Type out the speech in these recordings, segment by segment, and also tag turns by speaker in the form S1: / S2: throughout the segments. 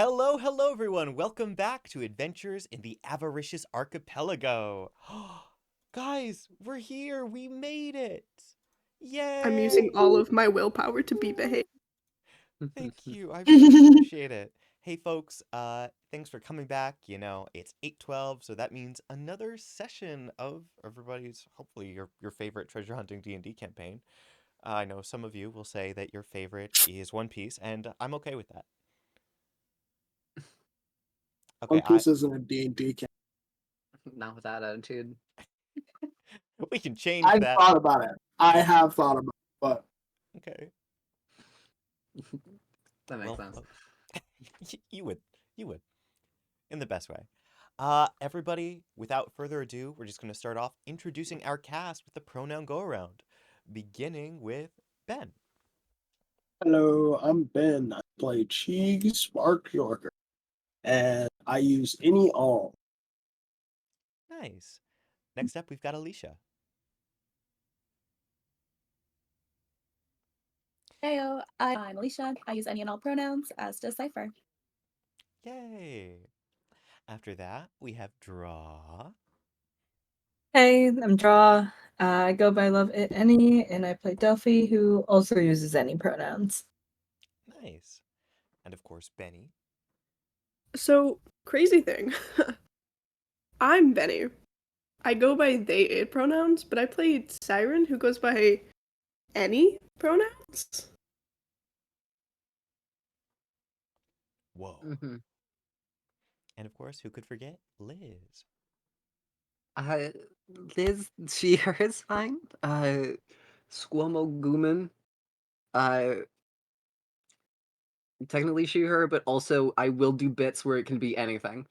S1: Hello, everyone. Welcome back to Adventures in the Avaricious Archipelago. Guys, we're here. We made it.
S2: I'm using all
S1: Yay!
S2: of my willpower to be behaved.
S1: Thank you. I really appreciate it. Hey, folks. Thanks for coming back. It's 8:12, so that means another session of everybody's, hopefully your favorite treasure hunting D&D campaign. I know some of you will say that your favorite is One Piece, and I'm okay with that. Okay,
S3: One Piece isn't a D&D campaign.
S4: Not with that attitude.
S1: we can change
S3: I've
S1: that.
S3: thought about it. I have thought about it, but
S1: Okay.
S4: That makes
S1: Well,
S4: sense.
S1: you would, in the best way. Everybody, without further ado, we're just going to start off introducing our cast with the pronoun go around, beginning with Ben.
S3: hello, I'm Ben. I play Cheeg Spark Yorker, and I use any all.
S1: Nice. Next up, we've got Alicia.
S5: Heyo, I'm Alicia. I use any and all pronouns, as does Cypher.
S1: Yay. After that, we have Draw.
S6: Hey, I'm Draw. I go by Love It Any, and I play Delphi, who also uses any pronouns.
S1: Nice. And of course, Benny.
S2: So, crazy thing. I'm Benny. I go by they, it pronouns, but I played Siren, who goes by any pronouns.
S1: Whoa.
S4: Mm-hmm.
S1: And of course, who could forget? Liz.
S4: Liz, she, her is fine. Squamo Gooman. Technically she, her, but also I will do bits where it can be anything.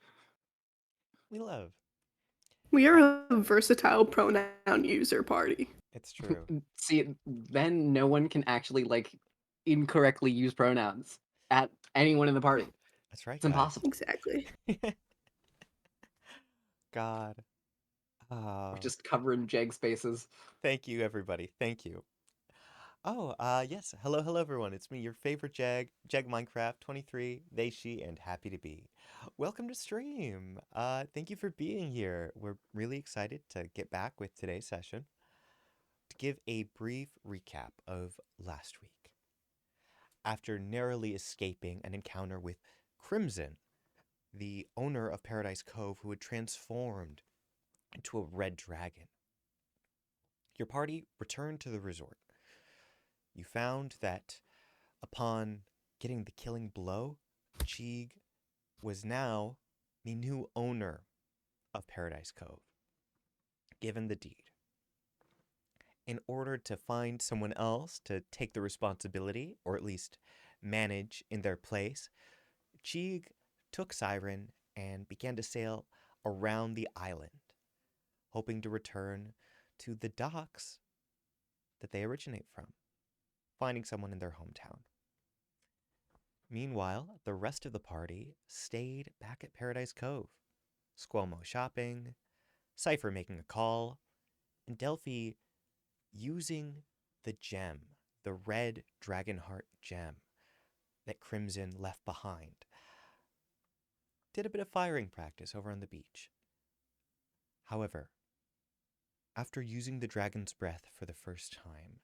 S1: We love.
S2: We are a versatile pronoun user party.
S1: It's true.
S4: See, then no one can actually, incorrectly use pronouns at anyone in the party.
S1: That's right,
S4: It's
S1: guys.
S4: impossible.
S2: Exactly.
S1: God.
S4: We're just covering jag spaces.
S1: Thank you, everybody. Thank you. Oh, yes. Hello, everyone. It's me, your favorite Jag Minecraft 23, they, she, and happy to be. Welcome to stream. Thank you for being here. We're really excited to get back with today's session. To give a brief recap of last week. After narrowly escaping an encounter with Crimson, the owner of Paradise Cove who had transformed into a red dragon, your party returned to the resort. You found that upon getting the killing blow, Cheeg was now the new owner of Paradise Cove, given the deed. In order to find someone else to take the responsibility, or at least manage in their place, Cheeg took Siren and began to sail around the island, hoping to return to the docks that they originate from, finding someone in their hometown. Meanwhile, the rest of the party stayed back at Paradise Cove, Squelmo shopping, Cypher making a call, and Delphi using the gem, the red Dragonheart gem that Crimson left behind. Did a bit of firing practice over on the beach. However, after using the dragon's breath for the first time,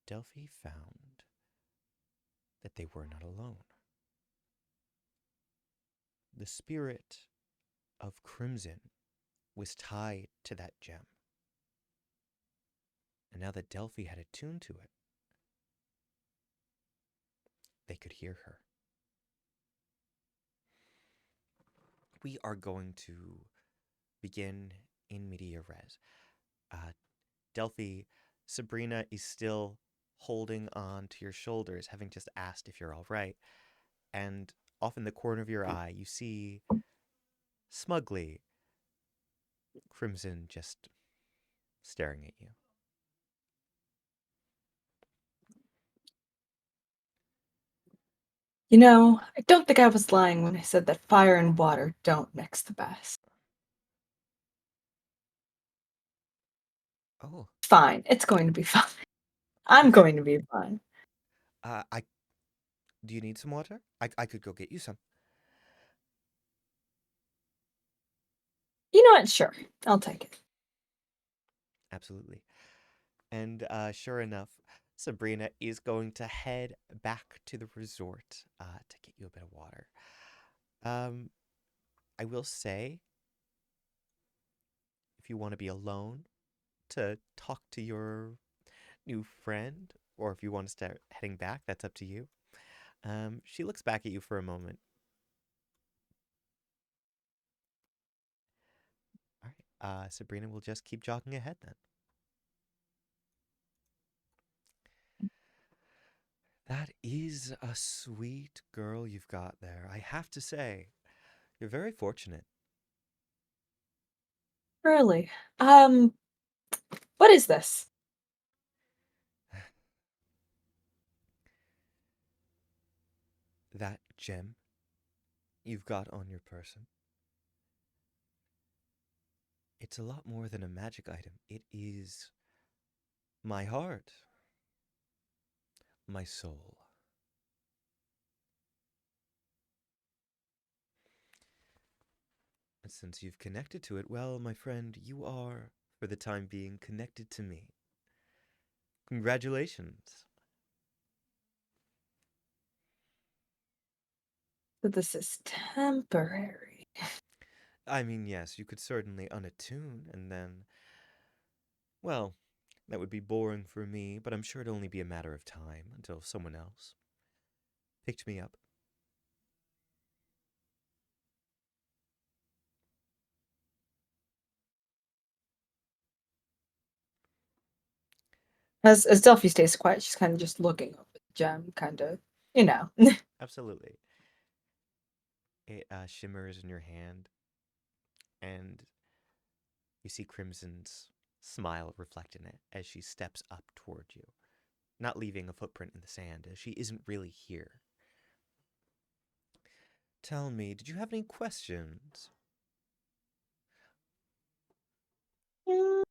S1: Delphi found that they were not alone. The spirit of Crimson was tied to that gem. And now that Delphi had attuned to it, they could hear her. We are going to begin in media res. Delphi, Sabrina is still holding on to your shoulders, having just asked if you're all right. And off in the corner of your eye, you see smugly Crimson just staring at you.
S6: You know, I don't think I was lying when I said that fire and water don't mix the best.
S1: Oh,
S6: Fine, it's going to be fine. I'm going to be fine.
S1: Do you need some water? I could go get you some.
S6: You know what? Sure, I'll take it.
S1: Absolutely. And sure enough, Sabrina is going to head back to the resort to get you a bit of water. Um, I will say, if you want to be alone to talk to your new friend, or if you want to start heading back, that's up to you. She looks back at you for a moment. All right, Sabrina will just keep jogging ahead then. That is a sweet girl you've got there. I have to say, you're very fortunate.
S6: Really? What is this?
S1: That gem you've got on your person, it's a lot more than a magic item. It is my heart, my soul. And since you've connected to it, well, my friend, you are, for the time being, connected to me. Congratulations.
S6: That this is temporary.
S1: I mean, yes, you could certainly unattune and then, well, that would be boring for me, but I'm sure it'd only be a matter of time until someone else picked me up.
S6: As Delphi stays quiet, she's kind of just looking over the gem, kind of, you know.
S1: Absolutely. It shimmers in your hand, and you see Crimson's smile reflect in it as she steps up toward you, not leaving a footprint in the sand, as she isn't really here. Tell me, did you have any questions?
S6: Mm,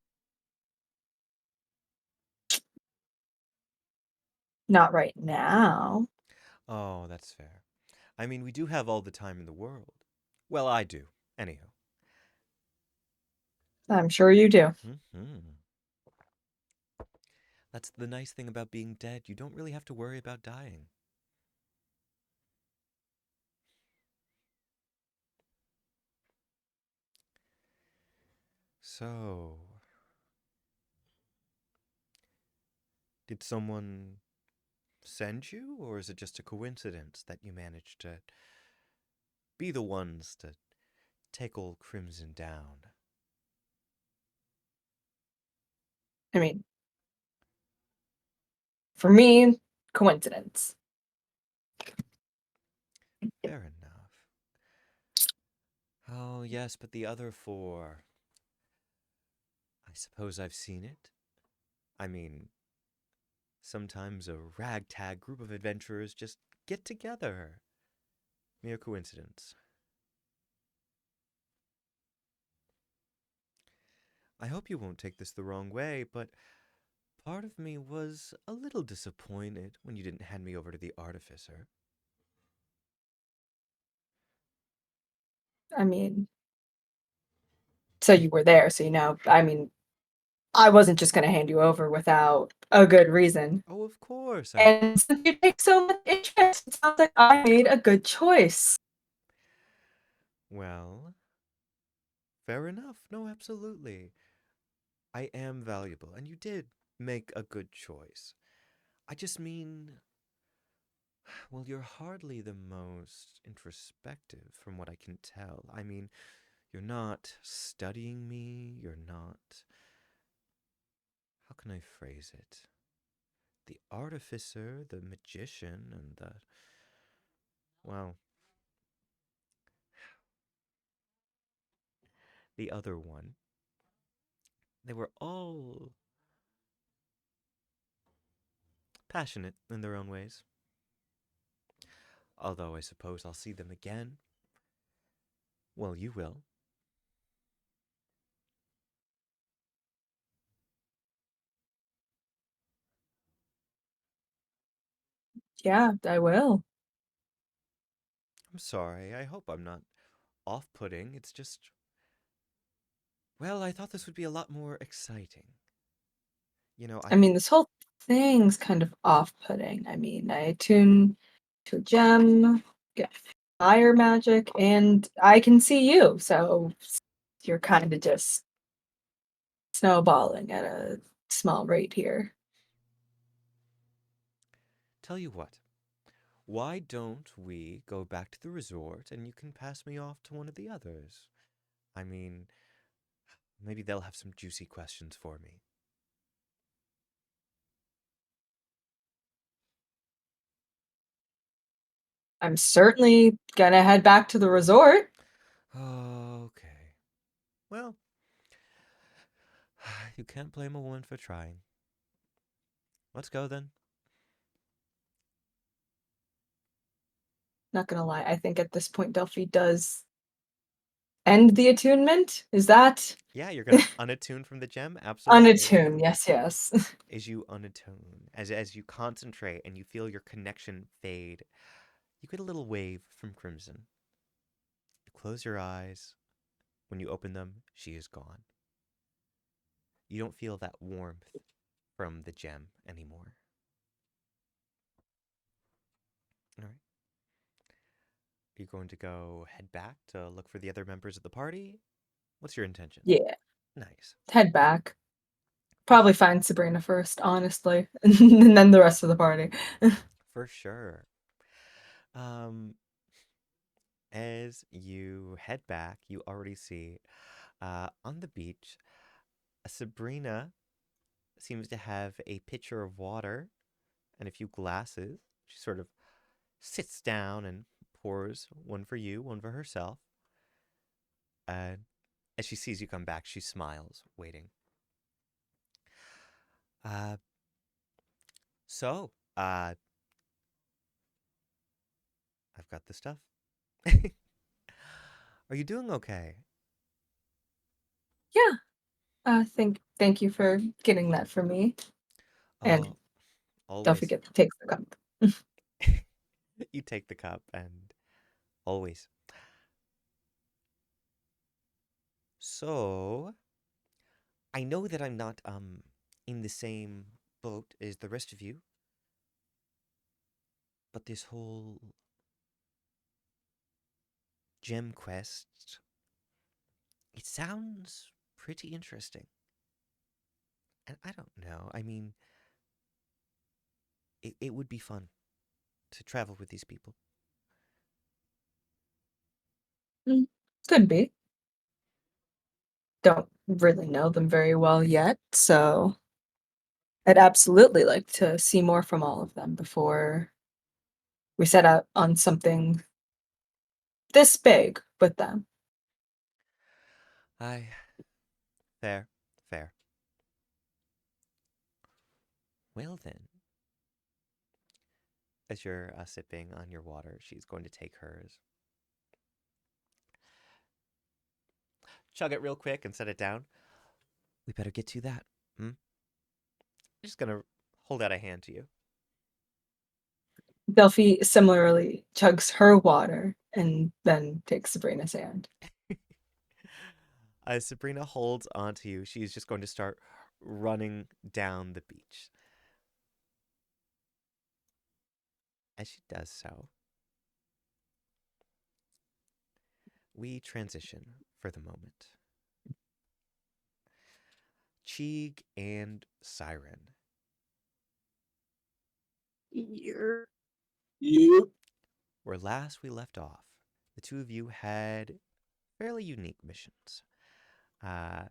S6: not right now.
S1: Oh, that's fair. I mean, we do have all the time in the world. Well, I do, anyhow.
S6: I'm sure you do.
S1: Hmm. That's the nice thing about being dead. You don't really have to worry about dying. So, did someone send you, or is it just a coincidence that you managed to be the ones to take old Crimson down?
S6: I mean, for me, coincidence.
S1: Fair enough. Oh, yes, but the other four. I suppose I've seen it. I mean, sometimes a ragtag group of adventurers just get together. Mere coincidence. I hope you won't take this the wrong way, but part of me was a little disappointed when you didn't hand me over to the artificer.
S6: I mean, so you were there, so you know. I mean, I wasn't just going to hand you over without a good reason.
S1: Oh, of course.
S6: And since you take so much interest, it sounds like I made a good choice.
S1: Well, fair enough. No, absolutely. I am valuable, and you did make a good choice. I just mean, well, you're hardly the most introspective from what I can tell. I mean, you're not studying me, you're not. How can I phrase it? The artificer, the magician, and the. Well, the other one. They were all passionate in their own ways. Although I suppose I'll see them again. Well, you will.
S6: Yeah, I will.
S1: I'm sorry. I hope I'm not off-putting. It's just, well, I thought this would be a lot more exciting. You know,
S6: I mean, this whole thing's kind of off-putting. I mean, I attune to a gem, get fire magic, and I can see you, so you're kind of just snowballing at a small rate here.
S1: tell you what. Why don't we go back to the resort and you can pass me off to one of the others? I mean, maybe they'll have some juicy questions for me.
S6: I'm certainly gonna head back to the resort.
S1: Okay. Well, you can't blame a woman for trying. Let's go then.
S6: Not gonna lie, I think at this point Delphi does end the attunement. Is that
S1: Yeah, you're gonna unattune from the gem? Absolutely.
S6: unattune? Yes, yes.
S1: As you unattune, as you concentrate and you feel your connection fade, you get a little wave from Crimson. You close your eyes. When you open them, she is gone. You don't feel that warmth from the gem anymore. All right. Are you going to go head back to look for the other members of the party? What's your intention?
S6: Yeah,
S1: Nice.
S6: head back. Probably find Sabrina first, honestly, and then the rest of the party.
S1: For sure. Um, as you head back, you already see on the beach, Sabrina seems to have a pitcher of water and a few glasses. She sort of sits down and pours one for you, one for herself. And as she sees you come back, she smiles, waiting. Uh, so, I've got the stuff. Are you doing okay?
S6: Yeah, thank you for getting that for me. And
S1: Oh,
S6: Delphi
S1: always.
S6: takes the cup.
S1: You take the cup and always. So, I know that I'm not in the same boat as the rest of you, but this whole gem quest, it sounds pretty interesting. And I don't know. I mean, it would be fun to travel with these people.
S6: Mm, could be. Don't really know them very well yet, so I'd absolutely like to see more from all of them before we set out on something this big with them.
S1: I fair, fair. Well then, as you're sipping on your water, she's going to take hers. Chug it real quick and set it down. We better get to that. Hmm? I'm just gonna hold out a hand to you.
S6: Delphi similarly chugs her water and then takes Sabrina's hand.
S1: As Sabrina holds onto you, she's just going to start running down the beach. As she does so, we transition for the moment. Cheeg and Siren.
S2: You're
S3: You
S1: Where last we left off, the two of you had fairly unique missions. Uh,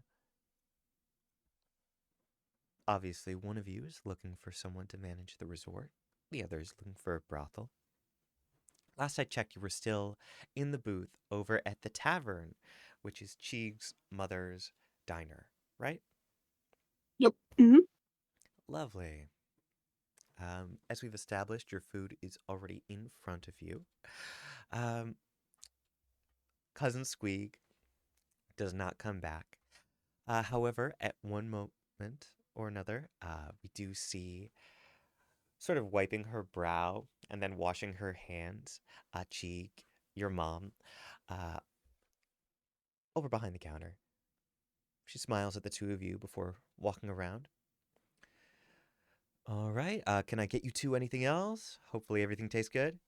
S1: Obviously, one of you is looking for someone to manage the resort, the other is looking for a brothel. Last I checked, you were still in the booth over at the tavern, which is Cheeg's mother's diner, right?
S3: Yep.
S2: hmm
S1: Lovely. As we've established, your food is already in front of you. Um, Cousin Squeak does not come back. However, at one moment or another, we do see sort of wiping her brow and then washing her hands, Cheek your mom, uh, over behind the counter. She smiles at the two of you before walking around. All right. Can I get you two anything else? Hopefully everything tastes good.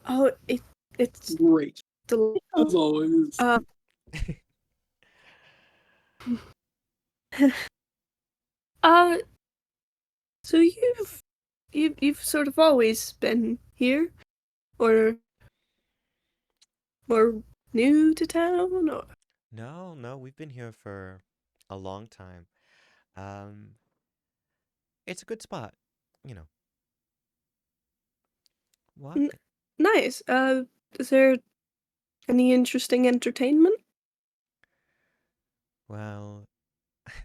S2: Oh, it's
S3: Great. As
S2: delightful.
S3: always.
S2: Uh, so you've sort of always been here, or more new to town, or
S1: No, no, we've been here for a long time. Um, it's a good spot, you know. What?
S2: N- nice. Is there any interesting entertainment?
S1: Well,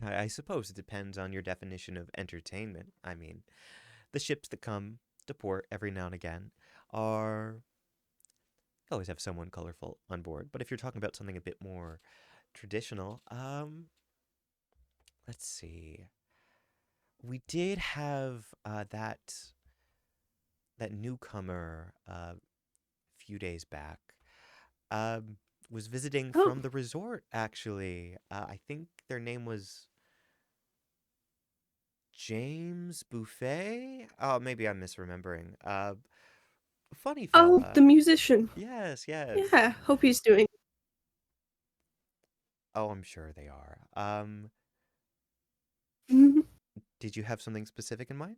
S1: I suppose it depends on your definition of entertainment. I mean, the ships that come to port every now and again are always have someone colorful on board. But if you're talking about something a bit more traditional, let's see. We did have that newcomer a few days back. Um, was visiting
S2: Oh,
S1: from the resort actually. I think their name was James Buffet. Oh, maybe I'm misremembering. Funny
S2: oh,
S1: fella.
S2: the musician.
S1: Yes, yes.
S2: Yeah, hope he's doing.
S1: Oh, I'm sure they are.
S2: Mhm.
S1: Did you have something specific in mind?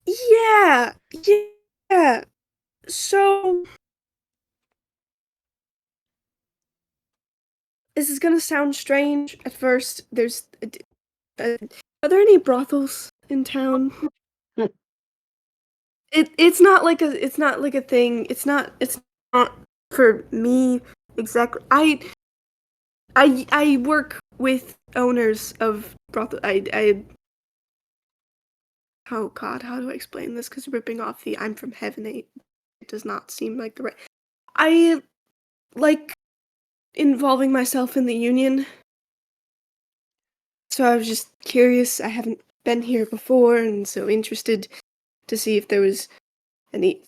S2: Yeah, yeah. So this is gonna sound strange at first. Uh, are there any brothels in town? It's not like a thing. It's not for me exactly. I work with owners of brothel. I oh God, how do I explain this? Because ripping off the "I'm from Heaven" it does not seem like the right. I like involving myself in the union, so I was just curious. I haven't been here before, and so interested to see if there was any.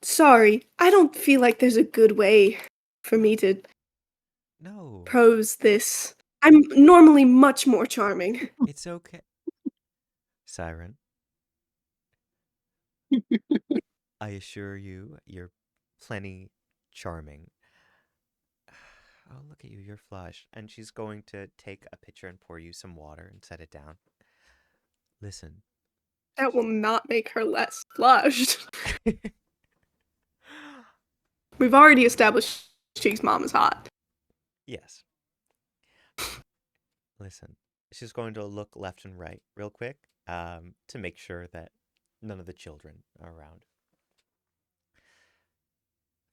S2: Sorry, I don't feel like there's a good way for me to
S1: No,
S2: prose this. I'm normally much more charming.
S1: it's okay. Siren, I assure you, you're plenty charming. Oh, look at you, you're flushed. And she's going to take a pitcher and pour you some water and set it down. Listen.
S2: That will not make her less flushed. We've already established Cheek's mom is hot.
S1: Yes. Listen. She's going to look left and right real quick to make sure that none of the children are around.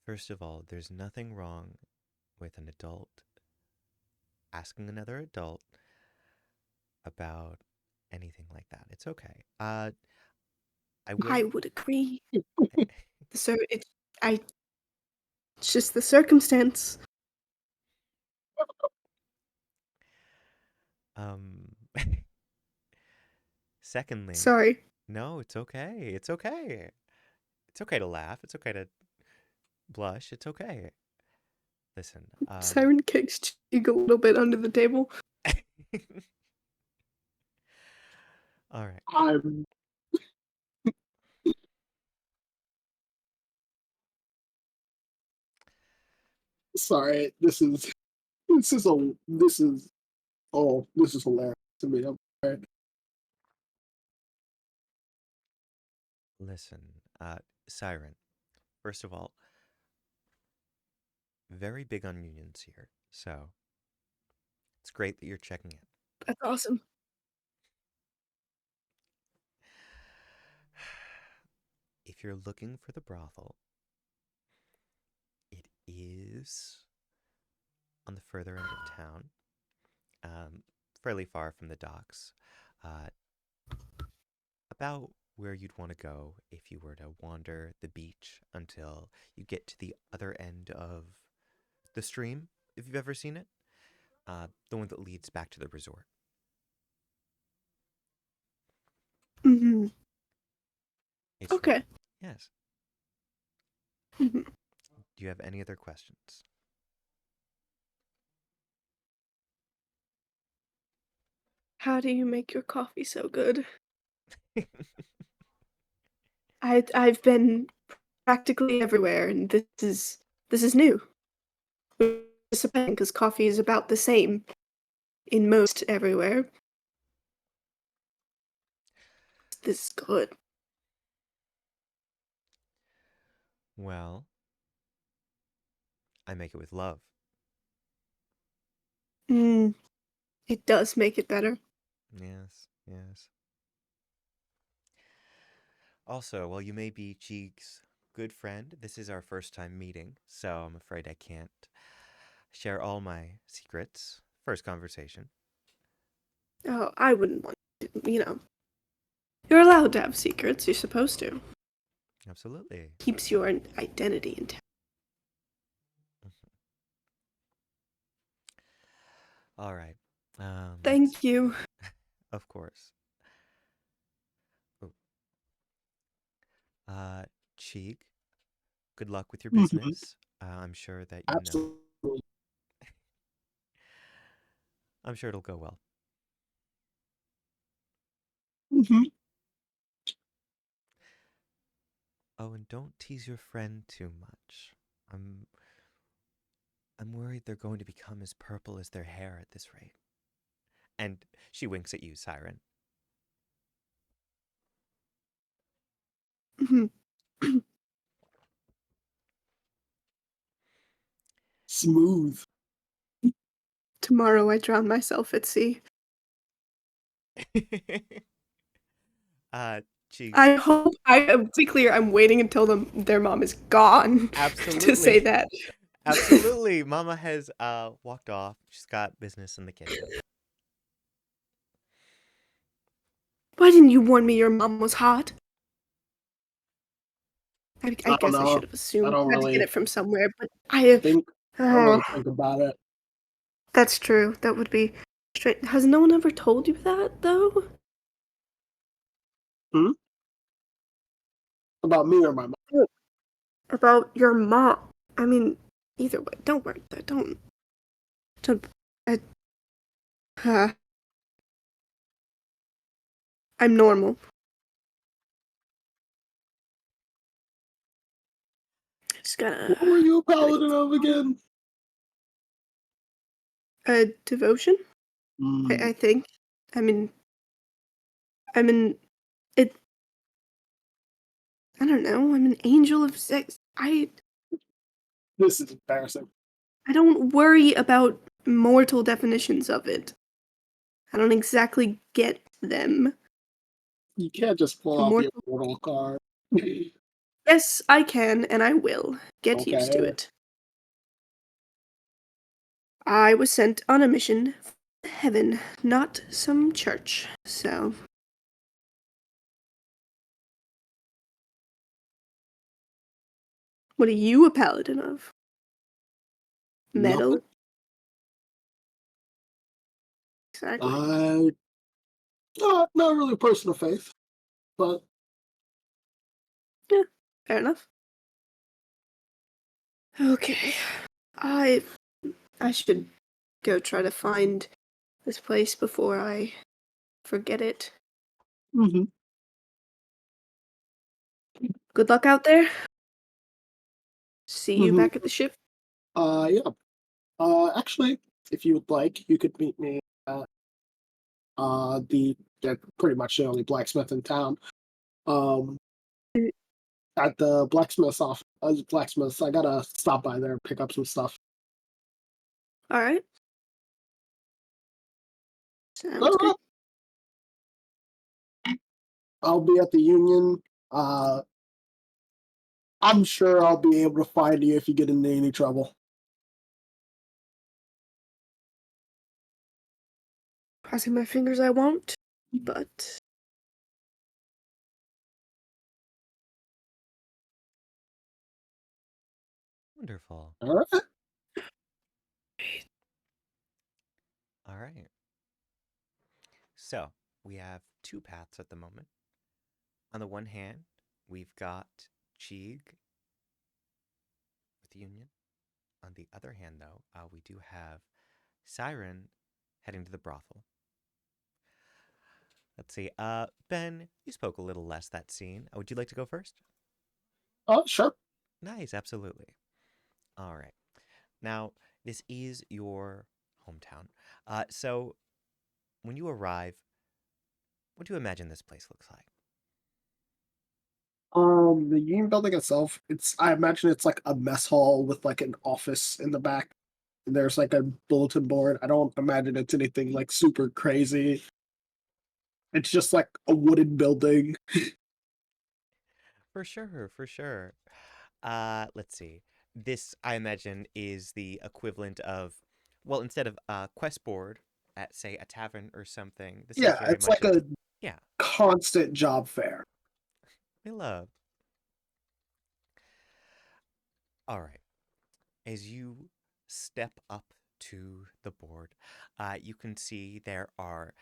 S1: First of all, there's nothing wrong with an adult asking another adult about anything like that. It's okay. I
S2: I
S1: will.
S2: would agree. So I, it's just the circumstance.
S1: Um. Secondly,
S2: Sorry.
S1: no, it's okay. It's okay. It's okay to laugh. It's okay to blush. It's okay. Listen.
S2: Siren kicks Cheek a little bit under the table.
S1: All right.
S3: I'm sorry. This is hilarious to me. I'm sorry.
S1: Listen, Siren. First of all, very big on unions here, so it's great that you're checking in.
S2: That's awesome.
S1: If you're looking for the brothel, it is on the further end of town, fairly far from the docks. Uh, about where you'd want to go if you were to wander the beach until you get to the other end of the stream, if you've ever seen it. The one that leads back to the resort.
S2: Hmm.
S1: It's true.
S2: Okay.
S1: Yes.
S2: Mhm.
S1: Do you have any other questions?
S2: How do you make your coffee so good? I've been practically everywhere, and this is new. It's disappointing because coffee is about the same in most everywhere. This is good.
S1: Well, I make it with love.
S2: Mm, it does make it better.
S1: Yes, yes. Also, while you may be Cheek's good friend, this is our first time meeting, so I'm afraid I can't share all my secrets. First conversation.
S2: Oh, I wouldn't want to, You're allowed to have secrets. You're supposed to.
S1: Absolutely.
S2: Keeps your identity intact.
S1: All right.
S2: Thank you.
S1: Of course. Oh, Cheek, good luck with your
S3: Mhm.
S1: business. I'm sure that
S3: Absolutely.
S1: I'm sure it'll go well.
S3: Mhm.
S1: Oh, and don't tease your friend too much. I'm I'm worried they're going to become as purple as their hair at this rate. And she winks at you, Siren.
S2: Mhm.
S3: Smooth.
S2: Tomorrow I drown myself at sea.
S1: uh, Cheeks,
S2: I hope to be clear, I'm waiting until their mom is gone to say
S1: absolutely.
S2: that.
S1: Absolutely. Mama has walked off. She's got business in the kitchen.
S2: Why didn't you warn me your mom was hot? I
S3: I don't
S2: guess I should
S3: know.
S2: have
S3: I
S2: assumed.
S3: don't
S2: I had to get
S3: really
S2: it from somewhere, but I.
S3: think. I don't
S2: Uh,
S3: really think about it.
S2: that's true. That would be straight. Has no one ever told you that though?
S3: Hmm? About me or my mom?
S2: About your mom. I mean, either way. Don't worry. Don't. I, uh, I'm normal. Just
S3: What
S2: gotta.
S3: were you a paladin of again?
S2: A devotion.
S3: Mm,
S2: I think. I mean, I'm an. It. I don't know. I'm an angel of sex.
S3: this is embarrassing.
S2: I don't worry about mortal definitions of it. I don't exactly get them.
S3: You can't just pull out the
S2: Mortal.
S3: immortal card.
S2: Yes, I can, and I will. Get used to
S3: Okay.
S2: it. I was sent on a mission from heaven, not some church. So, what are you a paladin of?
S3: Nothing.
S2: Metal? Exactly.
S3: I not really a person of faith, but
S2: Yeah, fair enough. Okay. I I should go try to find this place before I forget it.
S3: hmm
S2: Good luck out there. See you
S3: hmm
S2: back at the ship.
S3: yeah. Actually, if you would like, you could meet me at they're pretty much the only blacksmith in town. Um, at the blacksmith's office, blacksmith's, I gotta stop by there and pick up some stuff.
S2: All right.
S3: All
S2: Sounds good.
S3: right, I'll be at the Union. Uh, I'm sure I'll be able to find you if you get into any trouble.
S2: Crossing my fingers I won't, but
S1: Wonderful.
S3: All right.
S1: All right. So, we have two paths at the moment. On the one hand, we've got Cheeg with the Union. On the other hand, though, we do have Siren heading to the brothel. Let's see. Ben, you spoke a little less that scene. Would you like to go first?
S3: Oh, sure.
S1: Nice, absolutely. All right. Now, this is your hometown. So, when you arrive, what do you imagine this place looks like?
S3: The Union building itself, I imagine it's like a mess hall with like an office in the back. And there's like a bulletin board. I don't imagine it's anything like super crazy. It's just like a wooden building.
S1: For sure, for sure. Let's see. This, I imagine, is the equivalent of, well, instead of a quest board at, say, a tavern or something, this is
S3: Yeah,
S1: very
S3: it's
S1: much
S3: like
S1: a,
S3: a
S1: yeah,
S3: constant job fair.
S1: we love. All right. As you step up to the board, you can see there are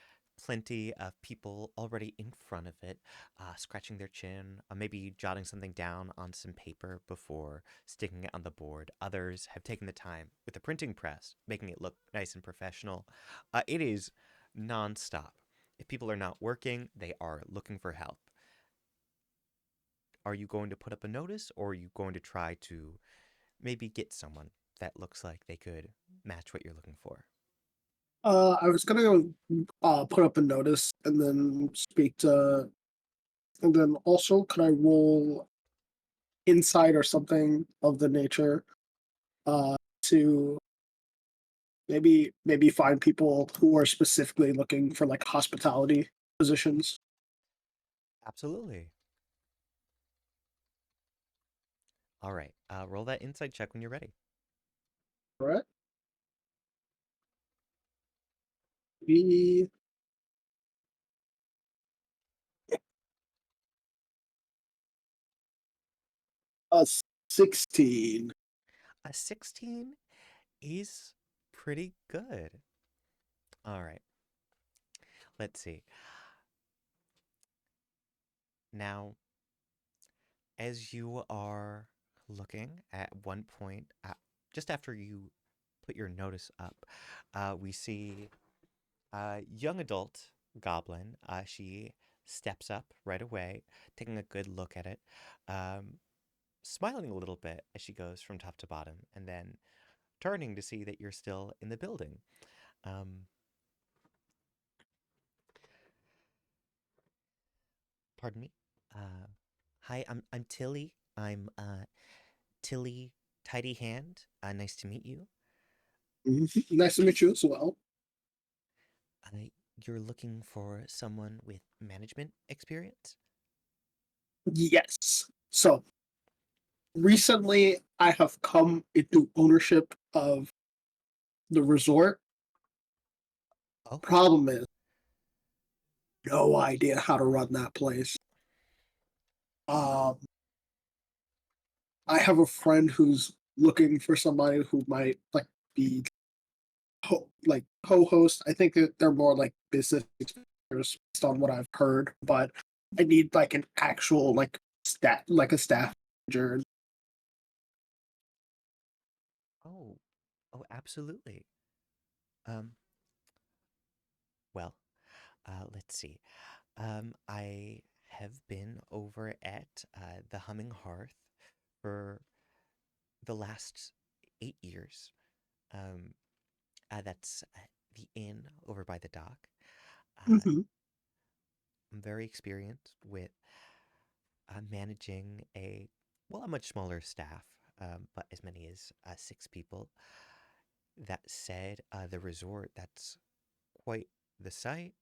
S1: plenty of people already in front of it, scratching their chin, maybe jotting something down on some paper before sticking it on the board. Others have taken the time with the printing press, making it look nice and professional. It is nonstop. If people are not working, they are looking for help. Are you going to put up a notice, or are you going to try to maybe get someone that looks like they could match what you're looking for?
S3: I was gonna put up a notice and then speak to, and then also could I roll insight or something of the nature to maybe find people who are specifically looking for like hospitality positions.
S1: Absolutely. All right. Roll that insight check when you're ready.
S3: All right. Be a 16.
S1: A 16 is pretty good. All right. Let's see. Now, as you are looking at one point, just after you put your notice up, we see a young adult goblin. She steps up right away, taking a good look at it, smiling a little bit as she goes from top to bottom, and then turning to see that you're still in the building. Um, Pardon me. Uh, Hi, I'm Tilly. I'm Tilly Tidy Hand. Nice to meet you.
S3: Mhm. Nice to meet you as well.
S1: Uh, you're looking for someone with management experience?
S3: Yes. So recently, I have come into ownership of the resort.
S1: Oh,
S3: Problem is, no idea how to run that place. Um, I have a friend who's looking for somebody who might like be like co-host. I think that they're more like business experts based on what I've heard, but I need like an actual like a staff manager.
S1: oh, oh, absolutely. Um, well, let's see. I have been over at the Humming Hearth for the last 8 years. Um, that's the inn over by the dock. Uh,
S3: Hmm.
S1: I'm very experienced with managing a much smaller staff, but as many as 6 people. That said, the resort, that's quite the sight.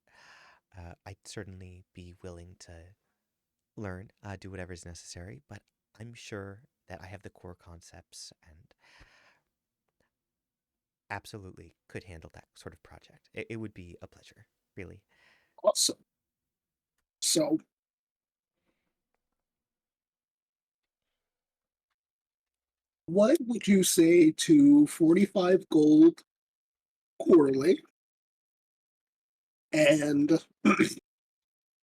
S1: I'd certainly be willing to learn, do whatever is necessary, but I'm sure that I have the core concepts and absolutely could handle that sort of project. It would be a pleasure, really.
S3: Awesome. So, what would you say to 45 gold quarterly and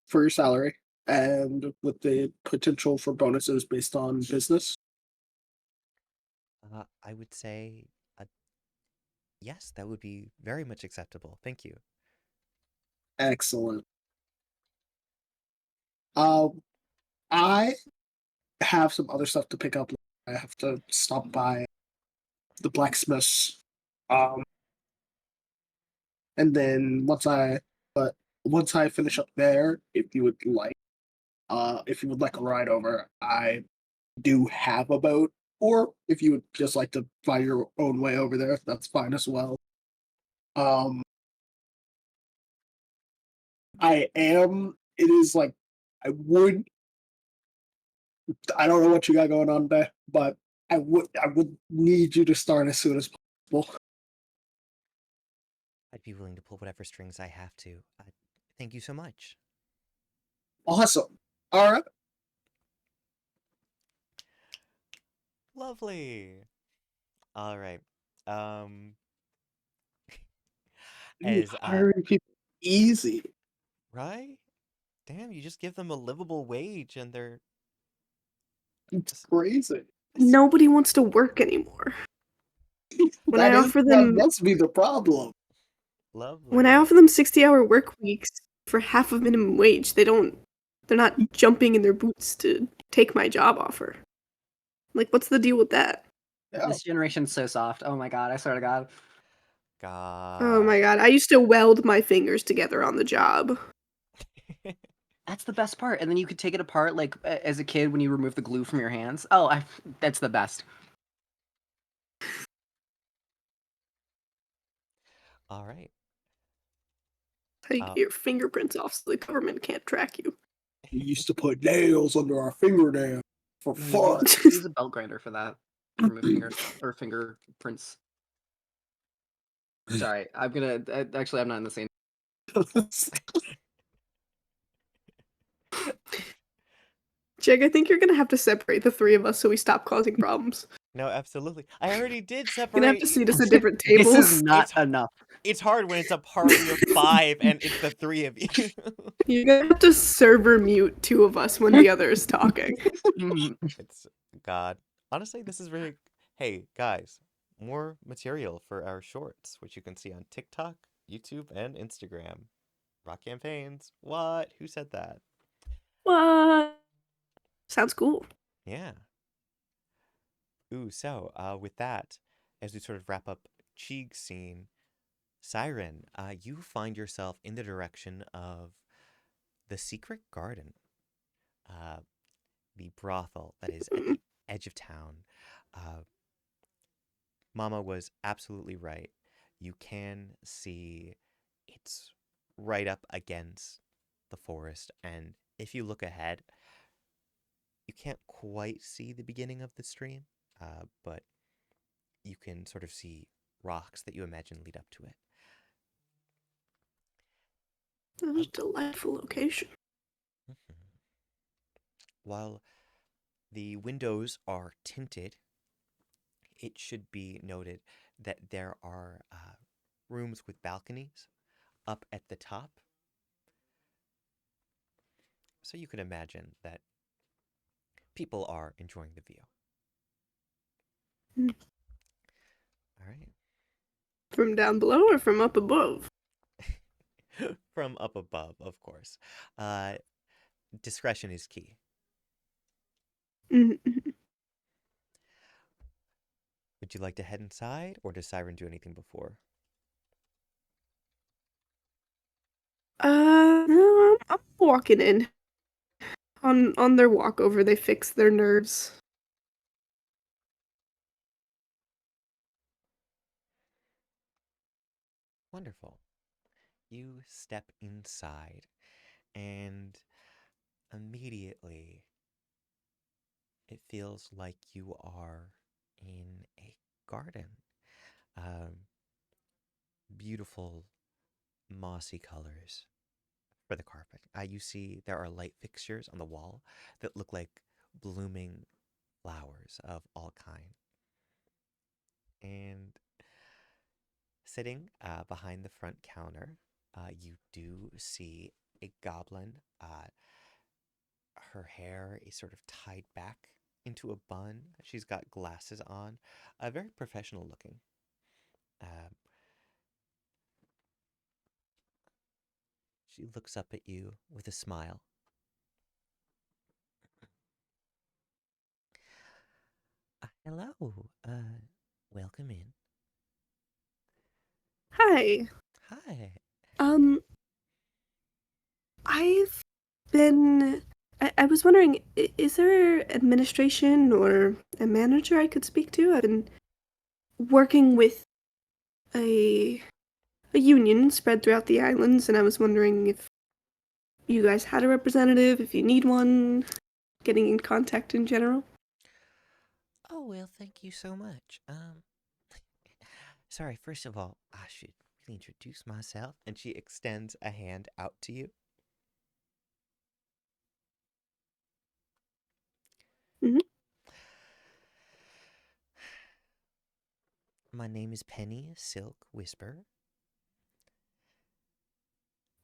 S3: for your salary? and with the potential for bonuses based on business.
S1: I would say, yes, that would be very much acceptable. Thank you.
S3: Excellent. I have some other stuff to pick up. I have to stop by the blacksmith's. Um, and then once I finish up there, if you would like a ride over, I do have a boat. Or if you would just like to find your own way over there, that's fine as well. Um, I am. It is like I would. I don't know what you got going on there, but I would need you to start as soon as possible.
S1: I'd be willing to pull whatever strings I have to. Thank you so much.
S3: Awesome. All right.
S1: Lovely. All right. Um,
S3: Ooh,
S1: as
S3: hiring people easy.
S1: right? Damn, you just give them a livable wage and they're
S3: It's crazy.
S2: Nobody wants to work anymore. When I offer
S3: That
S2: them
S3: must be the problem.
S1: lovely.
S2: when I offer them 60-hour work weeks for half of minimum wage, they're not jumping in their boots to take my job offer. Like, what's the deal with that?
S3: Yeah.
S4: This generation's so soft. Oh my god, I swear to God.
S2: Oh my
S1: God.
S2: god, I used to weld my fingers together on the job.
S4: That's the best part. And then you could take it apart like as a kid when you remove the glue from your hands. Oh, that's the best.
S1: All right.
S2: How you get your fingerprints off so the government can't track you.
S3: We used to put nails under our fingernails for
S4: No,
S3: fun.
S4: you use a belt grinder for that. Remove fingerprints. Sorry, I'm gonna. Actually, I'm not in the same.
S2: Jake, I think you're gonna have to separate the three of us so we stop causing problems.
S1: No, absolutely. I already did
S2: You're gonna have to
S1: separate.
S2: seat us at different
S4: This is
S2: tables.
S4: not enough.
S1: It's hard when it's a party of 5 and it's the 3 of you.
S2: You're gonna have to server mute two of us when the other is talking.
S1: It's God. Honestly, this is really. Hey, guys, more material for our shorts, which you can see on TikTok, YouTube, and Instagram. Rock campaigns. What? Who said that?
S2: What? Sounds cool.
S1: Yeah. Ooh, so with that, as we sort of wrap up Cheeg's scene, Siren, you find yourself in the direction of the secret garden, uh, the brothel that is at the edge of town. Uh, Mama was absolutely right. You can see it's right up against the forest, and if you look ahead, you can't quite see the beginning of the stream, but you can sort of see rocks that you imagine lead up to it.
S2: That was a delightful location.
S1: Mhm. While the windows are tinted, it should be noted that there are rooms with balconies up at the top. So you can imagine that people are enjoying the view.
S2: Mm.
S1: All right.
S2: From down below or from up above?
S1: From up above, of course. Discretion is key.
S2: Mm-hmm.
S1: Would you like to head inside, or does Siren do anything before?
S2: No, I'm walking in. On their walk over, they fix their nerves.
S1: Wonderful. You step inside, and immediately it feels like you are in a garden. Um, Beautiful mossy colors for the carpet. You see there are light fixtures on the wall that look like blooming flowers of all kind. And sitting behind the front counter, you do see a goblin her hair is sort of tied back into a bun. She's got glasses on, very professional looking. Um, she looks up at you with a smile. Hello. Welcome in.
S2: Hi.
S1: Hi.
S2: Um, I've been. I was wondering, is there administration or a manager I could speak to? I've been working with a a union spread throughout the islands, and I was wondering if you guys had a representative, if you need one, getting in contact in general.
S1: Oh, well, thank you so much. Sorry, first of all, I should really introduce myself. And she extends a hand out to you.
S2: Mm-hmm.
S1: My name is Penny Silk Whisper,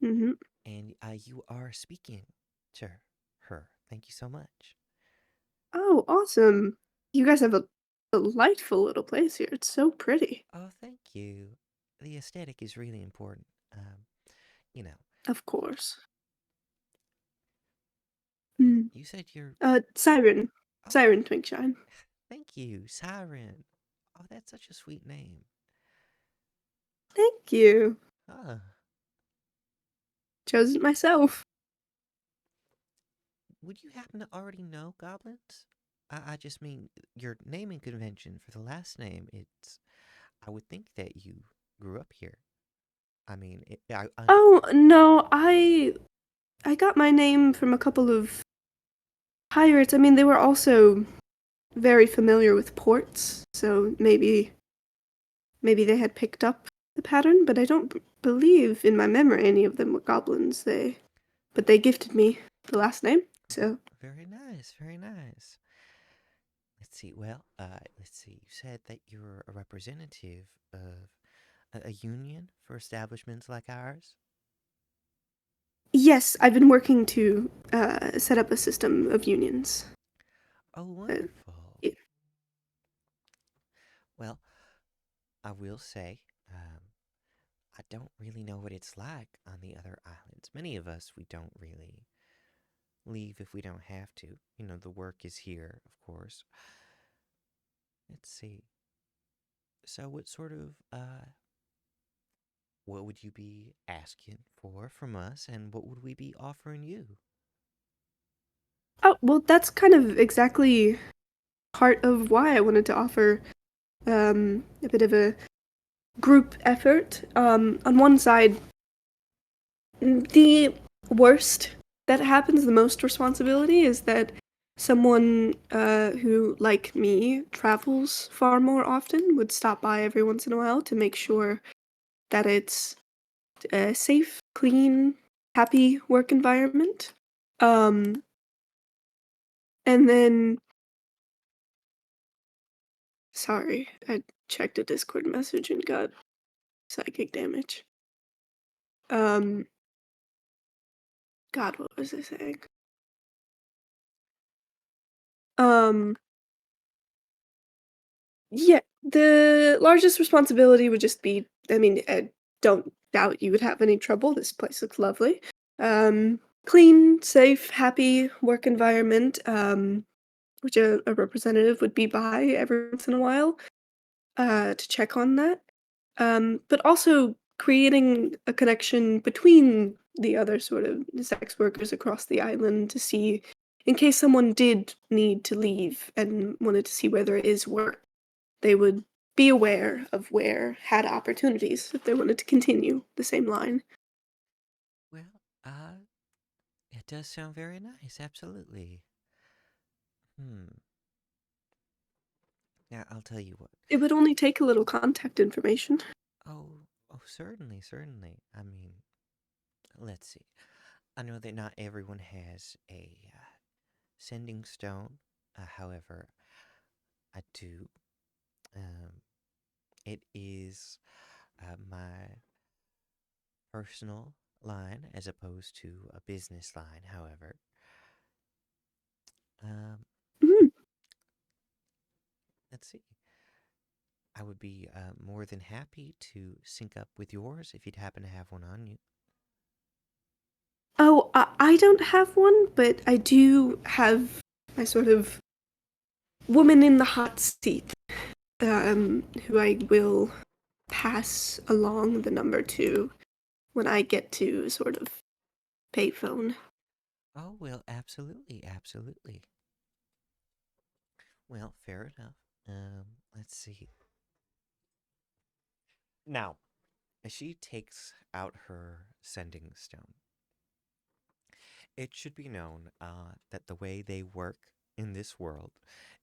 S2: Mm-hmm.
S1: and you are speaking to her. Thank you so much.
S2: Oh, awesome. You guys have a delightful little place here. It's so pretty.
S1: Oh, thank you. The aesthetic is really important. You know,
S2: Of course. Mm.
S1: you said you're.
S2: Siren.
S1: Oh,
S2: Siren Twinkshine.
S1: thank you, Siren. Oh, that's such a sweet name.
S2: Thank you.
S1: Ah,
S2: Chose it myself.
S1: would you happen to already know goblins? I just mean your naming convention for the last name. I would think that you grew up here. I mean,
S2: Oh, no, I got my name from a couple of pirates. I mean, they were also very familiar with ports, so maybe they had picked up the pattern, but I don't believe in my memory any of them were goblins. But they gifted me the last name, so.
S1: very nice, very nice. Let's see. Well, let's see. You said that you're a representative of a union for establishments like ours.
S2: Yes, I've been working to set up a system of unions.
S1: Oh,
S2: Uh,
S1: wonderful.
S2: yeah.
S1: Well, I will say, I don't really know what it's like on the other islands. Many of us, we don't really leave if we don't have to. You know, the work is here, of course. Let's see. So, what would you be asking for from us, and what would we be offering you?
S2: Oh, well, that's kind of exactly part of why I wanted to offer a bit of a group effort. On one side, the worst that happens, the most responsibility, is that someone who, like me, travels far more often would stop by every once in a while to make sure that it's a safe, clean, happy work environment. Um, and then, sorry, I checked a Discord message and got psychic damage. Um, God, what was I saying? Um, yeah, the largest responsibility would just be, I mean, I don't doubt you would have any trouble. This place looks lovely. Clean, safe, happy work environment, which a representative would be by every once in a while, to check on that. But also creating a connection between the other sort of sex workers across the island to see, in case someone did need to leave and wanted to see where there is work, they would be aware of where had opportunities if they wanted to continue the same line.
S1: Well, it does sound very nice, absolutely. Hmm. Now, I'll tell you what.
S2: It would only take a little contact information.
S1: Oh, certainly, certainly. I mean, let's see. I know that not everyone has a sending stone. However, I do. Um, it is my personal line as opposed to a business line, however. see. I would be more than happy to sync up with yours if you'd happen to have one on you.
S2: Oh, I don't have one, but I do have my sort of woman in the hot seat, who I will pass along the number to when I get to sort of payphone.
S1: Oh, well, absolutely, absolutely. Well, fair enough. Let's see. Now, as she takes out her sending stone, it should be known that the way they work in this world,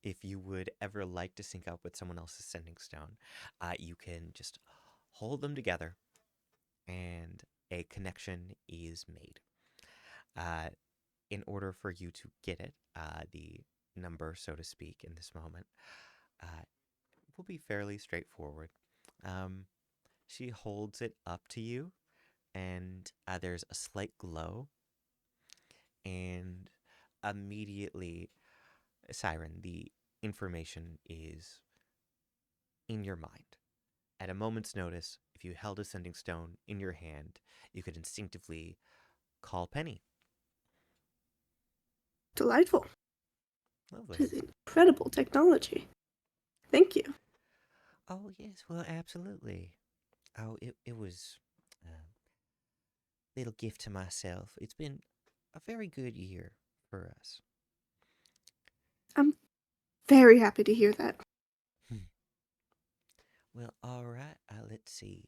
S1: if you would ever like to sync up with someone else's sending stone, you can just hold them together and a connection is made. Uh, in order for you to get it, the number, so to speak, in this moment, will be fairly straightforward. Um, she holds it up to you, and there's a slight glow, and immediately, Siren, the information is in your mind. At a moment's notice, if you held a sending stone in your hand, you could instinctively call Penny.
S2: Delightful.
S1: Lovely.
S2: This is incredible technology. Thank you.
S1: Oh, yes, well, absolutely. Oh, it was a little gift to myself. It's been a very good year for us.
S2: I'm very happy to hear that.
S1: Well, all right, let's see.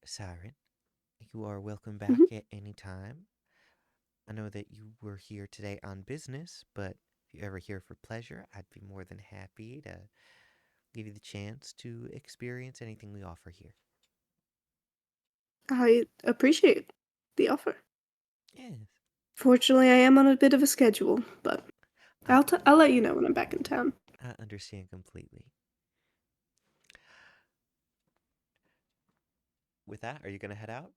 S1: Siren, you are welcome back
S2: Mhm.
S1: at any time. I know that you were here today on business, but if you're ever here for pleasure, I'd be more than happy to give you the chance to experience anything we offer here.
S2: I appreciate the offer.
S1: Yes.
S2: Fortunately, I am on a bit of a schedule, but
S1: I,
S2: I'll let you know when I'm back in town.
S1: I understand completely. With that, are you going to head out?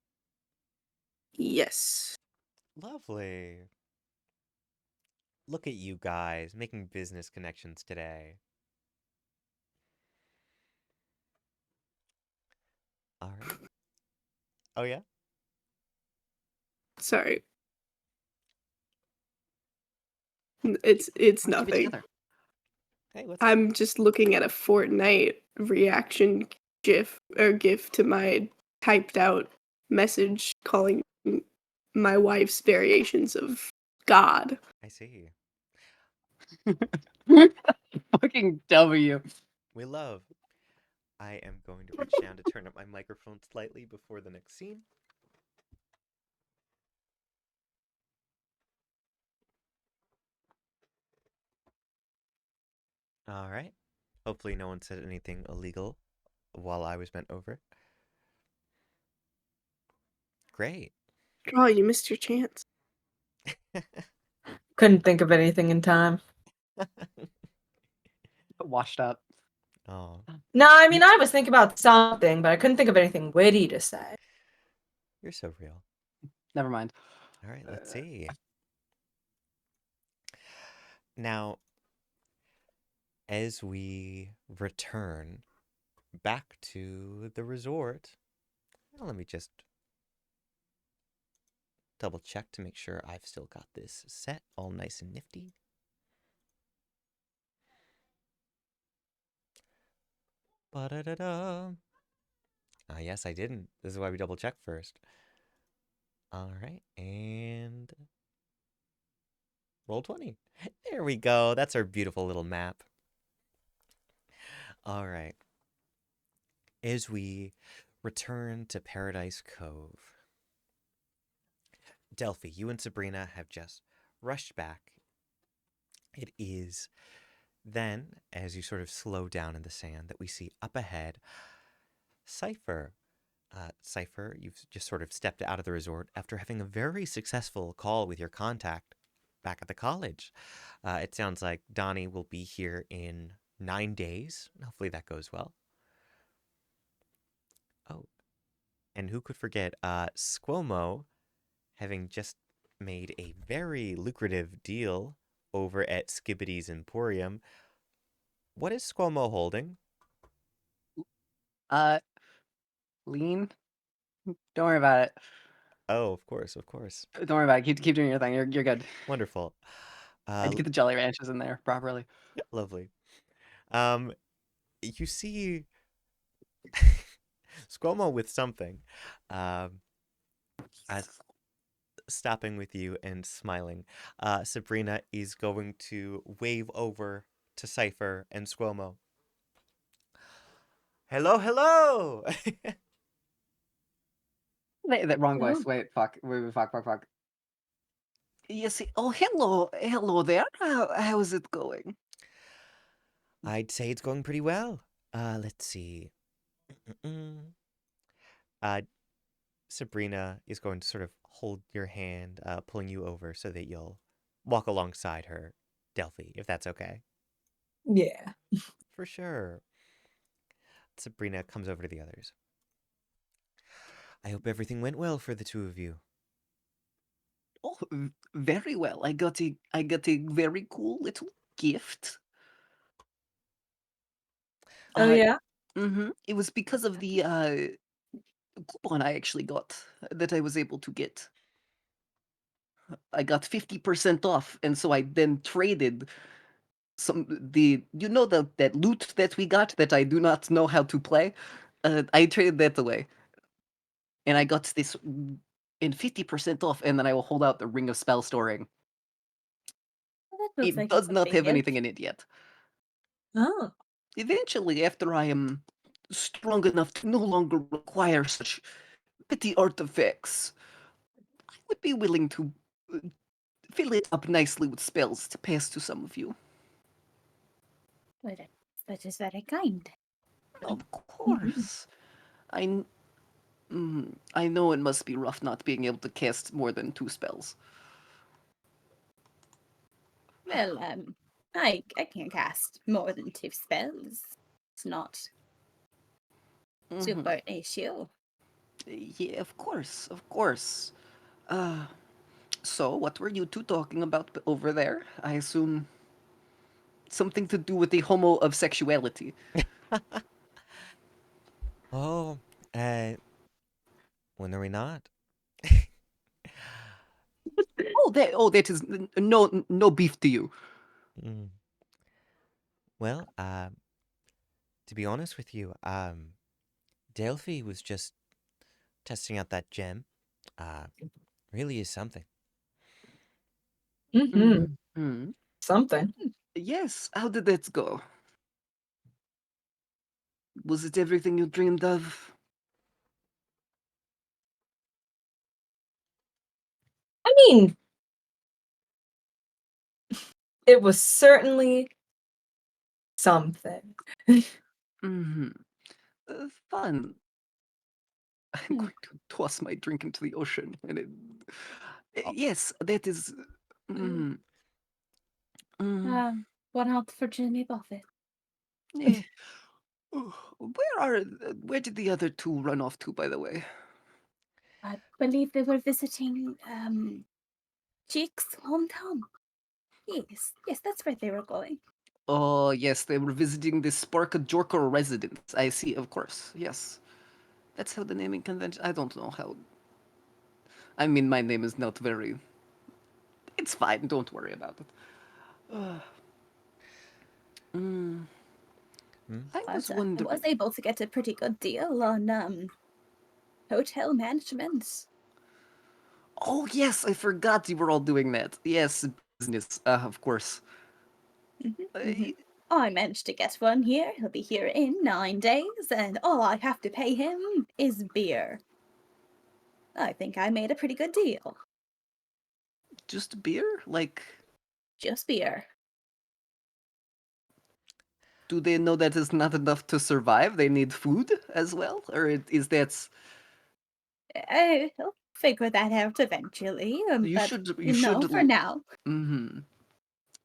S2: Yes.
S1: Lovely. Look at you guys making business connections today. All right. Oh, yeah?
S2: Sorry. It's
S4: Let's keep it
S2: nothing.
S4: together.
S1: Hey, what's up?
S2: I'm just looking at a Fortnite reaction GIF to my typed out message calling my wife's variations of God.
S1: I see.
S4: Fucking W.
S1: We love. I am going to reach down to turn up my microphone slightly before the next scene. All right. Hopefully, no one said anything illegal while I was bent over. Great.
S2: Oh, you missed your chance.
S6: Couldn't think of anything in time.
S4: Washed up.
S1: Oh,
S6: No, I mean, I was thinking about something, but I couldn't think of anything witty to say.
S1: you're so real.
S4: Never mind.
S1: All right, let's see. Now, as we return back to the resort, let me just double check to make sure I've still got this set all nice and nifty. Ba-da-da-da. Yes, I didn't. This is why we double check first. All right, and roll 20. There we go. That's our beautiful little map. All right. As we return to Paradise Cove, Delphi, you and Sabrina have just rushed back. It is then, as you sort of slow down in the sand, that we see up ahead Cypher. Cypher, you've just sort of stepped out of the resort after having a very successful call with your contact back at the college. It sounds like Donnie will be here in 9 days. Hopefully that goes well. Oh, and who could forget Squomo having just made a very lucrative deal over at Skibbity's Emporium What is Squomo holding?
S4: Lean. Don't worry about it.
S1: Oh, of course, of course.
S4: Don't worry about it. Keep doing your thing. You're good.
S1: Wonderful.
S4: I'd get the Jolly Ranchers in there properly.
S1: Lovely. You see Squomo with something, as stopping with you and smiling. Sabrina is going to wave over to Cypher and Squomo. Hello, hello!
S4: That wrong voice.
S2: Oh.
S4: Wait, fuck. Fuck. Yes. Oh, hello there. How's it going?
S1: I'd say it's going pretty well. Let's see. Uh, Sabrina is going to sort of hold your hand, pulling you over so that you'll walk alongside her, Delphi, if that's okay.
S6: Yeah.
S1: For sure. Sabrina comes over to the others. I hope everything went well for the two of you.
S4: Oh, very well. I got a very cool little gift.
S6: Oh yeah.
S4: It was because of the coupon I actually got that I was able to get. I got 50% off, and so I then traded that loot that we got that I do not know how to play. I traded that away, and I got this in 50% off, and then I will hold out the Ring of Spell Storing.
S5: Well, that looks
S4: It
S5: like
S4: does
S5: it's
S4: not
S5: something
S4: have
S5: new.
S4: anything in it yet.
S6: Oh.
S4: Eventually, after I am strong enough to no longer require such petty artifacts, I would be willing to fill it up nicely with spells to pass to some of you.
S5: Well, that is very kind.
S4: Of course. I I know it must be rough not being able to cast more than 2 spells.
S5: Well, I can cast more than 2 spells. It's not super issue.
S4: Yeah, of course, of course. So what were you two talking about over there? I assume something to do with the homo of sexuality.
S1: Oh, when are we not?
S4: That is no beef to you.
S1: Mm. Well, to be honest with you, Delphi was just testing out that gem. Really is something.
S6: Mm-hmm. Something.
S4: Yes, how did that go? Was it everything you dreamed of?
S6: I mean, it was certainly something.
S4: Mm-hmm. Fun. I'm going to toss my drink into the ocean, and yes, that is. Mm, mm,
S5: One out for Jimmy Buffett.
S4: eh. Where did the other two run off to, by the way?
S5: I believe they were visiting Jake's hometown. Yes, that's where they were going.
S4: Oh, yes, they were visiting the Sparka Jorkor residence. I see, of course. Yes. That's how the naming convention. I don't know how. I mean, my name is not very. It's fine, don't worry about it.
S1: Hmm?
S4: I was
S5: But I
S4: wondering.
S5: was able to get a pretty good deal on hotel management.
S4: Oh, yes, I forgot you were all doing that. Yes, business, of course.
S5: I managed to get one here. He'll be here in 9 days, and all I have to pay him is beer. I think I made a pretty good deal.
S4: Just beer? Like,
S5: Just beer.
S4: do they know that is not enough to survive? They need food as well? Or is that.
S5: He'll figure that out eventually,
S4: You
S5: but
S4: should. You
S5: you know,
S4: should.
S5: for now.
S4: Mm-hmm.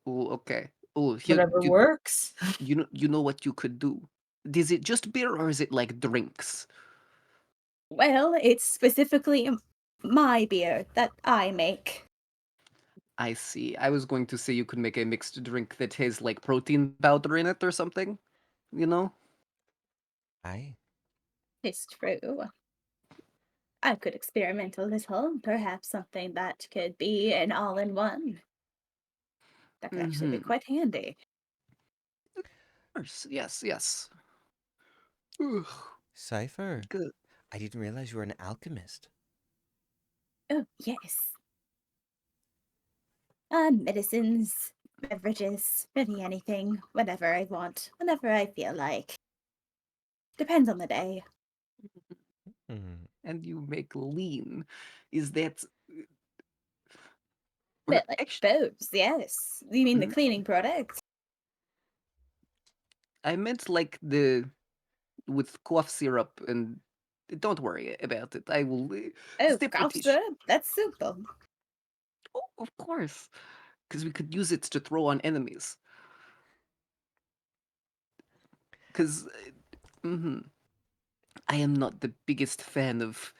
S4: Oh, okay. Oh, here.
S6: Whatever works.
S4: You know what you could do? Is it just beer or is it like drinks?
S5: Well, it's specifically my beer that I make.
S4: I see. I was going to say you could make a mixed drink that has like protein powder in it or something. You know?
S1: Aye.
S5: It's true. I could experiment a little. Perhaps something that could be an all-in-one. That could actually be quite handy.
S4: Yes, yes. Ugh,
S1: Cypher,
S4: good.
S1: I didn't realize you were an alchemist.
S5: Oh, yes. Medicines, beverages, really anything, whatever I want, whenever I feel like. Depends on the day.
S1: Hmm.
S4: And you make lean. Is that or
S5: But like
S4: actually
S5: bows, yes. You mean the
S4: Mhm.
S5: cleaning product?
S4: I meant like the with cough syrup and don't worry about it. I will
S5: Oh,
S4: step
S5: cough
S4: tissue.
S5: syrup? That's simple.
S4: Oh, of course. Because we could use it to throw on enemies. Because I am not the biggest fan of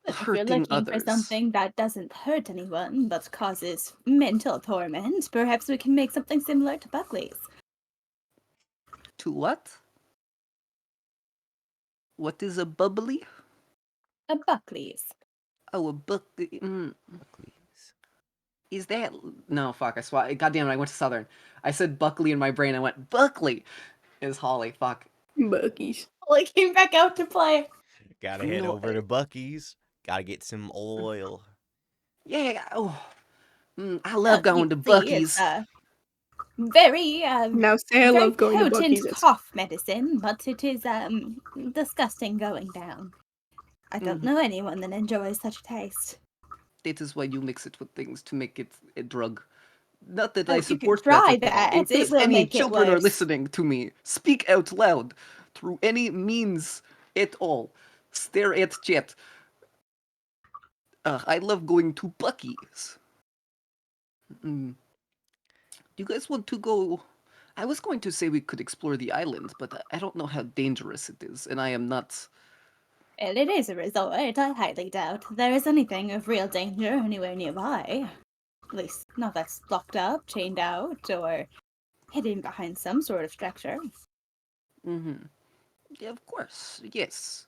S5: But if you're
S4: hurting
S5: looking for
S4: others.
S5: something that doesn't hurt anyone but causes mental torment, perhaps we can make something similar to Buckley's.
S4: To what? What is a bubbly?
S5: A Buckley's.
S4: Oh, a bubbly.
S1: Please.
S4: Is that no? Fuck! I swear. God damn it! I went to Southern. I said Buckley in my brain. I went Buckley. Is Holly? Fuck.
S2: Bucky's.
S5: Well, I came back out to play.
S1: Gotta head
S4: No.
S1: over to Bucky's. Gotta get some oil.
S4: Yeah. Oh. I love
S5: You
S4: going to
S5: see, it's
S4: Bucky's.
S5: very,
S2: Now say I
S5: very
S2: love going to
S5: potent
S2: Bucky's. It's
S5: cough medicine, but it is disgusting going down. I don't know anyone that enjoys such a taste.
S4: That is why you mix it with things to make it a drug. Not that
S5: Oh,
S4: I
S5: you can
S4: support that
S5: try
S4: at all. In
S5: that. It
S4: case
S5: will
S4: any
S5: make it
S4: children are
S5: worse.
S4: listening to me, speak out loud through any means at all. Stare at chat. I love going to Bucky's. Do you guys want to go? I was going to say we could explore the island, but I don't know how dangerous it is, and I am not.
S5: Well, it is a resort. I highly doubt there is anything of real danger anywhere nearby. At least, not that's locked up, chained out, or hidden behind some sort of structure.
S4: Yeah, of course, yes.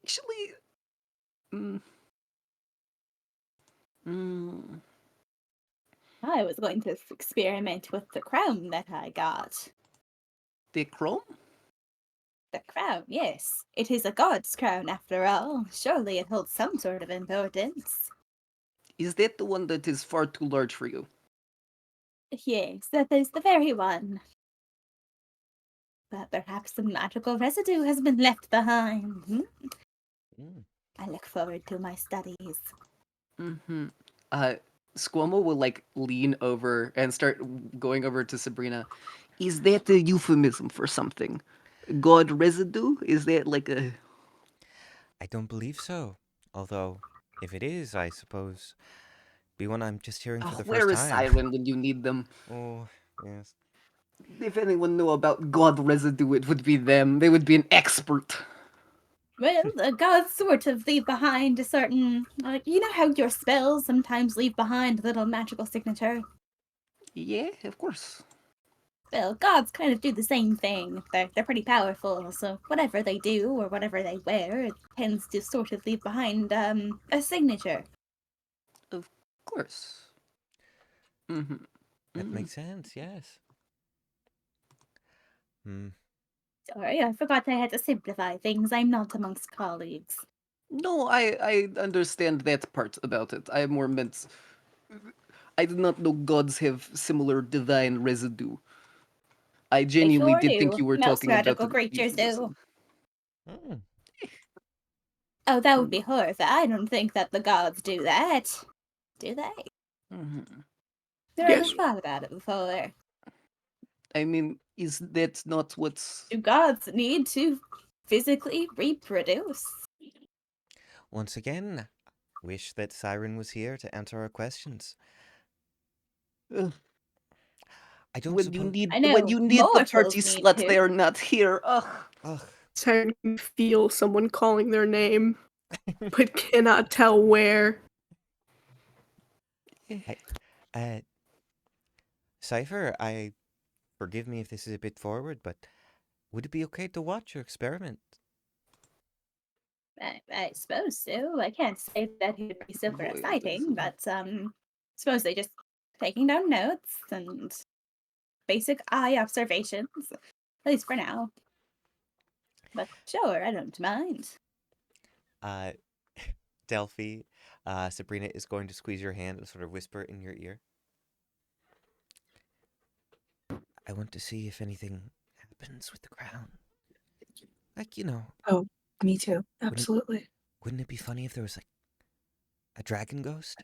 S4: Actually, mm, mm,
S5: I was going to experiment with the crown that I got.
S4: the chrome?
S5: The crown, yes. It is a god's crown, after all. Surely it holds some sort of importance.
S4: Is that the one that is far too large for you?
S5: Yes, that is the very one. But perhaps some magical residue has been left behind.
S1: Mm.
S5: I look forward to my studies.
S4: Uh, Squamo will like lean over and start going over to Sabrina. Is that a euphemism for something? God residue? Is that like a?
S1: I don't believe so. Although, if it is, I suppose be one I'm just hearing for
S4: Oh,
S1: the first
S4: where is
S1: time.
S4: Siren when you need them?
S1: Oh, yes.
S4: If anyone knew about God residue, it would be them. They would be an expert.
S5: Well, the gods sort of leave behind a certain. You know how your spells sometimes leave behind a little magical signature?
S4: Yeah, of course.
S5: Well, gods kind of do the same thing. They're pretty powerful, so whatever they do or whatever they wear, it tends to sort of leave behind a signature.
S4: Of course.
S1: That makes sense, yes. Hmm.
S5: Sorry, I forgot I had to simplify things. I'm not amongst colleagues.
S4: No, I understand that part about it. I more meant I did not know gods have similar divine residue. I
S5: They
S4: genuinely
S5: sure
S4: did think
S5: do.
S4: you were
S5: Most
S4: talking about
S5: magical
S4: an
S5: creatures do.
S4: euphemism.
S1: Mm.
S5: Oh, that would be horrible. I don't think that the gods do that. Do they? Never
S2: yes.
S5: thought about it before.
S4: I mean, is that not what's
S5: Do gods need to physically reproduce?
S1: Once again, wish that Siren was here to answer our questions.
S4: Ugh,
S1: I don't
S4: when
S1: suppose.
S5: I
S4: when
S5: know
S4: you need the
S5: mortals
S4: party
S5: need
S4: slut,
S5: to.
S4: they are not here. Ugh.
S1: Ugh.
S2: Siren can feel someone calling their name. but cannot tell where.
S1: Uh, Cypher, forgive me if this is a bit forward, but would it be okay to watch your experiment?
S5: I suppose so. I can't say that it would be super
S4: Boy,
S5: exciting, but suppose they just taking down notes and basic eye observations, at least for now. But sure, I don't mind.
S1: Uh, Delphi, Sabrina is going to squeeze your hand and sort of whisper in your ear. I want to see if anything happens with the crown. Like,
S6: Oh, me too.
S1: Wouldn't-
S6: Absolutely.
S1: wouldn't it be funny if there was, like, a dragon ghost?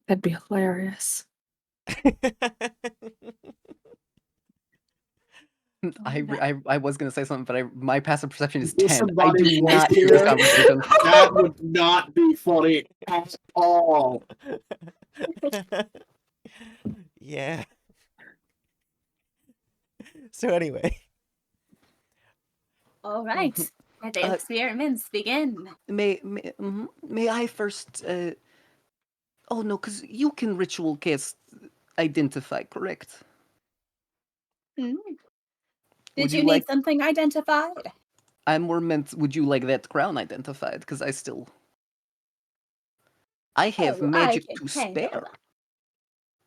S6: That'd be hilarious.
S4: I was gonna say something, but my passive perception is
S3: If
S4: 10. I do
S3: somebody was
S4: not hear
S3: here,
S4: this conversation.
S3: That would not be funny at all.
S1: Yeah. So anyway,
S5: All right, let the experiments begin.
S4: May I first? Oh no, because you can ritual cast identify, correct?
S5: Hmm.
S4: Would
S5: Did you
S4: you
S5: need
S4: like?
S5: something identified?
S4: I'm more meant. Would you like that crown identified? Because I have
S5: Oh, I
S4: magic
S5: can
S4: to
S5: handle
S4: spare.
S5: that.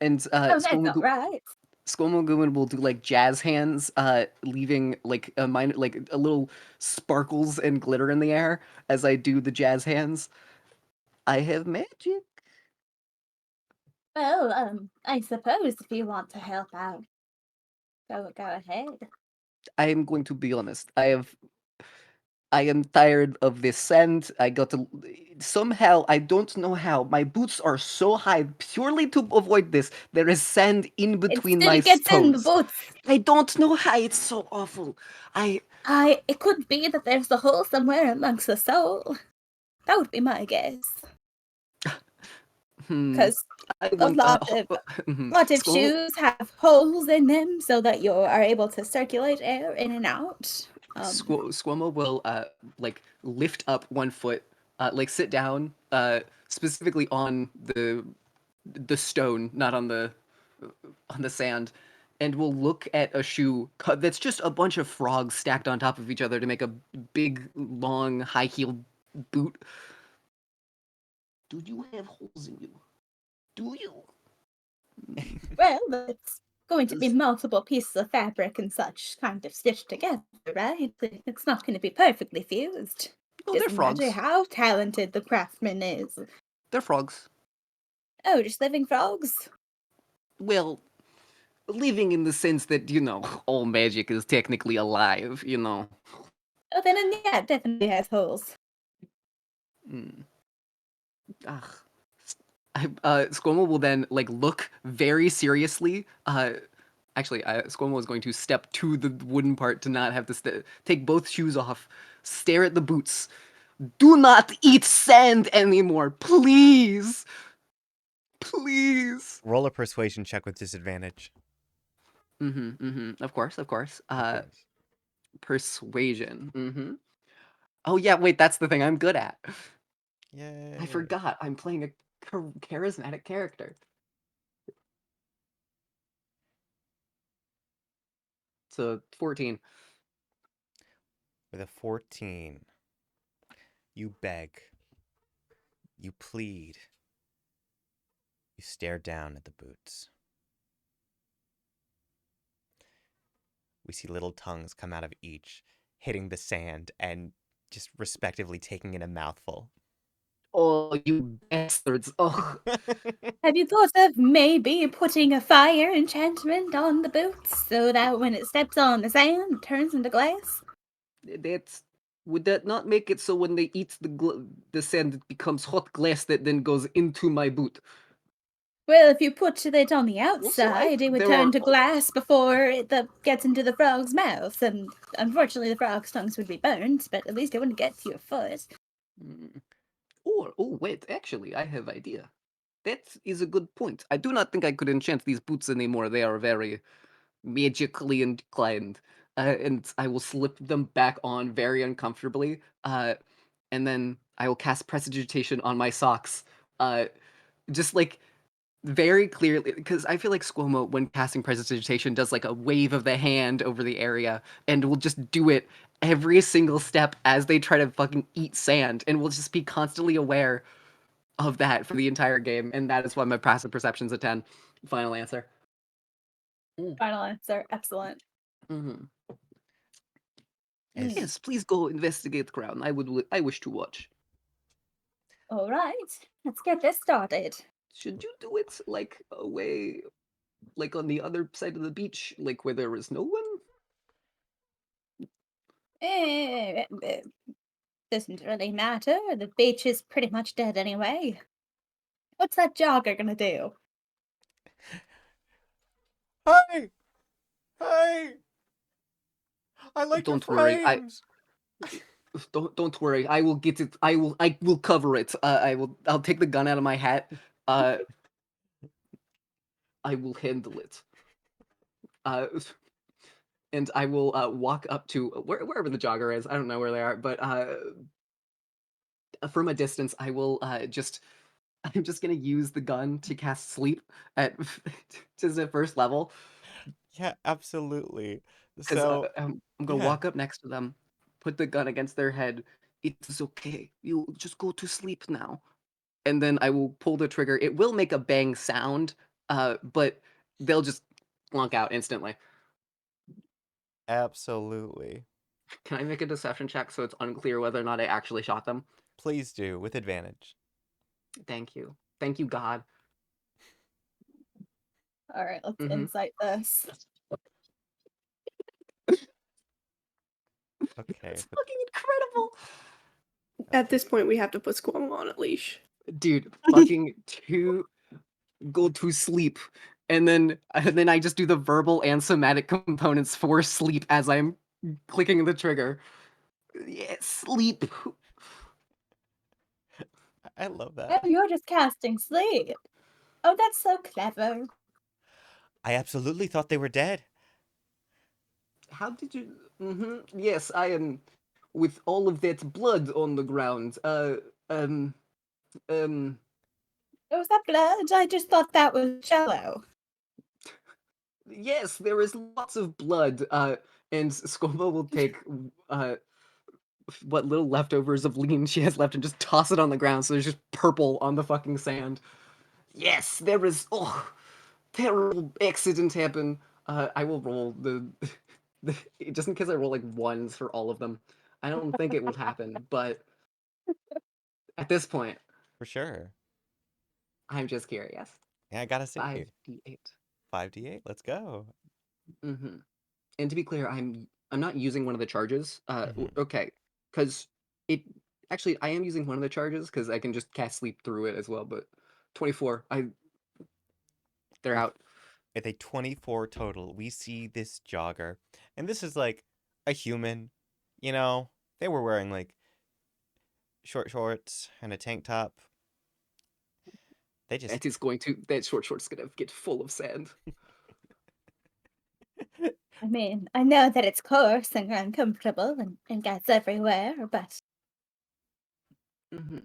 S4: And
S5: Oh, that's all right.
S4: Squamagoon will do like jazz hands, leaving like a minor, like a little sparkles and glitter in the air as I do the jazz hands. I have magic.
S5: Well, I suppose if you want to help out, go ahead.
S4: I am going to be honest. I am tired of this sand. I got to somehow, I don't know how. My boots are so high purely to avoid this. There is sand in
S5: It
S4: between
S5: still
S4: my
S5: gets in the
S4: toes.
S5: boots.
S4: I don't know how. It's so awful.
S5: It could be that there's a hole somewhere amongst the soul. That would be my guess. Because
S4: I
S5: a
S4: want
S5: lot of shoes have holes in them so that you are able to circulate air in and out.
S4: Squamo will like lift up one foot, like sit down, specifically on the stone, not on the sand, and will look at a shoe that's just a bunch of frogs stacked on top of each other to make a big, long, high-heeled boot. Do you have holes in you? Do you?
S5: Well, it's going to be multiple pieces of fabric and such kind of stitched together, right? It's not going to be perfectly fused.
S4: Oh, they're
S5: Doesn't matter
S4: frogs.
S5: how talented the craftsman is.
S4: They're frogs.
S5: Oh, just living frogs?
S4: Well, living in the sense that, all magic is technically alive.
S5: Oh, then yeah, it definitely has holes.
S4: Ugh. Squamo will then like look very seriously. Actually, Squamo is going to step to the wooden part to not have to take both shoes off. Stare at the boots. Do not eat sand anymore, please. Please.
S1: roll a persuasion check with disadvantage.
S4: Of course.
S1: Of course.
S4: Persuasion. Oh yeah, wait, that's the thing I'm good at.
S1: Yay.
S4: I forgot. I'm playing a charismatic character. So 14.
S1: With a 14, you beg, you plead, you stare down at the boots. We see little tongues come out of each, hitting the sand and just respectively taking in a mouthful.
S4: Oh, you bastards. Ugh.
S5: Have you thought of maybe putting a fire enchantment on the boots so that when it steps on the sand, it turns into glass?
S4: Would that not make it so when they eat the sand, it becomes hot glass that then goes into my boot?
S5: Well, if you put it on the
S4: Also,
S5: outside, it would turn to glass before it gets into the frog's mouth, and unfortunately the frog's tongues would be burnt, but at least it wouldn't get to your foot.
S4: Oh wait, actually, I have idea. That is a good point. I do not think I could enchant these boots anymore. They are very magically inclined. and I will slip them back on very uncomfortably, and then I will cast Prestidigitation on my socks, just like very clearly, because I feel like Squomo, when casting Prestidigitation, does like a wave of the hand over the area, and will just do it every single step as they try to fucking eat sand, and will just be constantly aware of that for the entire game, and that is why my passive perception's a 10. Final answer.
S5: Final answer. Excellent.
S4: Mm-hmm.
S1: As
S4: Yes, please go investigate Crown. I wish to watch.
S5: All right, let's get this started.
S4: Should you do it like away, like on the other side of the beach, like where there is no one?
S5: Doesn't really matter. The beach is pretty much dead anyway. What's that jogger gonna do?
S1: Hey! Hey! I like your
S4: Don't worry.
S1: frames!
S4: Don't worry. I will get it. I will cover it. I'll take the gun out of my hat. Uh, I will handle it. Uh, and I will walk up to wherever the jogger is. I don't know where they are, but from a distance, I will just. I'm just gonna use the gun to cast sleep at to the first level,
S1: Yeah, absolutely.
S4: because
S1: So,
S4: I'm gonna
S1: yeah,
S4: walk up next to them, put the gun against their head. It's okay. You just go to sleep now. And then I will pull the trigger. It will make a bang sound, but they'll just flunk out instantly.
S1: absolutely.
S4: Can I make a deception check so it's unclear whether or not I actually shot them?
S1: Please do, with advantage.
S4: Thank you. Thank you, God.
S5: All right, let's
S4: Mhm.
S5: insight this.
S1: Okay,
S4: It's fucking incredible.
S2: At this point, we have to put Squall on a leash.
S4: Dude, fucking to go to sleep. And then I just do the verbal and somatic components for sleep as I'm clicking the trigger. Yeah, sleep.
S1: I love that.
S5: Oh, you're just casting sleep. Oh, that's so clever.
S1: I absolutely thought they were dead.
S4: How did you? Yes, I am. With all of that blood on the ground. Um, um.
S5: Oh, was that blood? I just thought that was jello.
S4: Yes, there is lots of blood. And Scoba will take uh what little leftovers of lean she has left and just toss it on the ground, so there's just purple on the fucking sand. Yes, there is. Oh, terrible accident happened. I will roll the just in case I roll like ones for all of them. I don't think it will happen, but at this point,
S1: For sure.
S4: I'm just curious.
S1: Yeah, I gotta say,
S4: 5d8.
S1: 5d8, let's go.
S4: Mm-hmm. And to be clear, I'm not using one of the charges.
S1: Mhm.
S4: Okay, because it actually I am using one of the charges because I can just cast sleep through it as well. But 24, they're
S1: With,
S4: out.
S1: with a 24 total, we see this jogger. And this is like a human, you know? They were wearing like short shorts and a tank top. They just
S4: That short short's gonna get full of sand.
S5: I mean, I know that it's coarse and uncomfortable and gets everywhere, but
S4: hmm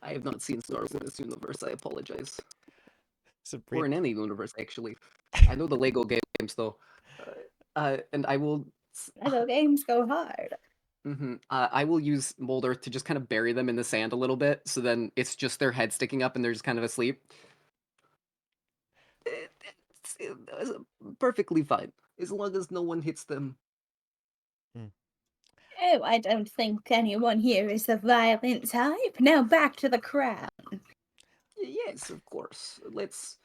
S4: I have not seen Star Wars in this universe. I apologize. Or
S1: Sabrina.
S4: in any universe, actually. I know the Lego games though. And I will.
S5: Lego games go hard.
S4: I will use Molder to just kind of bury them in the sand a little bit, so then it's just their head sticking up and they're just kind of asleep. It's perfectly fine as long as no one hits them.
S1: Hmm.
S5: Oh, I don't think anyone here is the violent type. Now back to the crown.
S4: Yes, of course. Let's.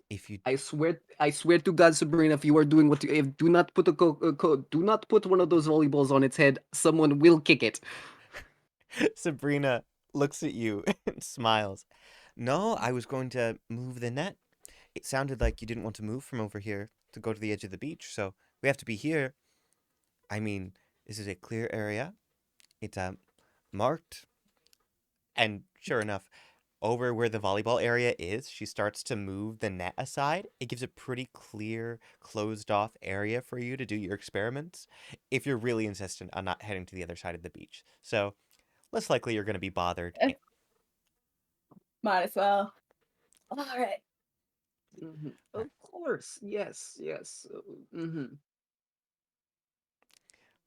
S1: If you
S4: I swear to God, Sabrina, if you are doing what you, if do not put do not put one of those volleyballs on its head. Someone will kick it.
S1: Sabrina looks at you and smiles. No, I was going to move the net. It sounded like you didn't want to move from over here to go to the edge of the beach, so we have to be here. I mean, this is a clear area. It's marked, and sure enough, over where the volleyball area is, she starts to move the net aside. It gives a pretty clear, closed off area for you to do your experiments if you're really insistent on not heading to the other side of the beach. So, less likely you're going to be bothered.
S5: Might as well. All right.
S4: Of course. Yes. Yes.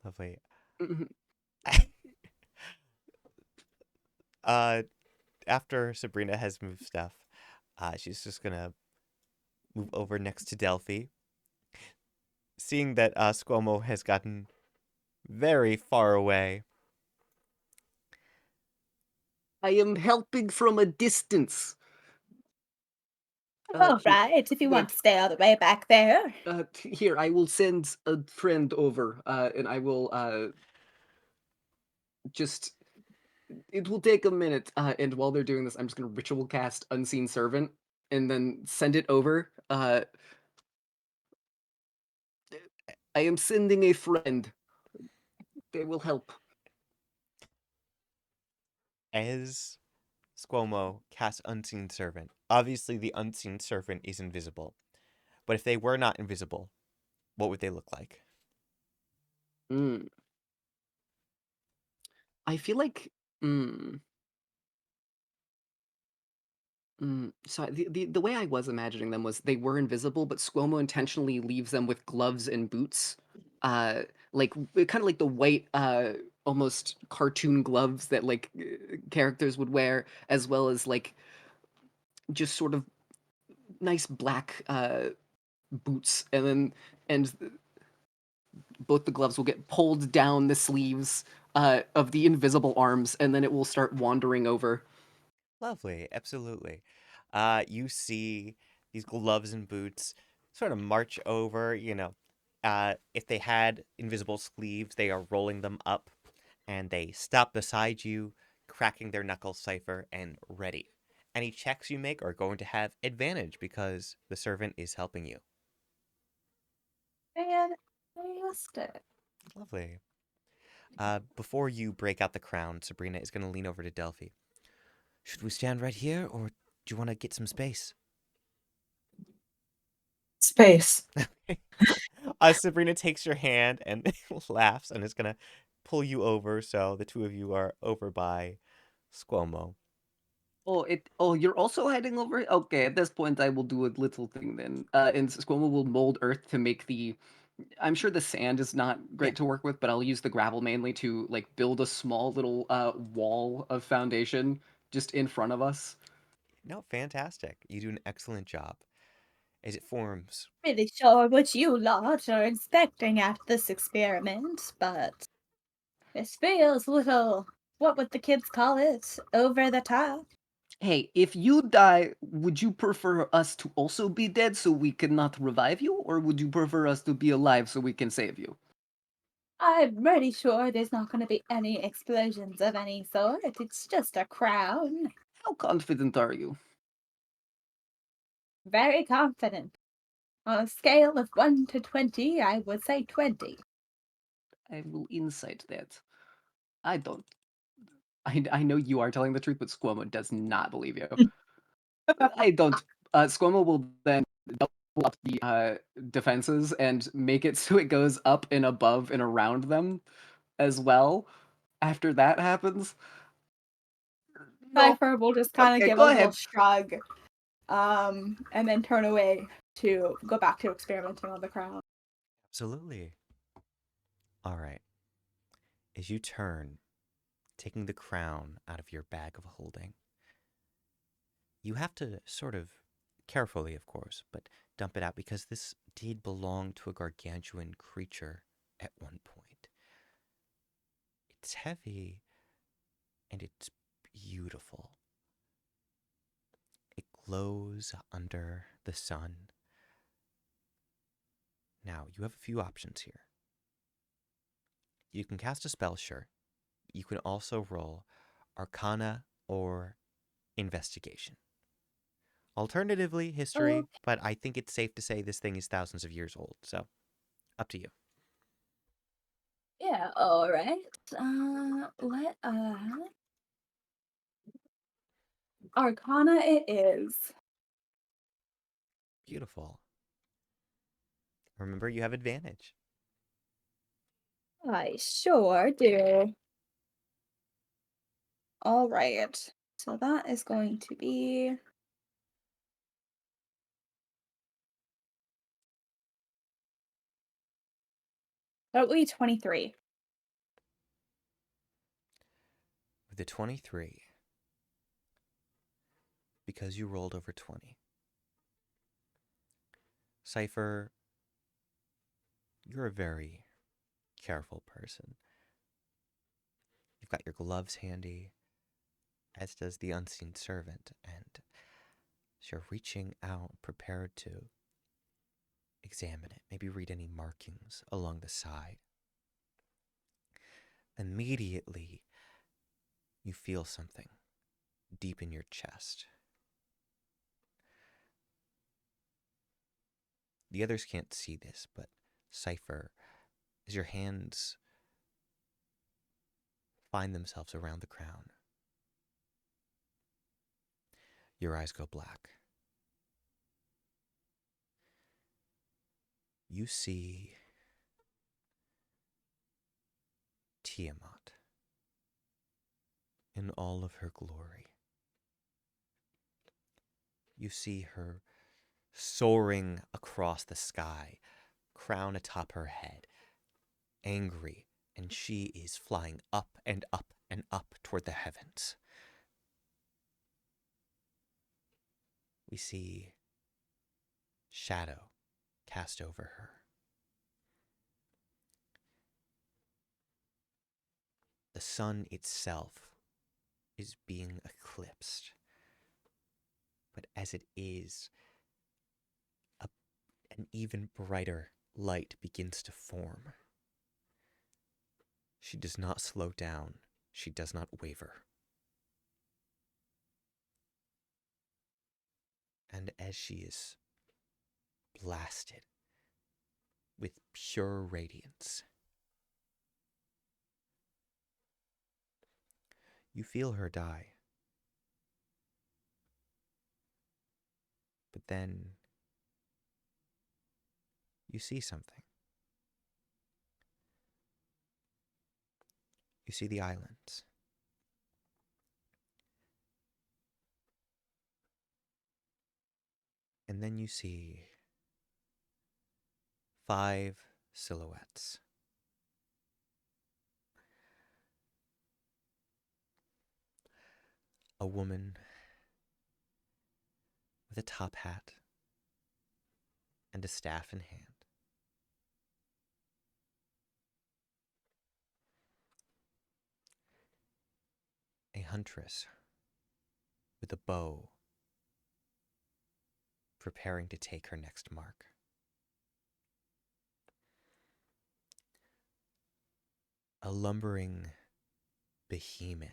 S1: Lovely.
S4: Mhm.
S1: After Sabrina has moved stuff, she's just going to move over next to Delphi. Seeing that Squomo has gotten very far away.
S4: I am helping from a distance.
S5: All right, if you want to stay all the way back there.
S4: Here, I will send a friend over, and I will just. It will take a minute, and while they're doing this, I'm just gonna ritual cast Unseen Servant, and then send it over. I am sending a friend. They will help.
S1: As Squomo casts Unseen Servant, obviously the Unseen Servant is invisible. But if they were not invisible, what would they look like?
S4: Mm. I feel like. So the way I was imagining them was they were invisible, but Squomo intentionally leaves them with gloves and boots, uh, like kind of like the white, almost cartoon gloves that like characters would wear, as well as like just sort of nice black boots, and both the gloves will get pulled down the sleeves of the invisible arms, and then it will start wandering over.
S1: Lovely, absolutely. You see these gloves and boots sort of march over, if they had invisible sleeves, they are rolling them up and they stop beside you, cracking their knuckles cipher and ready. Any checks you make are going to have advantage because the servant is helping you.
S5: Fantastic.
S1: Lovely. Before you break out the crown, Sabrina is going to lean over to Delphi. Should we stand right here, or do you want to get some space?
S6: Space.
S1: Sabrina takes your hand and laughs and is going to pull you over so the two of you are over by Squomo.
S4: Oh, you're also heading over? Okay, at this point I will do a little thing then. And Squoma will mold earth to make the I'm sure the sand is not
S1: Yeah,
S4: great to work with, but I'll use the gravel mainly to like build a small little wall of foundation just in front of us.
S1: no, fantastic. You do an excellent job. As it forms,
S5: Really sure what you lot are expecting at this experiment, but this feels a little, what would the kids call it, over the top.
S4: Hey, if you die, would you prefer us to also be dead so we cannot revive you, or would you prefer us to be alive so we can save you?
S5: I'm pretty sure there's not going to be any explosions of any sort. It's just a crown.
S4: How confident are you?
S5: Very confident. On a scale of 1 to 20, I would say 20.
S4: I will insight that. I don't. I know you are telling the truth, but Squamo does not believe you. I don't. Squamo will then double up the defenses and make it so it goes up and above and around them as well. After that happens, no.
S5: Cypher will just kind of
S4: Okay,
S5: give a
S4: go
S5: little
S4: ahead.
S5: shrug, and then turn away to go back to experimenting on the crown.
S1: absolutely. All right. As you turn, taking the crown out of your bag of holding, you have to sort of carefully, of course, but dump it out because this did belong to a gargantuan creature at one point. It's heavy and it's beautiful. It glows under the sun. Now, you have a few options here. You can cast a spell, sure. You can also roll Arcana or Investigation. Alternatively,
S5: Oh,
S1: History, but I think it's safe to say this thing is thousands of years old, so up to you.
S5: yeah, all right. Let Arcana it is.
S1: Beautiful. Remember, you have advantage.
S5: I sure do. All right. So that is going to be probably 23.
S1: With a 23, because you rolled over 20. Cypher, you're a very careful person. You've got your gloves handy, as does the unseen servant, and you're reaching out, prepared to examine it, maybe read any markings along the side. Immediately, you feel something deep in your chest. The others can't see this, but Cypher, as your hands find themselves around the crown, your eyes go black. You see Tiamat in all of her glory. You see her soaring across the sky, crown atop her head, angry, and she is flying up and up and up toward the heavens. We see shadow cast over her. The sun itself is being eclipsed. But as it is, an even brighter light begins to form. She does not slow down. She does not waver. And as she is blasted with pure radiance, you feel her die. But then you see something. You see the islands. And then you see 5 silhouettes. A woman with a top hat and a staff in hand. A huntress with a bow, preparing to take her next mark. A lumbering behemoth,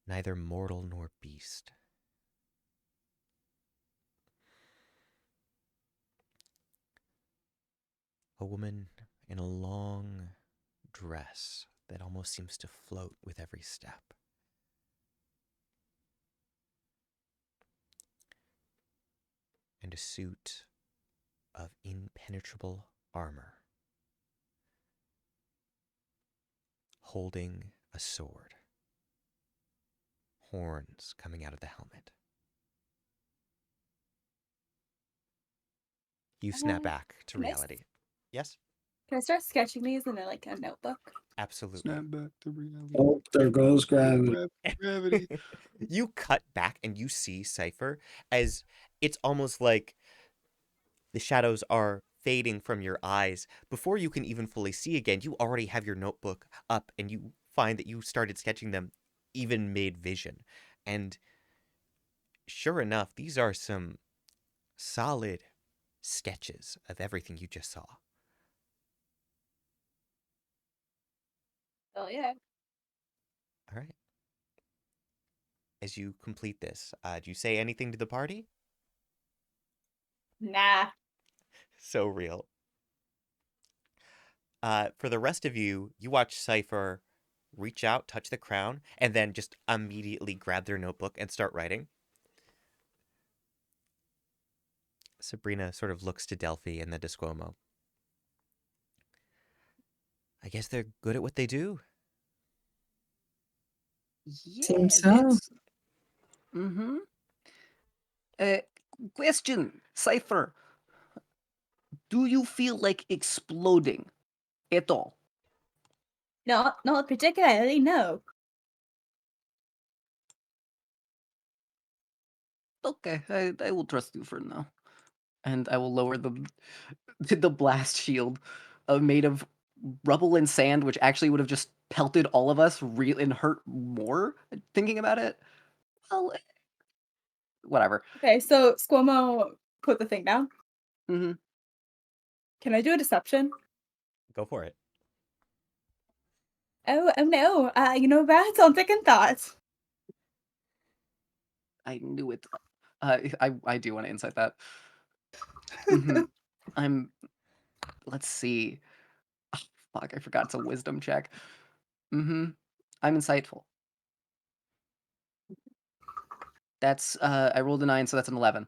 S1: neither mortal nor beast. A woman in a long dress that almost seems to float with every step. And a suit of impenetrable armor, holding a sword, horns coming out of the helmet. You snap back to
S5: can I
S1: reality. Yes?
S5: Can I start sketching these in a notebook?
S1: Absolutely.
S4: Snap back to reality.
S3: Oh, there goes gravity.
S4: Gravity.
S1: You cut back and you see Cypher as it's almost like the shadows are fading from your eyes. Before you can even fully see again, you already have your notebook up and you find that you started sketching them even mid-vision. And sure enough, these are some solid sketches of everything you just saw.
S5: Oh yeah.
S1: All right. As you complete this, do you say anything to the party?
S5: Nah.
S1: So real. For the rest of you, you watch Cypher reach out, touch the crown, and then just immediately grab their notebook and start writing. Sabrina sort of looks to Delphi and then to Squomo. I guess they're good at what they do.
S4: Yeah,
S6: Seems so.
S4: that's. Mm-hmm. Uh, Question, Cypher. Do you feel like exploding at all?
S5: Not particularly, no.
S4: Okay, I will trust you for now. And I will lower the blast shield made of rubble and sand, which actually would have just pelted all of us and hurt more, thinking about it. Well, whatever.
S5: Okay, so Squomo put the thing down.
S4: Mm-hmm.
S5: Can I do a deception?
S1: Go for it.
S5: Oh no. You know, that's on second thoughts.
S4: I knew it. I do want to insight that. Mm-hmm. Let's see. Oh, fuck, I forgot it's a wisdom check. Mm-hmm. I'm insightful. That's I rolled a 9, so that's an 11.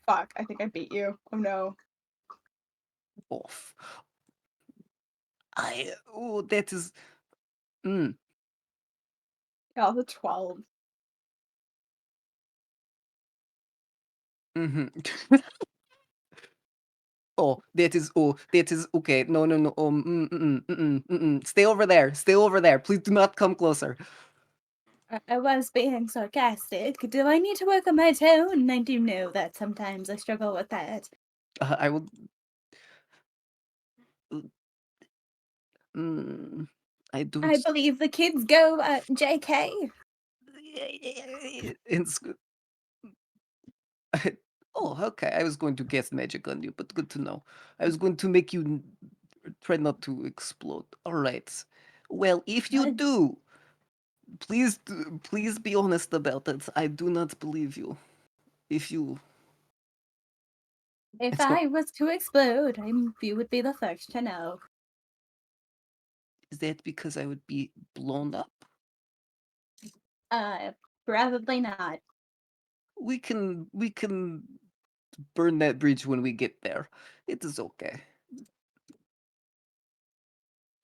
S5: Fuck, I think I beat you. Oh no.
S4: Oof. That is. Mm.
S5: Yeah, the 12.
S4: Mm-hmm. That is okay. No, no, no. Stay over there. Stay over there. Please do not come closer.
S5: I was being sarcastic. Do I need to work on my tone? I do know that sometimes I struggle with that.
S4: I will. Mm, I don't.
S5: I believe the kids go JK.
S4: In school. Oh, okay. I was going to cast magic on you, but good to know. I was going to make you try not to explode. All right. Well, if you
S5: Good.
S4: do, please be honest about it. I do not believe you. If you,
S5: If
S4: it's go.
S5: I was to explode, you would be the first to know.
S4: Is that because I would be blown up?
S5: Uh, Probably not.
S4: We can burn that bridge when we get there. It is okay.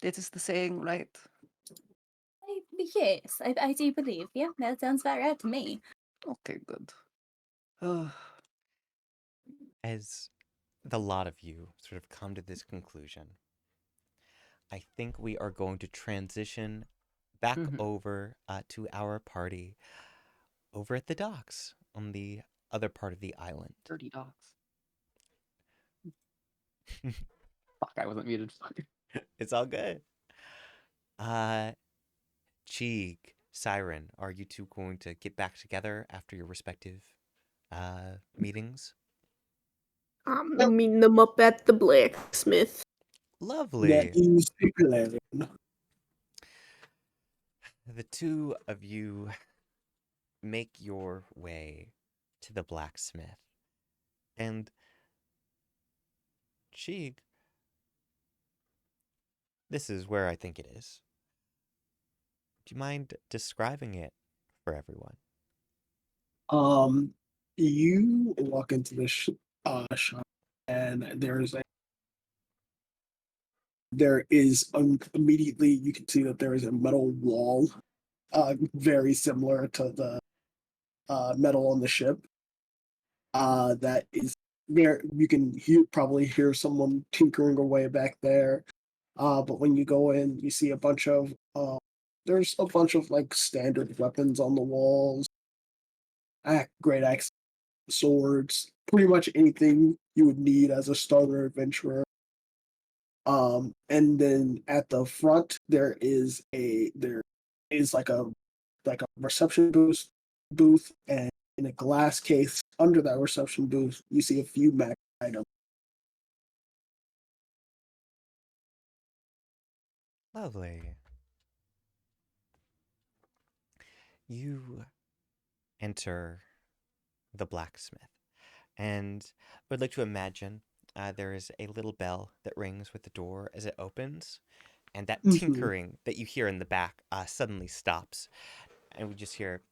S4: That is the saying, right?
S5: Yes, I do believe. Yeah, that sounds about right to me.
S4: Okay, good. Uh,
S1: As the lot of you sort of come to this conclusion, I think we are going to transition back
S4: mhm.
S1: over to our party over at the docks on the other part of the island.
S4: Dirty dogs. Fuck, I wasn't muted. Fuck.
S1: It's all good. Uh, Cheek, Siren, are you two going to get back together after your respective meetings?
S2: I'm meeting them up at the blacksmith.
S3: That
S1: Lovely.
S3: is a plan.
S1: The two of you make your way to the blacksmith. And Cheek, this is where I think it is. Do you mind describing it for everyone?
S3: Um, you walk into the shop, and there is immediately you can see that there is a metal wall, very similar to the metal on the ship. That is there. You can probably hear someone tinkering away back there. But when you go in, you see a bunch of there's a bunch of like standard weapons on the walls, great axe, swords, pretty much anything you would need as a starter adventurer. And then at the front there is like a reception booth, and in a glass case under that reception booth, you see a few Mac items.
S1: Lovely. You enter the blacksmith, and I would like to imagine there is a little bell that rings with the door as it opens, and that
S3: Mhm.
S1: tinkering that you hear in the back suddenly stops, and we just hear,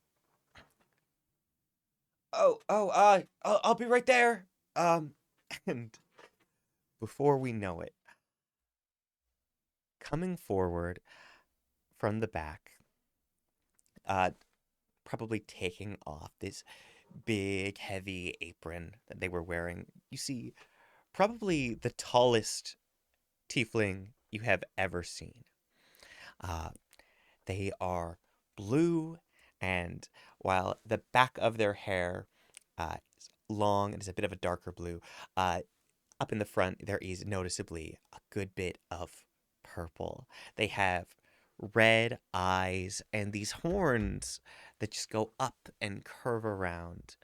S1: I'll be right there. Um, and before we know it, coming forward from the back, uh, probably taking off this big, heavy apron that they were wearing, you see probably the tallest tiefling you have ever seen. Uh, they are blue, and while the back of their hair is long and is a bit of a darker blue, uh, up in the front there is noticeably a good bit of purple. They have red eyes and these horns that just go up and curve around.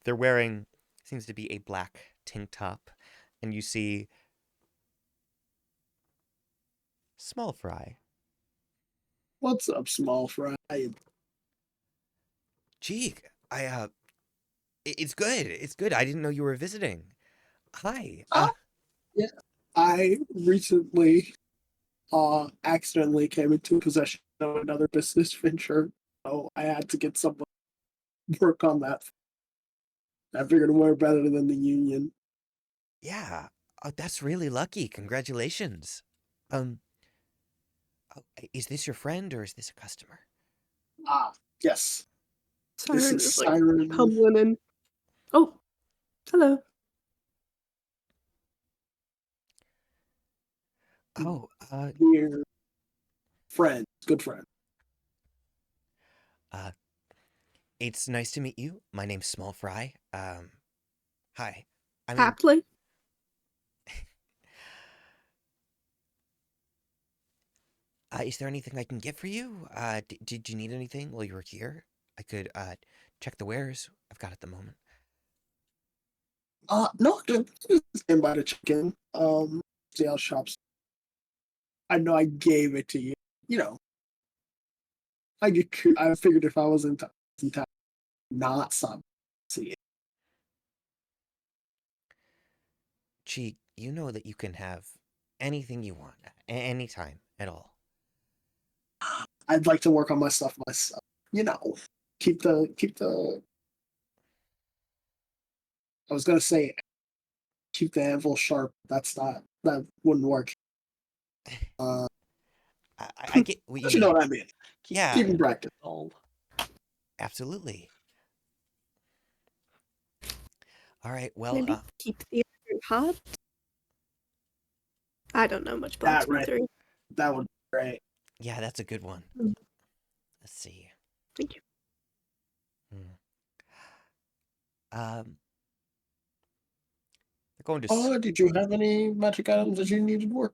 S1: They're wearing, seems to be a black tank top, and you see Small Fry.
S3: What's up, small fry?
S1: Gee, it's good. It's good. I didn't know you were visiting. Hi.
S3: Ah, yeah. I recently accidentally came into possession of another business venture, so I had to get someone to work on that. I figured we're better than the union.
S1: Yeah. Oh, that's really lucky. Congratulations. Um, is this your friend or is this a customer?
S3: Ah, yes. This
S2: Siren
S3: is
S2: is like
S3: Siren.
S2: tumbling in. Oh, hello.
S1: Oh,
S3: We're friends, good friends.
S1: uh, it's nice to meet you. My name's Small Fry. Hi. I mean,
S2: Aptly.
S1: is there anything I can get for you? Did you need anything while you were here? I could, check the wares I've got at the moment.
S3: No, just came by to check in. See how shops. I know I gave it to you. You know, I figured if I was in town, not some see it.
S1: Gee, you know that you can have anything you want, anytime at all.
S3: I'd like to work on my stuff myself. You know, keep the. I was gonna say keep the anvil sharp. That wouldn't work. Uh,
S1: I get what you
S3: but you know
S1: mean.
S3: what I mean.
S1: Yeah,
S3: Keep in practice.
S4: All.
S1: absolutely. All right, well,
S2: Maybe keep the iron hot. I don't know much
S3: That right.
S2: blacksmithery.
S3: That would be great.
S1: yeah, that's a good one.
S2: Mm.
S1: Let's see.
S2: Thank you.
S1: Hmm. Um, they're going to.
S3: Did you have any magic items that you needed work?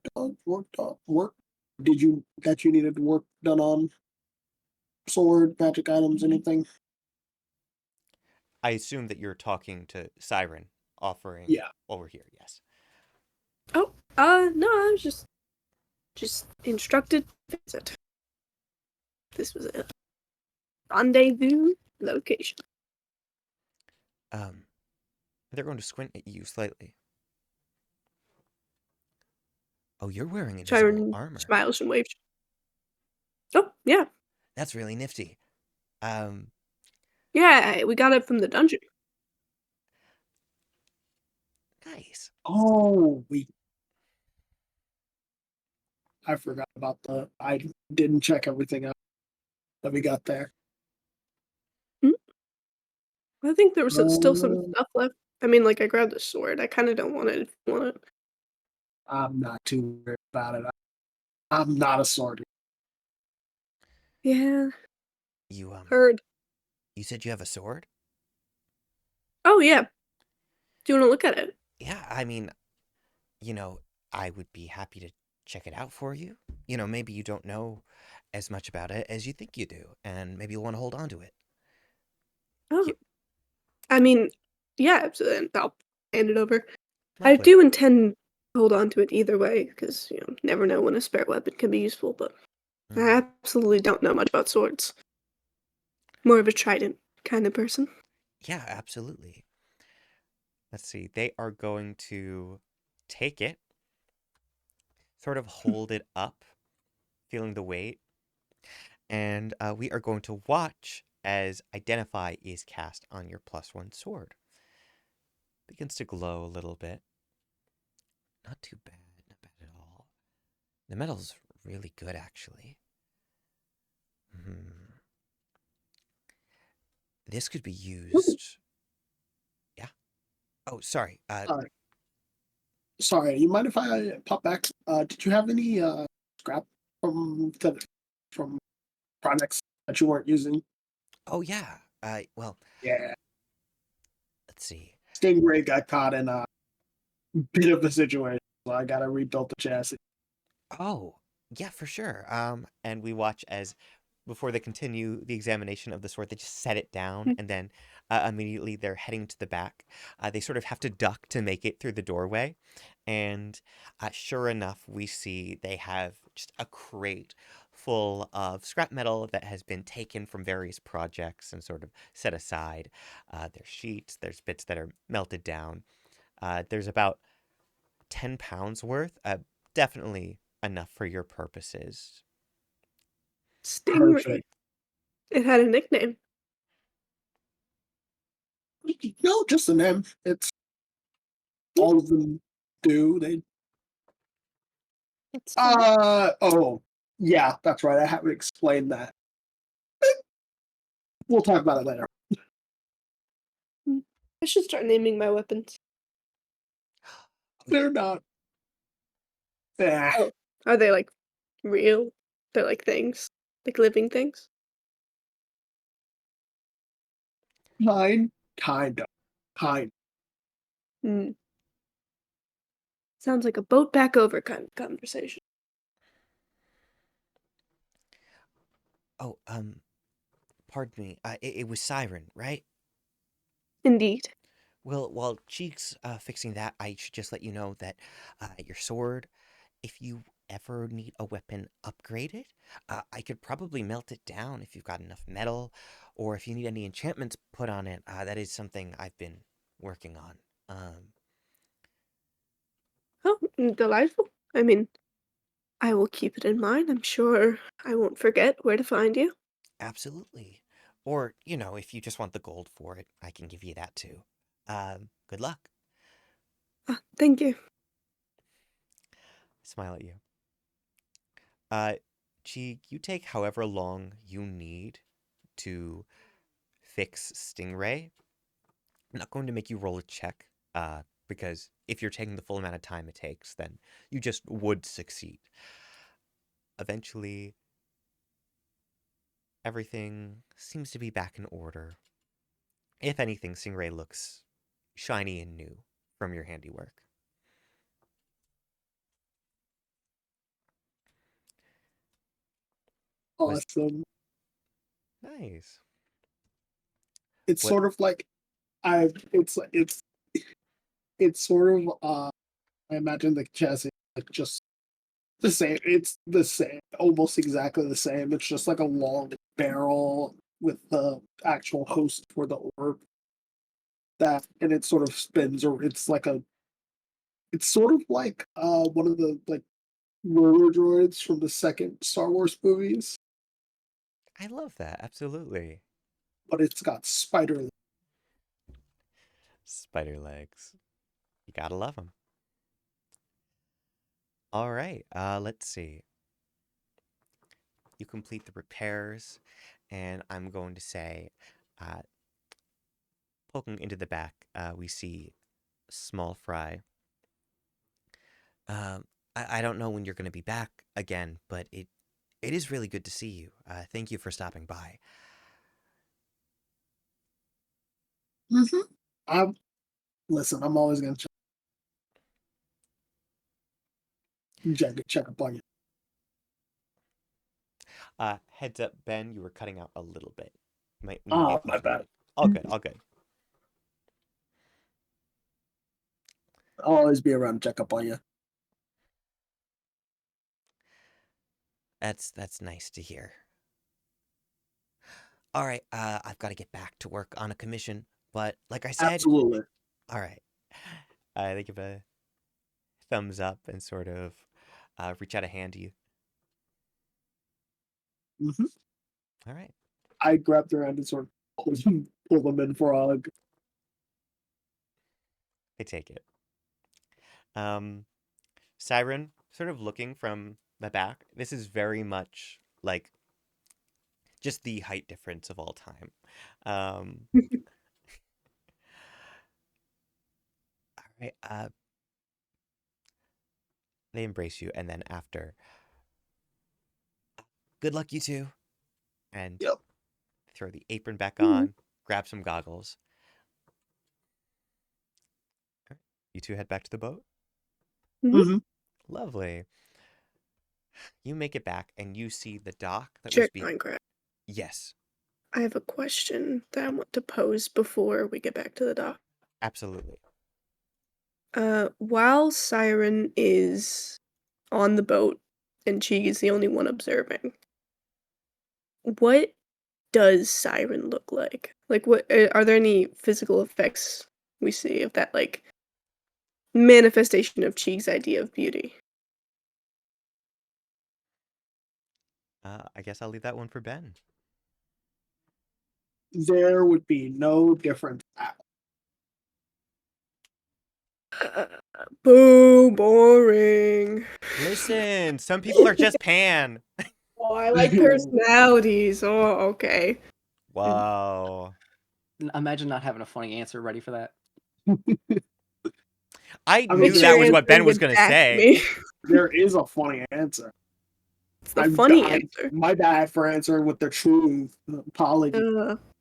S3: Did you needed work done on sword, magic items, anything?
S1: I assume that you're talking to Siren, offering
S3: Yeah.
S1: over here. Yes.
S2: Oh, no, I was just instructed to visit. This was a rendezvous location.
S1: They're going to squint at you slightly. Oh, you're wearing invisible
S2: Siren
S1: armor.
S2: smiles and waves. Oh, yeah.
S1: That's really nifty. Um,
S2: Yeah, we got it from the dungeon.
S1: nice.
S3: Oh, I forgot about I didn't check everything out that we got there.
S2: I think there was still some
S3: Uh,
S2: stuff left. I mean, like, I grabbed the sword. I kind of don't want it if you want it.
S3: I'm not too worried about it. I'm not a swordsman.
S2: Yeah,
S1: You
S2: heard.
S1: you said you have a sword?
S2: Oh, yeah. Do you want to look at it?
S1: Yeah, I mean, I would be happy to check it out for you. Maybe you don't know as much about it as you think you do, and maybe you'll want to hold on to it.
S2: Oh,
S1: Yeah,
S2: I mean, yeah, so then I'll hand it over. I
S1: lovely.
S2: do intend to hold on to it either way, because, never know when a spare weapon can be useful, but I
S1: Mm.
S2: absolutely don't know much about swords. More of a trident kind of person.
S1: Yeah, absolutely. Let's see. They are going to take it, sort of hold it up, feeling the weight. And we are going to watch as Identify is cast on your +1 sword. Begins to glow a little bit. Not too bad, not bad at all. The metal's really good, actually. This could be used. Yeah. Oh, sorry.
S3: Sorry, you mind if I pop back? Did you have any scrap from products that you weren't using?
S1: Oh, yeah. Well,
S3: Yeah,
S1: let's see.
S3: Stingray got caught in a bit of a situation, so I gotta rebuild the chassis.
S1: Oh, yeah, for sure. And we watch as before they continue the examination of the sword, they just set it down, and then immediately they're heading to the back. They sort of have to duck to make it through the doorway, and sure enough, we see they have just a crate full of scrap metal that has been taken from various projects and sort of set aside. There's sheets, there's bits that are melted down. There's about 10 pounds worth. Definitely enough for your purposes.
S2: Stingray.
S3: Perfect.
S2: It had a nickname.
S3: No, just an M. It's all of them do. They
S2: It's
S3: oh yeah, that's right. I haven't explained that. We'll talk about it later.
S2: I should start naming my weapons.
S3: They're not.
S2: Oh, are they like real? They're like things, like living things.
S3: Kind of. Kind.
S2: Hmm. Sounds like a boat back over kind of conversation.
S1: Oh, pardon me. It was Siren, right?
S2: Indeed.
S1: Well, while Cheek's fixing that, I should just let you know that your sword, if you ever need a weapon upgraded, I could probably melt it down if you've got enough metal, or if you need any enchantments put on it. That is something I've been working on.
S2: Oh, delightful. I mean, I will keep it in mind. I'm sure I won't forget where to find you.
S1: Absolutely. Or, if you just want the gold for it, I can give you that too. Good luck.
S2: Thank you.
S1: Smile at you. Uh, Cheek, you take however long you need to fix Stingray. I'm not going to make you roll a check, because if you're taking the full amount of time it takes, then you just would succeed. Eventually, everything seems to be back in order. If anything, Stingray looks shiny and new from your handiwork. Was
S3: Awesome.
S1: nice.
S3: It's
S1: What?
S3: sort of like I. It's sort of I imagine the chassis like just the same. It's the same, almost exactly the same. It's just like a long barrel with the actual host for the orb that, and it sort of spins, or it's sort of like one of the like roller droids from the second Star Wars movies,
S1: I love that. Absolutely.
S3: but it's got spider.
S1: Spider legs. You gotta love them. All right. Let's see. You complete the repairs, and I'm going to say, uh, poking into the back, we see Small Fry. Um, I don't know when you're going to be back again, but it is really good to see you. Thank you for stopping by.
S3: Mm-hmm. I'm listen. I'm always gonna check up on you.
S1: Heads up, Ben, you were cutting out a little bit. Might when you
S3: Oh,
S1: get
S3: my
S1: close to the
S3: bad.
S1: mic. All good, all good.
S3: I'll always be around to check up on you.
S1: That's nice to hear. All right, I've got to get back to work on a commission, but like I said,
S3: Absolutely.
S1: all right. They give a thumbs up and sort of reach out a hand to you.
S3: Mhm.
S1: All right.
S3: I grab their hand and sort of pull them in for a hug.
S1: I take it. Siren, sort of looking from the back. This is very much like just the height difference of all time. All right. They embrace you, and then after, good luck, you two. And
S3: Yep.
S1: throw the apron back on, grab some goggles. All right. You two head back to the boat.
S3: Mhm.
S1: Lovely. You make it back, and you see the dock that was
S2: Check
S1: being.
S2: Minecraft.
S1: Yes,
S2: I have a question that I want to pose before we get back to the dock.
S1: absolutely.
S2: While Siren is on the boat and Cheek is the only one observing, what does Siren look like? Like, what are there any physical effects we see of that, like, manifestation of Cheek's idea of beauty?
S1: I guess I'll leave that one for Ben.
S3: There would be no difference.
S2: Boo, boring.
S1: Listen, some people are just pan.
S2: Oh, I like personalities. Oh, okay.
S1: Wow.
S4: Imagine not having a funny answer ready for that.
S1: I
S3: I mean,
S1: knew
S2: Fix
S1: that
S2: your
S1: was
S2: answer
S1: what Ben
S2: and
S1: was
S2: get
S1: gonna
S2: back to
S1: say.
S2: me.
S3: there is a funny answer.
S2: It's the funny answer.
S3: My bad for answering with the truth. Apology.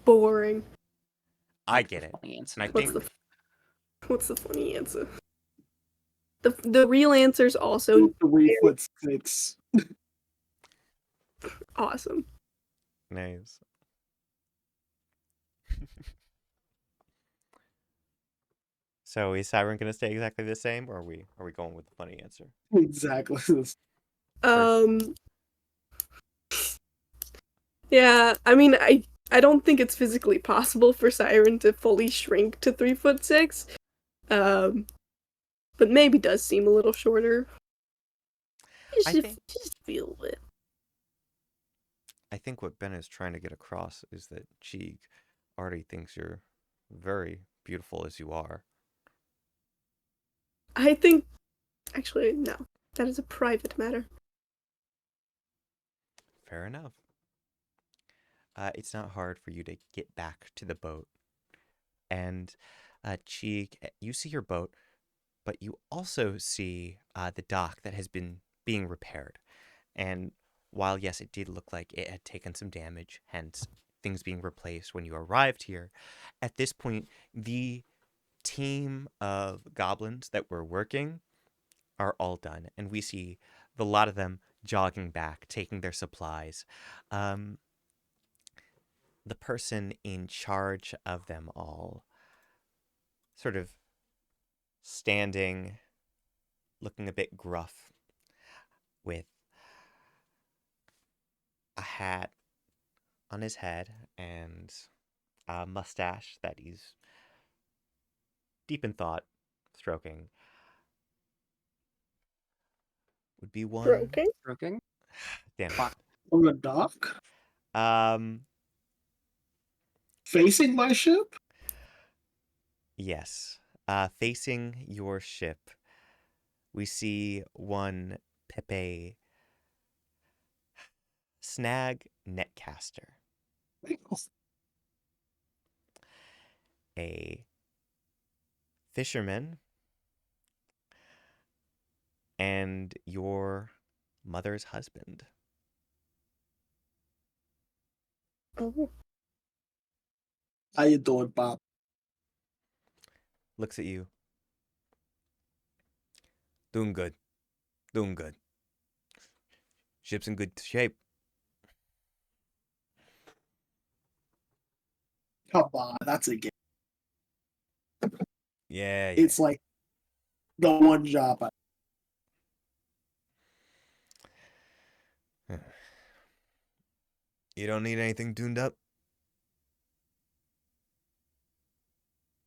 S2: Boring.
S1: I
S4: What's
S1: get
S4: the
S1: it.
S4: funny answer?
S1: And I
S2: What's
S1: think
S2: What's the funny answer? The real answer's also
S3: 3'6".
S2: awesome.
S1: nice. So is Siren gonna stay exactly the same, or are we going with the funny answer?
S3: Exactly.
S2: Um. Yeah. I mean, I don't think it's physically possible for Siren to fully shrink to 3'6". But maybe does seem a little shorter.
S1: I think
S2: Just feel it.
S1: I think what Ben is trying to get across is that Cheek already thinks you're very beautiful as you are.
S2: I think actually no. That is a private matter.
S1: Fair enough. It's not hard for you to get back to the boat. And Cheek, you see your boat, but you also see the dock that has been being repaired. And while, yes, it did look like it had taken some damage, hence things being replaced when you arrived here, at this point, the team of goblins that were working are all done. And we see a lot of them jogging back, taking their supplies. Um, the person in charge of them all sort of standing, looking a bit gruff, with a hat on his head and a mustache that he's deep in thought, stroking, would be one.
S2: Broken?
S4: Stroking?
S1: Damn it.
S4: Fuck.
S3: On the dock?
S1: Um,
S3: Facing my ship?
S1: yes. Facing your ship, we see one Pepe Snag Netcaster, a fisherman, and your mother's husband.
S2: Oh.
S3: How you doing, Bob?
S1: Looks at you. Doing good. Doing good. Ship's in good shape.
S3: Come on, that's a game.
S1: Yeah.
S3: It's like the one job.
S1: You don't need anything tuned up?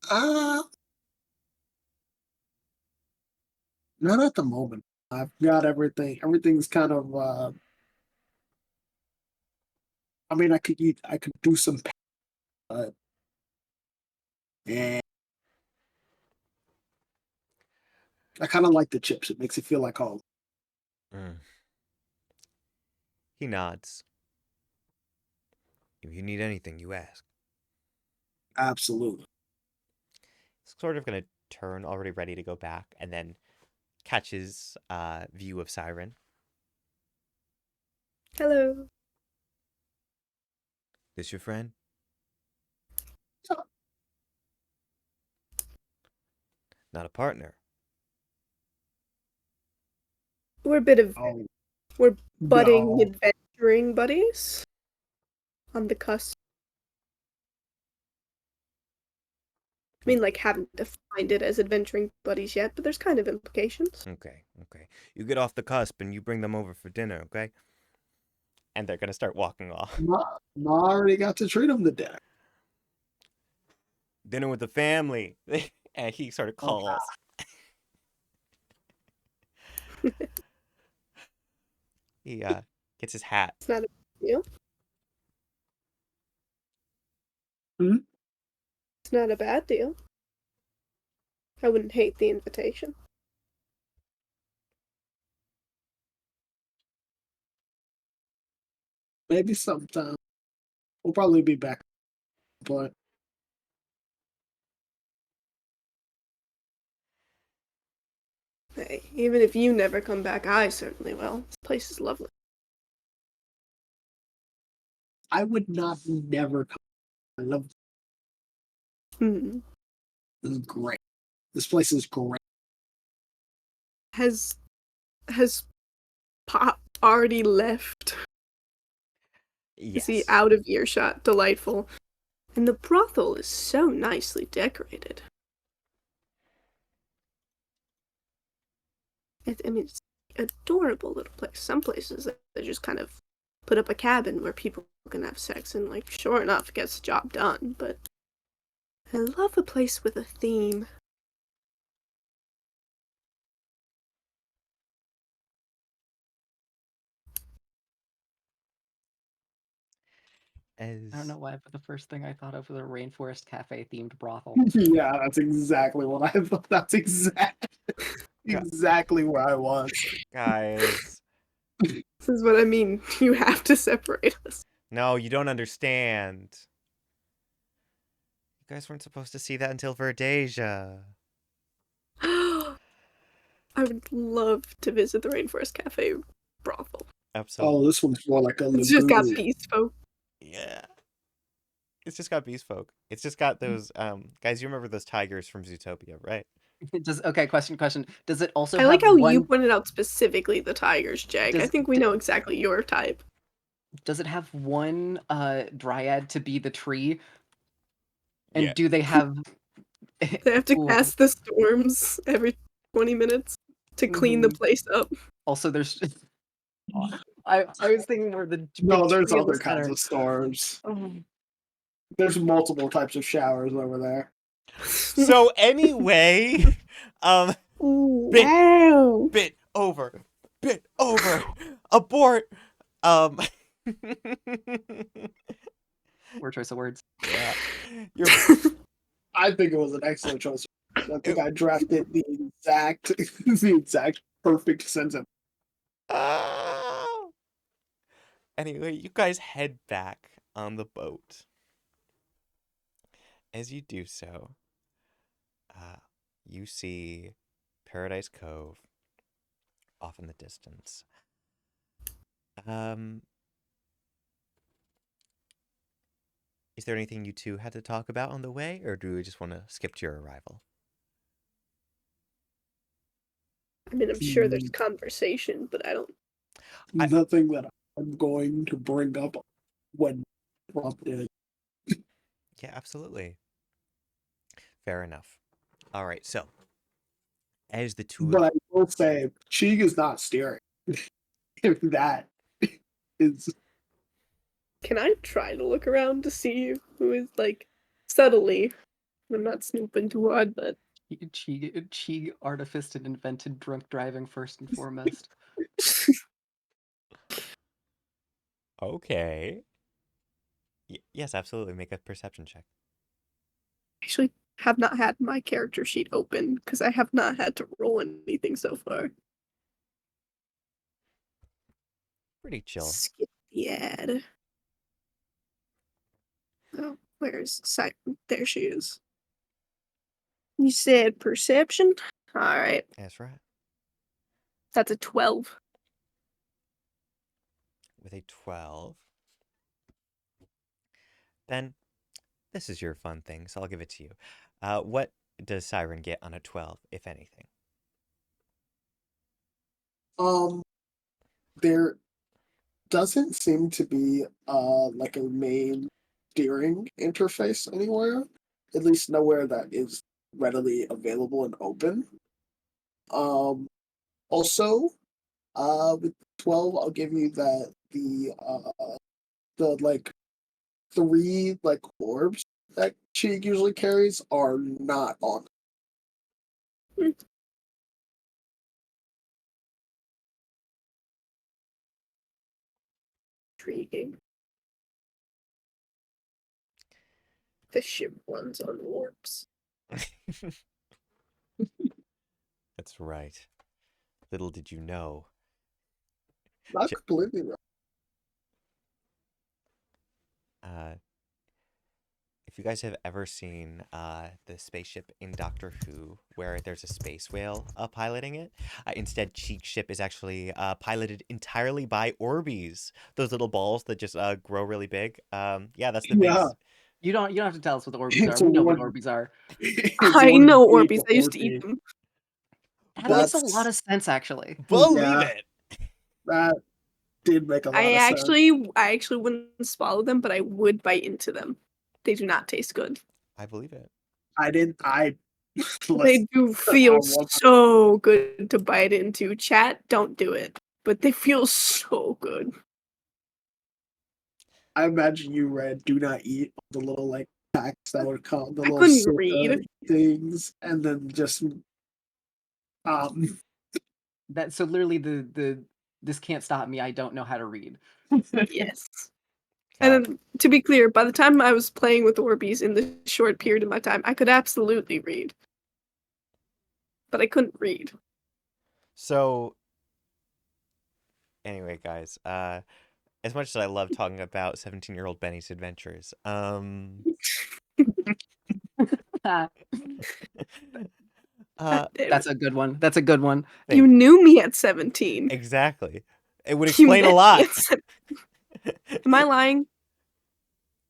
S3: Uh, not at the moment. I've got everything. Everything's kind of. I mean, I could eat. I could do some. And I kind of like the chips. It makes it feel like home.
S1: Mm. He nods. If you need anything, you ask.
S3: Absolutely.
S1: Sort of gonna turn, already ready to go back, and then catches view of Siren.
S2: Hello.
S1: This your friend? Not a partner.
S2: We're a bit of
S3: Oh,
S2: we're budding
S3: no.
S2: adventuring buddies on the cusp. I mean, like, haven't defined it as adventuring buddies yet, but there's kind of implications.
S1: Okay. You get off the cusp and you bring them over for dinner, okay? And they're gonna start walking off.
S3: Ma already got to treat him to dinner.
S1: Dinner with the family. And he sort of calls. He gets his hat.
S2: It's not a big deal.
S3: Hmm?
S2: It's not a bad deal. I wouldn't hate the invitation.
S3: Maybe sometime. We'll probably be back. But
S2: Hey, even if you never come back, I certainly will. This place is lovely.
S3: I would not never come. I love
S2: Hmm.
S3: this is great. This place is great.
S2: Has Pop already left?
S1: Yes.
S2: Is he out of earshot? Delightful. And the brothel is so nicely decorated. I mean, it's an adorable little place. Some places they just kind of put up a cabin where people can have sex and, like, sure enough, gets the job done. But I love a place with a theme.
S1: As
S4: I don't know why, but the first thing I thought of was a rainforest cafe themed brothel.
S3: Yeah, that's exactly what I thought. That's exactly where I was.
S1: guys.
S2: This is what I mean. You have to separate us.
S1: No, you don't understand. You guys weren't supposed to see that until Verdisia.
S2: I would love to visit the Rainforest Cafe brothel.
S1: Absolutely.
S3: Oh, this one's more like a
S2: It's just got
S3: Lagoonia.
S2: beast folk.
S1: Yeah. It's just got beast folk. It's just got those guys, you remember those tigers from Zootopia, right?
S4: Question. Does it also
S2: I
S4: have
S2: like how
S4: one
S2: you pointed out specifically the tigers, Jag. I
S4: Does-
S2: think we know exactly your type.
S4: does it have one dryad to be the tree? And
S1: Yeah.
S4: do they have
S2: They have to
S4: Ooh.
S2: cast the storms every 20 minutes to clean the place up.
S4: Also there's I was thinking more the
S3: No,
S4: big
S3: there's
S4: tree in the
S3: other kinds
S4: center.
S3: of storms.
S4: Oh.
S3: There's multiple types of showers over there.
S1: So anyway,
S2: Ooh,
S1: bit,
S2: wow.
S1: bit over, abort.
S4: Poor choice of words.
S1: Yeah, you're.
S3: I think it was an excellent choice. I think I drafted the exact perfect sentence.
S1: Ah. Anyway, you guys head back on the boat. As you do so, you see Paradise Cove off in the distance. Is there anything you two had to talk about on the way, or do we just want to skip to your arrival?
S2: I mean, I'm sure there's conversation, but I don't.
S3: Nothing that I'm going to bring up when prompted.
S1: Yeah, absolutely. Fair enough. All right, so as the two
S3: But I will say, Cheeg is not steering. If that is.
S2: Can I try to look around to see who is, like, subtly? I'm not snooping too hard, but
S4: Chi artificed and invented drunk driving first and foremost.
S1: Okay. Yes, absolutely. Make a perception check.
S2: Actually, have not had my character sheet open because I have not had to roll anything so far.
S1: Pretty chill.
S2: Skip the ad. Oh, where's Siren? There she is. You said perception? Alright.
S1: That's right.
S2: That's a 12.
S1: With a 12. Then, this is your fun thing, so I'll give it to you. What does Siren get on a 12, if anything?
S3: There doesn't seem to be like a main steering interface anywhere. At least nowhere that is readily available and open. Also, with 12, I'll give you that the like 3 like orbs that she usually carries are not on.
S2: Intriguing. The ship ones on warps.
S1: That's right. Little did you know.
S3: Not
S1: Ch-
S3: completely right.
S1: If you guys have ever seen the spaceship in Doctor Who, where there's a space whale piloting it, instead Cheek's ship is actually piloted entirely by Orbeez, those little balls that just grow really big. Yeah, that's the
S3: Yeah.
S1: base.
S4: You don't have to tell us what the Orbeez
S3: It's
S4: are.
S3: a
S4: We know what
S3: one-
S4: Orbeez are.
S3: It's
S2: I
S3: one
S2: know
S3: big
S2: Orbeez. I used to eat
S3: Orbeez.
S2: them.
S4: That makes a
S3: That's-
S4: lot of sense, actually.
S1: Believe
S3: Yeah.
S1: it.
S3: That did make a lot
S2: I
S3: of sense.
S2: actually wouldn't swallow them, but I would bite into them. They do not taste good.
S1: I believe it.
S3: I didn't.
S2: They do feel
S3: wasn't-
S2: so good to bite into. Chat, don't do it. But they feel so good.
S3: I imagine you read "Do not eat" the little like packs that would come, the
S2: I
S3: little
S2: couldn't
S3: soda
S2: read.
S3: things, and then just
S4: That so literally the this can't stop me. I don't know how to read.
S2: Yes. And then, to be clear, by the time I was playing with Orbeez in the short period of my time, I could absolutely read. But I couldn't read.
S1: So, anyway, guys, as much as I love talking about 17-year-old Benny's adventures,
S4: That's a good one. That's a good one.
S2: You knew me at 17.
S1: Exactly. It would
S2: You
S1: explain a
S2: met me
S1: lot.
S2: at Am I lying?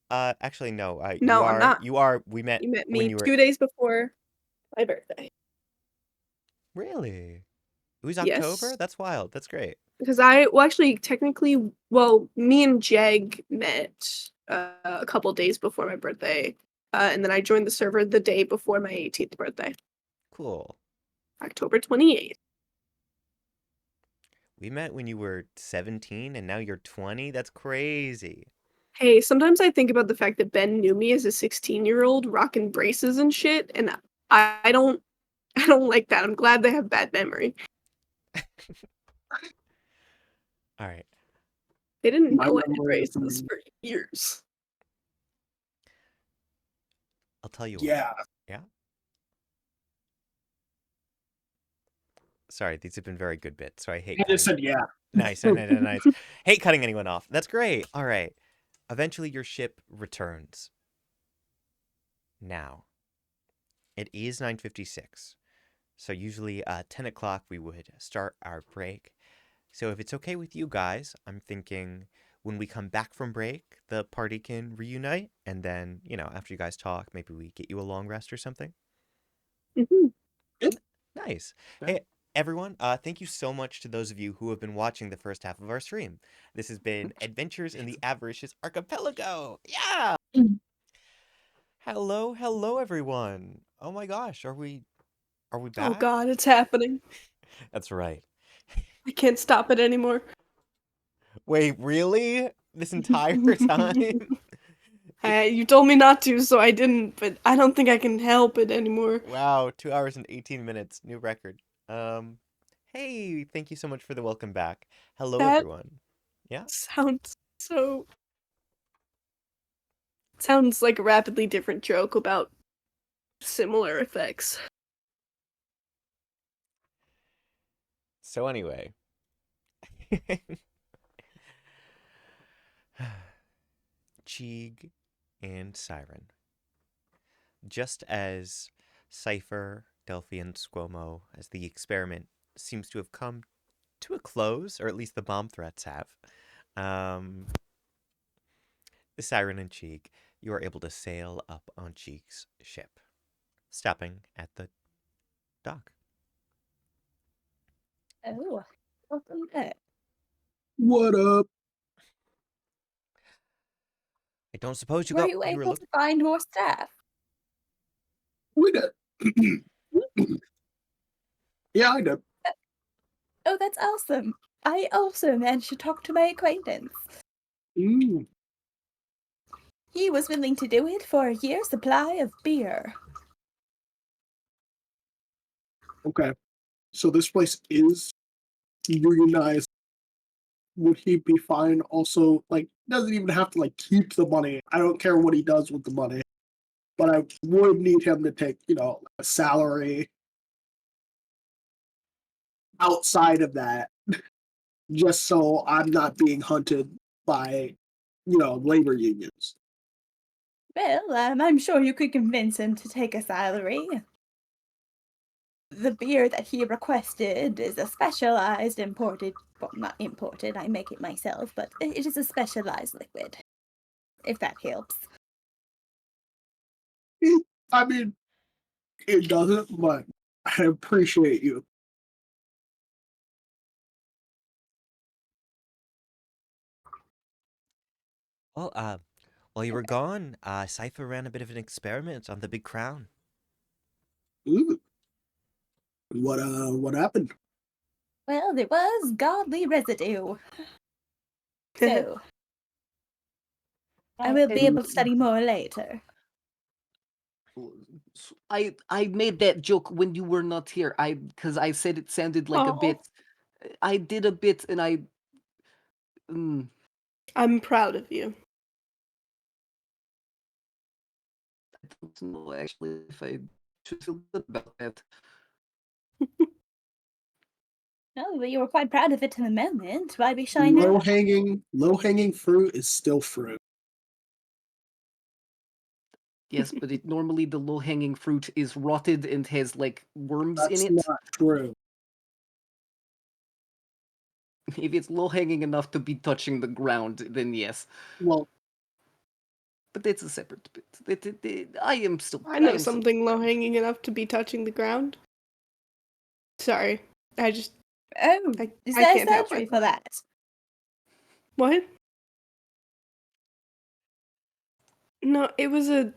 S1: Actually, no.
S2: No, I'm not.
S1: You are. We met.
S2: You met
S1: when
S2: me
S1: you were
S2: 2 days before my birthday.
S1: Really. It was
S2: Yes.
S1: October. That's wild. That's great.
S2: Because technically, me and Jeg met a couple days before my birthday. And then I joined the server the day before my 18th birthday,
S1: Cool.
S2: October 28th.
S1: We met when you were 17, and now you're 20. That's crazy.
S2: Hey, sometimes I think about the fact that Ben knew me as a 16-year-old rocking braces and shit, and I don't like that. I'm glad they have bad memory.
S1: All right.
S2: They didn't
S3: My
S2: know I had
S3: memory
S2: braces
S3: is-
S2: for years.
S1: I'll tell you
S3: yeah.
S1: what. Yeah. Sorry, these have been very good bits, so I hate
S3: I just
S1: cutting.
S3: said yeah.
S1: Nice. Nice. Hate cutting anyone off. That's great. All right. Eventually, your ship returns. Now, it is 9:56. So usually 10 o'clock we would start our break. So if it's okay with you guys, I'm thinking when we come back from break, the party can reunite. And then, after you guys talk, maybe we get you a long rest or something.
S2: Mm-hmm.
S1: Nice.
S4: Sure.
S1: Hey, everyone, thank you so much to those of you who have been watching the first half of our stream. This has been Adventures in the Avaricious Archipelago. Yeah! Hello, everyone. Oh my gosh, are we back?
S2: Oh god, it's happening.
S1: That's right.
S2: I can't stop it anymore.
S1: Wait, really? This entire time?
S2: You told me not to, so I didn't, but I don't think I can help it anymore.
S1: Wow, 2 hours and 18 minutes, new record. Hey, thank you so much for the welcome back. Hello,
S2: That
S1: everyone. Yeah?
S2: sounds so... Sounds like a rapidly different joke about similar effects.
S1: So anyway. Cheeg and Siren. Just as Cypher, Delphi, and Squomo, as the experiment seems to have come to a close, or at least the bomb threats have, um, Siren and Cheeg, you are able to sail up on Cheeg's ship, stopping at the dock.
S5: Oh, welcome back.
S3: What up?
S1: I don't suppose you
S5: Were
S1: got
S5: you
S1: you were
S5: able
S1: looking.
S5: to find more staff?
S3: We did. Yeah, I did.
S5: Oh, that's awesome. I also managed to talk to my acquaintance.
S3: Mm,
S5: He was willing to do it for a year's supply of beer.
S3: okay. So this place is unionized. Would he be fine? Also, like, doesn't even have to like keep the money. I don't care what he does with the money, but I would need him to take, a salary outside of that, just so I'm not being hunted by, labor unions.
S5: Well, I'm sure you could convince him to take a salary. The beer that he requested is a specialized imported, well, not imported, I make it myself, but it is a specialized liquid, if that helps.
S3: I mean, it doesn't, but I appreciate you.
S1: Well, while you were gone, Cypher ran a bit of an experiment on the Big Crown.
S3: Ooh. What happened?
S5: Well, there was godly residue, so I will be able to study more later.
S4: I made that joke when you were not here. Because I said it sounded like a
S2: Aw.
S4: bit. I did a bit, and I.
S2: I'm proud of you.
S4: I don't know actually if I should feel good about that.
S5: Oh, but you were quite proud of it in the moment. Why be shy now?
S3: Low hanging fruit is still fruit.
S4: Yes, but normally the low hanging fruit is rotted and has like worms
S3: That's
S4: in it.
S3: not true.
S4: If it's low hanging enough to be touching the ground, then yes.
S3: Well,
S4: But that's a separate bit. I am still.
S2: I know
S4: am still
S2: something
S4: proud.
S2: low-hanging enough to be touching the ground. Sorry, I just...
S5: Oh,
S2: I
S5: is there
S2: can't help
S5: surgery
S2: it.
S5: for that?
S2: What? No, it was a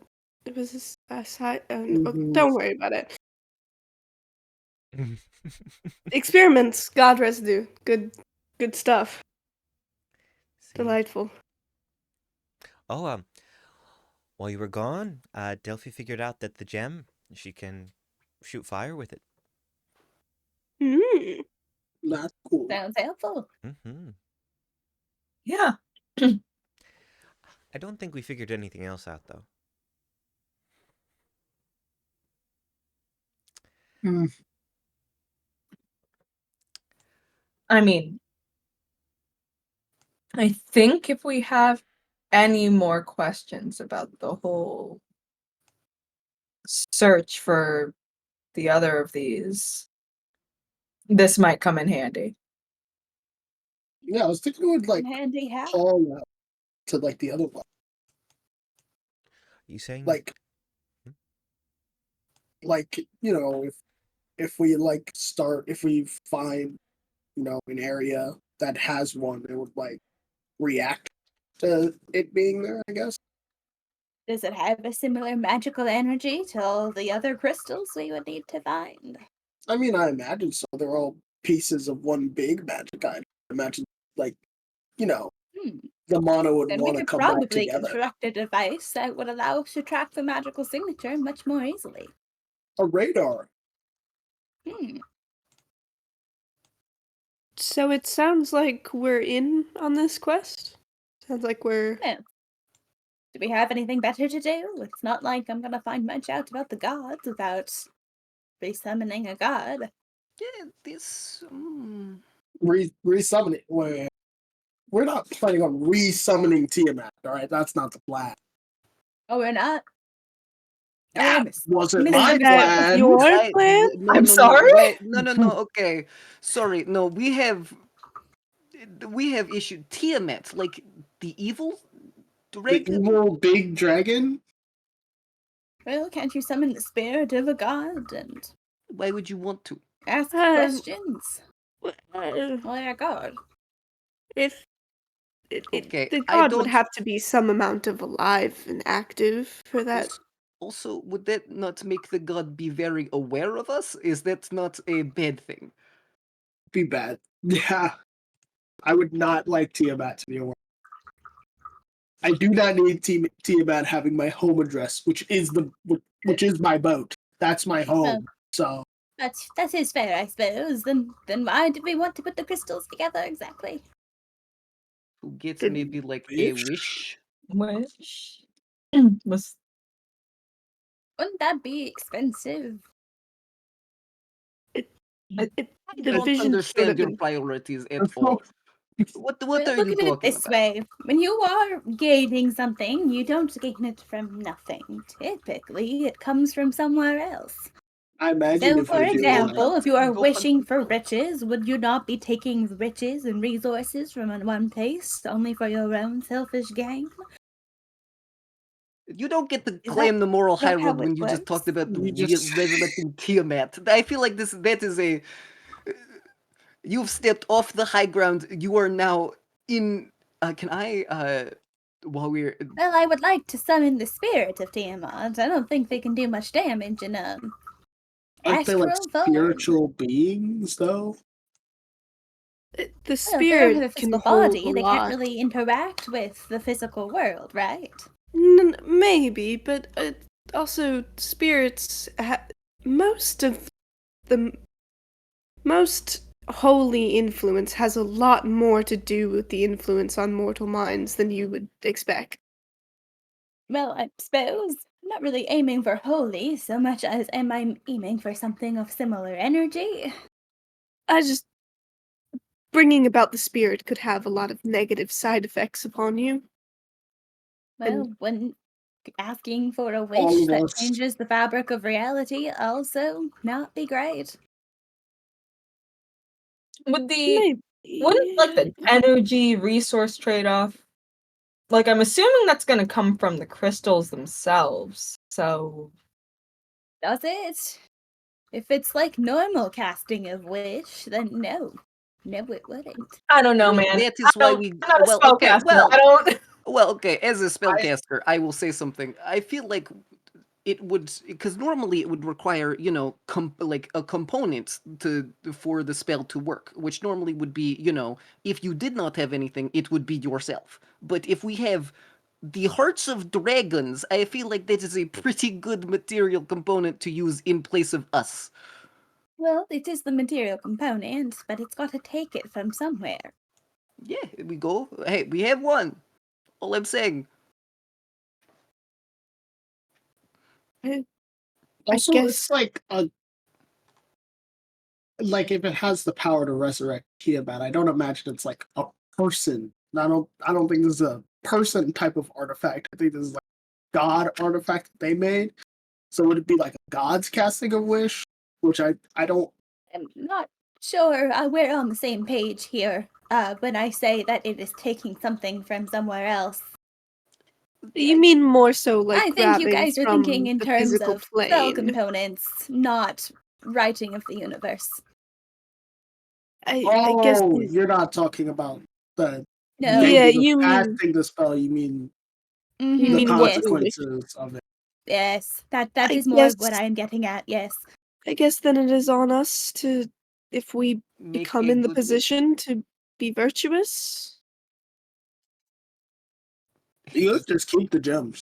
S2: side... don't worry about it. Experiments, god residue. Good stuff.
S1: See?
S2: Delightful.
S1: Oh, while you were gone, Delphi figured out that the gem, she can shoot fire with it.
S2: Mm.
S3: that's cool.
S5: Sounds helpful.
S1: Mm-hmm.
S6: Yeah.
S1: I don't think we figured anything else out, though.
S3: Hmm.
S6: I mean, I think if we have any more questions about the whole search for the other of these, this might come in handy.
S3: Yeah, I was thinking it would like
S5: Handy how?
S3: call out to like the other one.
S1: You saying
S3: Like, if we like start, if we find, an area that has one, it would like react to it being there, I guess.
S5: Does it have a similar magical energy to all the other crystals we would need to find?
S3: I mean, I imagine so. They're all pieces of one big magic item. Imagine, like,
S5: Hmm.
S3: the mono would
S5: Then we
S3: want to
S5: could
S3: come back
S5: probably
S3: together.
S5: construct a device that would allow us to track the magical signature much more easily.
S3: A radar.
S5: Hmm.
S2: So it sounds like we're in on this quest. Sounds like we're.
S5: Well, do we have anything better to do? It's not like I'm gonna find much out about the gods without resummoning a god.
S4: Yeah, this.
S3: Resummoning. We're not planning on resummoning Tiamat. All right, that's not the plan.
S5: Oh, we're not? Oh,
S3: That wasn't my
S2: Is that
S3: plan.
S2: your plan?
S4: No,
S6: I'm
S4: no,
S6: sorry?
S4: no. Okay, sorry. No, we have issued Tiamat, like the evil
S3: The
S4: dragon.
S3: evil big dragon.
S5: Well, can't you summon the spirit of a god and
S4: Why would you want to?
S5: ask
S2: Um,
S5: questions?
S2: Uh,
S5: Oh, yeah, god.
S2: if
S4: Okay,
S2: the
S4: I
S2: god would
S4: don't.
S2: have to be some amount of alive and active for that.
S4: Also, would that not make the god be very aware of us? Is that not a bad thing?
S3: Be bad. Yeah, I would not like Tiamat to be aware. I do not need Tiamat having my home address, which is my boat. That's my home. So
S5: That is fair, I suppose. Then why did we want to put the crystals together exactly?
S4: To get
S2: Good
S4: maybe like a
S3: wish.
S4: wish?
S6: Which was
S5: Wouldn't that be expensive?
S2: It,
S6: I-
S2: the
S4: I don't
S2: vision sort
S4: understand
S2: of
S4: your priorities at all. What
S5: Well,
S4: are
S5: look
S4: you
S5: at it
S4: talking
S5: this
S4: about?
S5: way. When you are gaining something, you don't gain it from nothing. Typically, it comes from somewhere else.
S3: I imagine
S5: So,
S3: if
S5: for
S3: I do
S5: example, if you are
S4: Go
S5: wishing for riches, would you not be taking riches and resources from one place only for your own selfish gain?
S4: You don't get to
S5: Is
S4: claim
S5: that
S4: the moral high
S5: not how
S4: road
S5: it
S4: when you just talked
S5: works?
S4: about
S3: You just
S4: resurrecting Tiamat. I feel like that is a you've stepped off the high ground. You are now in. Can I? While we're
S5: Well, I would like to summon the spirit of Tiamat. I don't think they can do much damage in
S3: aren't they like
S5: astral form.
S3: spiritual beings though?
S2: the
S5: Well, if they don't
S2: spirit
S5: have a
S2: can
S5: physical
S2: hold
S5: body,
S2: a
S5: they
S2: lot.
S5: can't really interact with the physical world, right?
S2: Maybe, but also spirits. Most of the most holy influence has a lot more to do with the influence on mortal minds than you would expect.
S5: Well, I suppose I'm not really aiming for holy so much as am I aiming for something of similar energy.
S2: I just bringing about the spirit could have a lot of negative side effects upon you.
S5: Well, when asking for a
S3: All
S5: wish
S3: of
S5: that
S3: us.
S5: changes the fabric of reality also not be great.
S6: would
S2: Maybe.
S6: wouldn't like the energy resource trade-off, like I'm assuming that's gonna come from the crystals themselves. So
S5: Does it? If it's like normal casting of wish, then no. No, it wouldn't.
S6: I don't know,
S4: well,
S6: man.
S4: that is why we.
S6: I'm not a
S4: Well, okay.
S6: spellcaster. I don't.
S4: Well, okay. As a spellcaster, I will say something. I feel like it would because normally it would require like a component for the spell to work, which normally would be if you did not have anything, it would be yourself. But if we have the hearts of dragons, I feel like that is a pretty good material component to use in place of us.
S5: Well, it is the material component, but it's got to take it from somewhere.
S4: Yeah, here we go. Hey, we have one. All I'm saying.
S2: I
S3: Also,
S2: guess
S3: it's like if it has the power to resurrect Tiamat, I don't imagine it's like a person. I don't think this is a person type of artifact. I think this is like god artifact that they made. So would it be like a god's casting a wish? Which I don't.
S5: I'm not sure we're on the same page here when I say that it is taking something from somewhere else.
S2: you mean more so like
S5: I think you
S2: grabbing
S5: guys are
S2: from
S5: thinking in
S2: the
S5: terms
S2: physical
S5: of spell
S2: plane.
S5: components, not writing of the universe.
S2: I
S3: Oh,
S2: guess.
S3: you're not talking about the
S5: No.
S2: Yeah,
S3: negative
S2: you mean
S3: casting the spell. You mean
S2: you
S3: the
S2: mean what
S5: Yes,
S2: you wish.
S3: consequences of it.
S5: yes. That
S2: I
S5: is more
S2: guess.
S5: what I am getting at. Yes.
S2: I guess then it is on us to, if we
S4: Make
S2: become
S4: a
S2: in the
S4: good wish.
S2: position to be virtuous.
S3: You just keep the gems.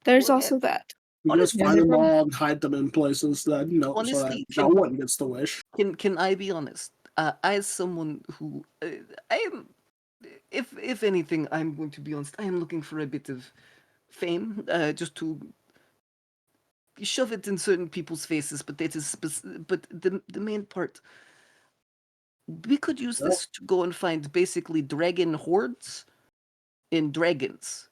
S2: There's
S4: Well,
S2: also that.
S3: You just
S4: Honestly,
S3: find them
S6: everyone-
S3: all and hide them in places that so that
S4: Honestly,
S3: no one gets the wish.
S4: can I be honest? As someone who I am, if anything, I'm going to be honest. I am looking for a bit of fame, just to shove it in certain people's faces. But that is, but the main part, we could use
S3: Yeah.
S4: this to go and find basically dragon hordes and dragons.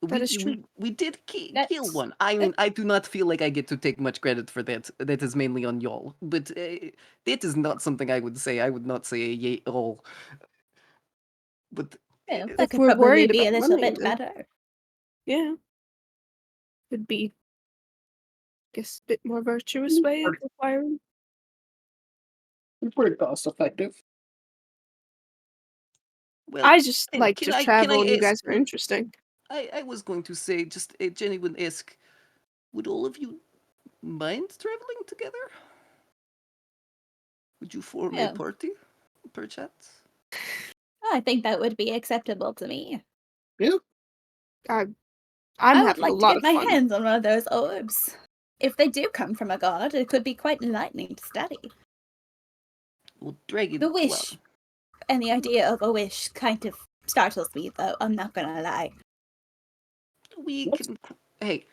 S2: That is true.
S4: We did kill
S5: That's
S4: one. I mean, I do not feel like I get to take much credit for that. That is mainly on y'all. But that is not something I would say. I would not say yay all. But
S5: well,
S4: uh,
S5: that
S2: If
S5: could
S2: we're
S5: probably
S2: worried
S5: be a
S2: about
S5: little
S2: money,
S5: bit
S2: then
S5: better.
S2: yeah, could be, I guess, a bit more virtuous way of acquiring.
S3: It's pretty cost effective.
S4: well,
S2: I just
S4: hey,
S2: like to travel, and you guys are interesting.
S4: I was going to say just a genuine ask. Would all of you mind traveling together? Would you form a
S5: Yeah.
S4: party, perchance?
S5: I think that would be acceptable to me.
S2: I'm
S5: I would
S2: having a
S5: like to
S2: lot
S5: get
S2: of
S5: my
S2: fun.
S5: hands on one of those orbs. If they do come from a god, it could be quite enlightening to study.
S4: Well, dragon.
S5: The
S4: Well,
S5: wish and the idea of a wish kind of startles me, though, I'm not gonna lie.
S4: we
S3: What?
S4: can. Hey,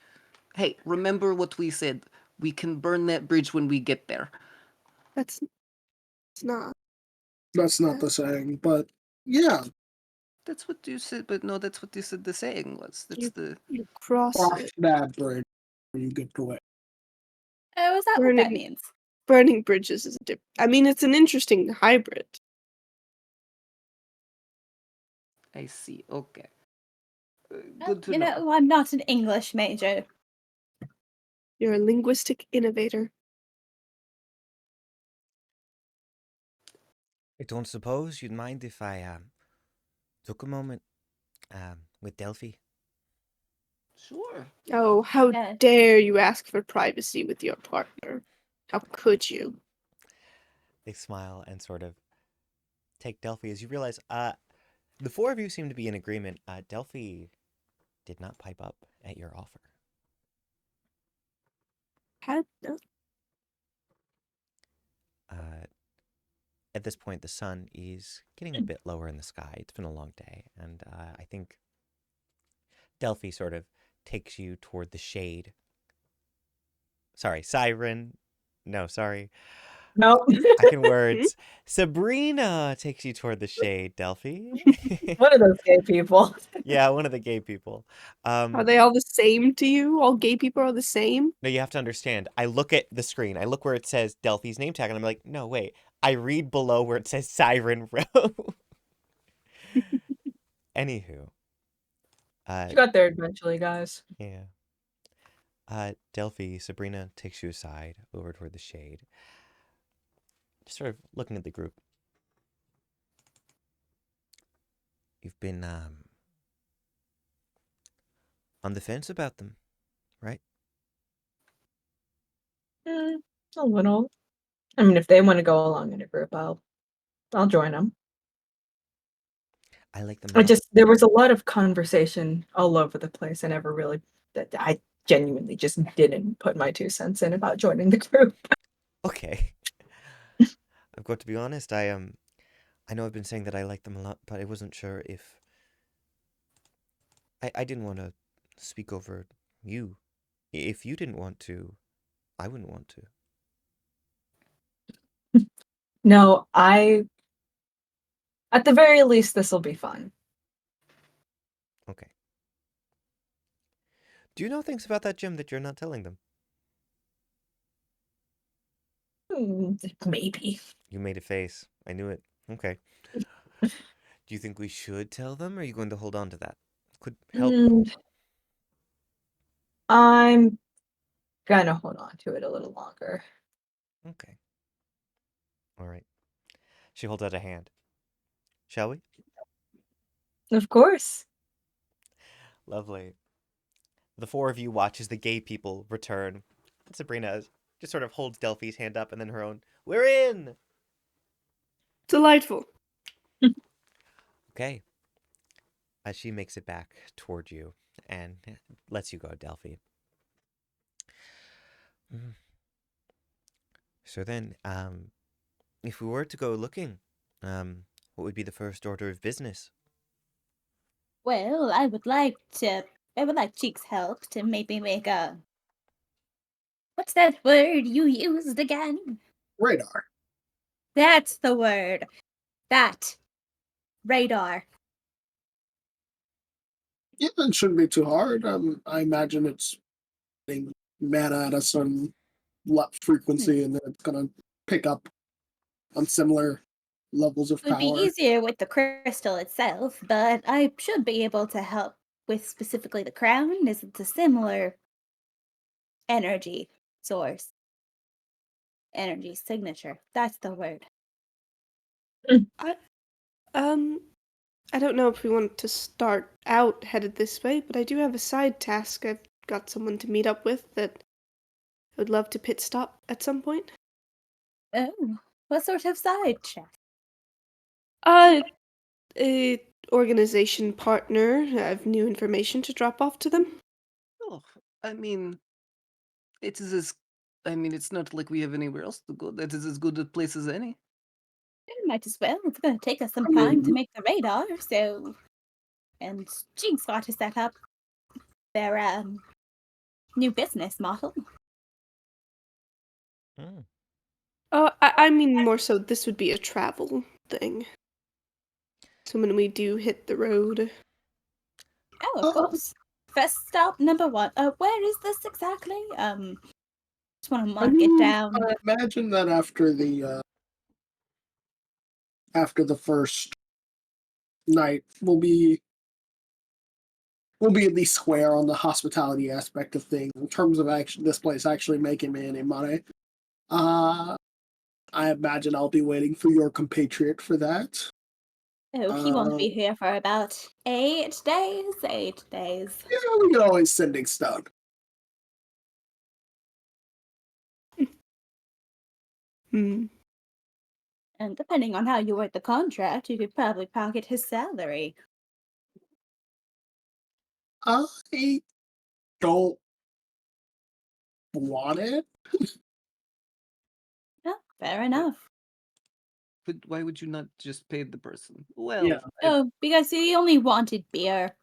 S4: remember what we said. We can burn that bridge when we get there.
S2: It's not.
S3: That's not the saying, but yeah,
S4: That's what you said, but no, that's what you said the saying was. That's the.
S2: You cross
S3: cross
S2: it.
S3: that bridge when you get to it.
S5: Oh, is that what that means?
S2: Burning bridges is I mean, it's an interesting hybrid.
S4: I see, okay. Good to
S5: You
S4: know.
S5: know, I'm not an English major.
S2: You're a linguistic innovator.
S1: I don't suppose you'd mind if I took a moment with Delphi.
S4: Sure.
S2: Oh, how
S5: Yeah.
S2: dare you ask for privacy with your partner? How could you?
S1: They smile and sort of take Delphi as you realize the four of you seem to be in agreement. Delphi did not pipe up at your offer.
S2: No.
S1: At this point, the sun is getting a bit lower in the sky. It's been a long day, and I think Delphi sort of takes you toward the shade. Sorry, Siren. No, sorry.
S6: No.
S1: I can words. Sabrina takes you toward the shade, Delphi.
S6: One of those gay people.
S1: Yeah, one of the gay people.
S2: Are they all the same to you? All gay people are the same?
S1: No, you have to understand. I look at the screen. I look where it says Delphi's name tag, and I'm like, no, wait. I read below where it says Siren Row. Anywho.
S6: She got there eventually, guys.
S1: Yeah. Delphi, Sabrina takes you aside over toward the shade. Just sort of looking at the group. You've been on the fence about them, right?
S6: A little. I mean, if they want to go along in a group, I'll join them.
S1: I like them a lot.
S6: There was a lot of conversation all over the place. I genuinely just didn't put my 2 cents in about joining the group.
S1: Okay. I've got to be honest. I know I've been saying that I like them a lot, but I wasn't sure if I didn't want to speak over you. If you didn't want to, I wouldn't want to.
S6: No, at the very least, this will be fun.
S1: Okay. Do you know things about that gym that you're not telling them?
S6: Maybe.
S1: You made a face. I knew it. Okay. Do you think we should tell them, or are you going to hold on to that? Could help.
S6: I'm gonna hold on to it a little longer.
S1: Okay. All right. She holds out a hand. Shall we?
S6: Of course.
S1: Lovely. The four of you watch as the gay people return. And Sabrina just sort of holds Delphi's hand up and then her own. We're in!
S2: Delightful.
S1: Okay. as she makes it back toward you and lets you go, Delphi. Mm. So then, if we were to go looking, what would be the first order of business?
S5: Well, I would like Cheek's help to maybe make a. What's that word you used again?
S3: Radar.
S5: That's the word. That. Radar.
S3: Yeah, it shouldn't be too hard. I imagine it's being mana at a certain frequency, and then it's gonna pick up on similar levels of
S5: It would be
S3: power.
S5: easier with the crystal itself, but I should be able to help with specifically the crown, as it's a similar energy source. Energy signature. That's the word.
S2: I don't know if we want to start out headed this way, but I do have a side task I've got someone to meet up with that I would love to pit stop at some point.
S5: Oh, what sort of side check?
S2: A organization partner. I have new information to drop off to them.
S4: Oh, I mean, it is as. I mean, it's not like we have anywhere else to go. That is as good a place as any.
S5: Might as well. It's going to take us some
S3: I mean,
S5: time to make the radar, so. And Cheek's got to set up their new business model.
S1: Mm.
S2: I mean more so this would be a travel thing. So when we do hit the road.
S5: Oh, of course. First stop number 1. Where is this exactly? Just want to mark it down.
S3: I imagine that after the first night, we'll be at least square on the hospitality aspect of things in terms of this place actually making me any money. I imagine I'll be waiting for your compatriot for that.
S5: Oh, he won't be here for about 8 days. 8 days.
S3: Yeah, we can always sending stone.
S2: Hmm.
S5: And depending on how you work the contract, you could probably pocket his salary.
S3: I don't want it.
S5: Oh, fair enough.
S4: But why would you not just pay the person? Well,
S3: Yeah.
S5: Oh, because he only wanted beer.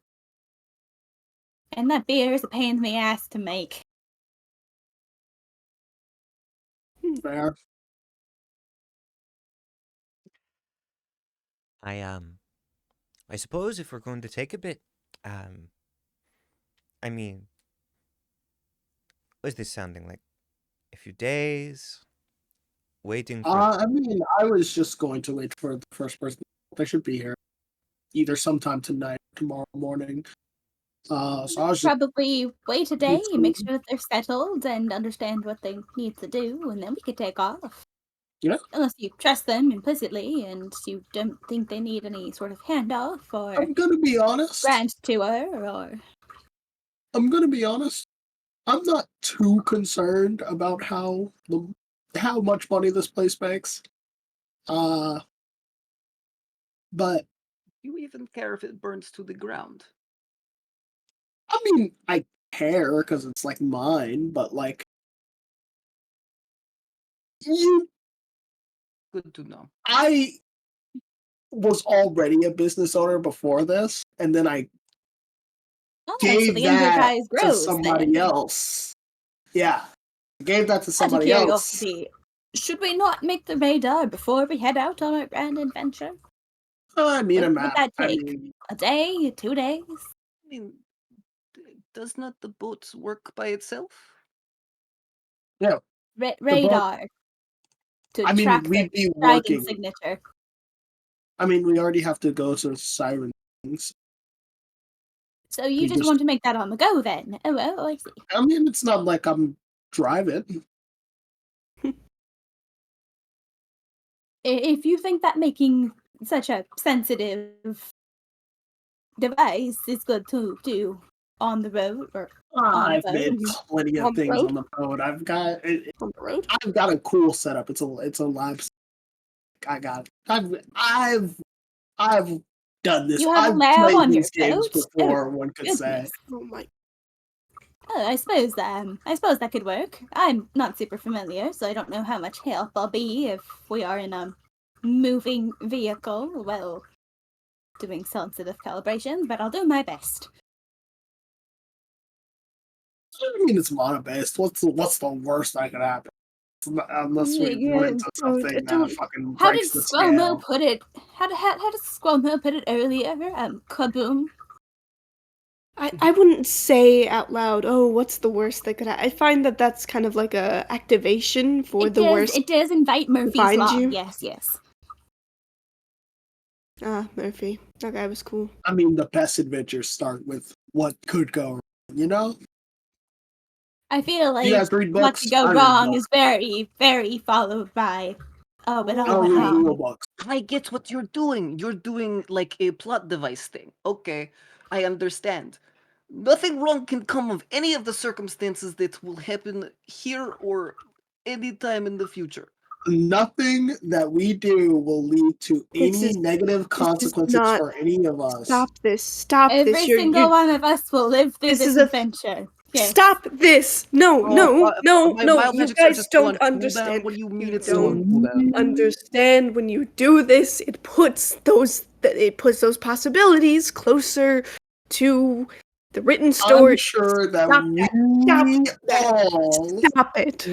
S5: And that beer is a pain in the ass to make.
S3: Fair.
S1: I suppose if we're going to take a bit, I mean, what is this sounding like? A few days, waiting for.
S3: I mean, I was just going to wait for the first person. They should be here either sometime tonight or tomorrow morning. So I was just
S5: Probably wait a day, make sure that they're settled and understand what they need to do, and then we could take off.
S3: Yeah.
S5: Unless you trust them implicitly and you don't think they need any sort of handoff or
S3: I'm gonna be honest.
S5: grand tour or.
S3: I'm gonna be honest. I'm not too concerned about how much money this place makes. But
S4: do you even care if it burns to the ground?
S3: I mean, I care because it's like mine. But like,
S4: Good to know.
S3: I was already a business owner before this, and then I
S5: Oh, so
S3: gave
S5: the
S3: that
S5: enterprise
S3: to
S5: grows
S3: somebody
S5: then.
S3: else. Yeah, I gave that to
S5: Out of
S3: somebody else.
S5: curiosity, should we not make the radar before we head out on our grand adventure?
S3: I need
S5: What
S3: a
S5: would
S3: map.
S5: that
S3: I
S5: take?
S3: mean,
S5: A day? 2 days?
S4: I mean, does not the boat work by itself?
S3: yeah.
S5: Radar to
S3: I mean,
S5: track the
S3: we'd be
S5: dragon
S3: working.
S5: signature.
S3: I mean, we already have to go to siren things.
S5: So you
S3: We
S5: just
S3: just-
S5: want to make that on the go then? Oh, I see.
S3: I mean, it's not like I'm driving.
S5: If you think that making such a sensitive device is good to do on the road or on a
S3: I've made
S5: boat.
S3: plenty
S2: On
S3: of
S2: the
S3: things
S2: road?
S3: on the boat. I've got
S2: On the road?
S3: I've got a cool setup. It's a live. I've done this.
S5: You have a
S3: I've
S5: lab
S3: played
S5: on your
S3: these games
S5: coat?
S3: before, one could say.
S5: Goodness.
S2: Oh my.
S5: Oh, I suppose that could work. I'm not super familiar, so I don't know how much help I'll be if we are in a moving vehicle while doing sensitive calibration, but I'll do my best.
S3: I mean, it's mana-based. What's the worst that could happen? Unless we run into something that fucking
S5: How
S3: breaks
S5: did
S3: the
S5: Squelmo
S3: scale.
S5: put it? How did Squelmo put it earlier? Kaboom.
S2: I wouldn't say out loud, oh, what's the worst that could happen? I find that that's kind of like a activation for the worst.
S5: It does invite Murphy's
S2: find
S5: Law.
S2: you.
S5: Yes.
S2: Ah, Murphy. That guy was cool.
S3: I mean, the best adventures start with what could go wrong, you know?
S5: I feel like
S3: You guys read
S5: what
S3: books?
S5: could go
S3: I read
S5: wrong
S3: books.
S5: is very, very followed by, oh, but
S3: I
S5: all
S3: don't
S5: went
S3: read
S5: wrong.
S3: rule books.
S4: I get what you're doing. You're doing like a plot device thing. Okay, I understand. Nothing wrong can come of any of the circumstances that will happen here or any time in the future.
S3: Nothing that we do will lead to
S2: This
S3: any
S2: is-
S3: negative consequences
S2: not-
S3: for any of us.
S2: Stop this. Stop
S5: Every
S2: this.
S5: single one of us will live through
S2: This
S5: this
S2: is a-
S5: adventure. Yes.
S2: Stop this. No.
S4: My
S2: You
S4: wild magic
S2: guys
S4: search is still
S2: don't
S4: on cooldown.
S2: understand.
S4: What do you mean
S2: You
S4: it's still on
S2: don't
S4: cooldown?
S2: understand when you do this, it puts those possibilities closer to the written story.
S3: I'm sure that
S2: Stop
S3: Stop
S2: it.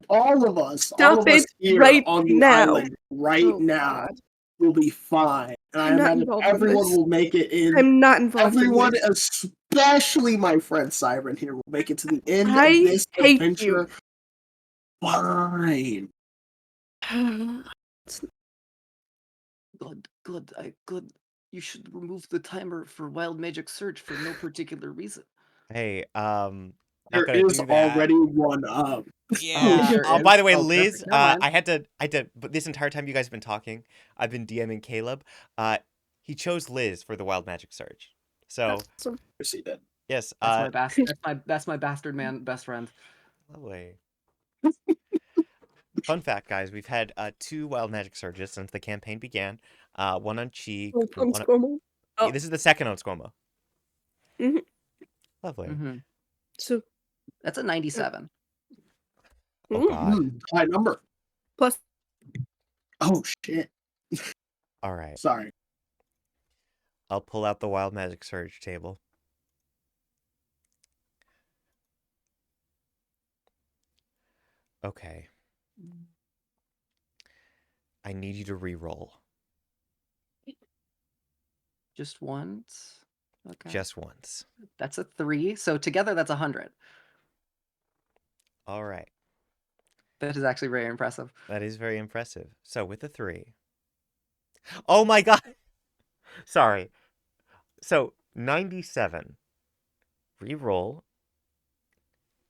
S3: all of us
S2: Stop it
S3: here
S2: right
S3: on the
S2: now.
S3: island
S2: Oh,
S3: now
S2: God.
S3: will be fine. And I
S2: I'm not
S3: imagine
S2: involved in
S3: everyone
S2: this.
S3: will make it in.
S2: I'm not involved
S3: Everyone,
S2: in this.
S3: especially my friend Siren here, will make it to the end
S2: I
S3: of this
S2: hate
S3: adventure.
S2: you.
S3: Fine.
S4: Good. You should remove the timer for wild magic search for no particular reason.
S1: Hey,
S3: There
S1: not gonna
S3: is
S1: do that.
S3: already one up.
S1: Yeah.
S4: there
S1: Oh,
S4: is?
S1: by the way,
S4: Oh,
S1: Liz,
S4: perfect. Never mind.
S1: I had to. But this entire time you guys have been talking, I've been DMing Caleb. He chose Liz for the wild magic search. So
S3: See that.
S1: yes.
S4: That's my bastard man best friend.
S1: Lovely. Fun fact, guys, we've had 2 wild magic surges since the campaign began. One on Cheek.
S2: Oh.
S1: This is the second on Squamo.
S2: Mhm.
S1: Lovely.
S4: Mm-hmm.
S2: So
S4: That's a 97.
S1: Oh God.
S3: High number.
S2: plus
S3: Oh shit.
S1: All right.
S3: Sorry.
S1: I'll pull out the wild magic surge table. Okay. I need you to re-roll.
S4: Just once. Okay.
S1: Just once.
S4: That's a 3. So together that's 100.
S1: All right.
S4: That is actually very impressive.
S1: That is very impressive. So with a 3. Oh my God. Sorry. So 97. Re-roll.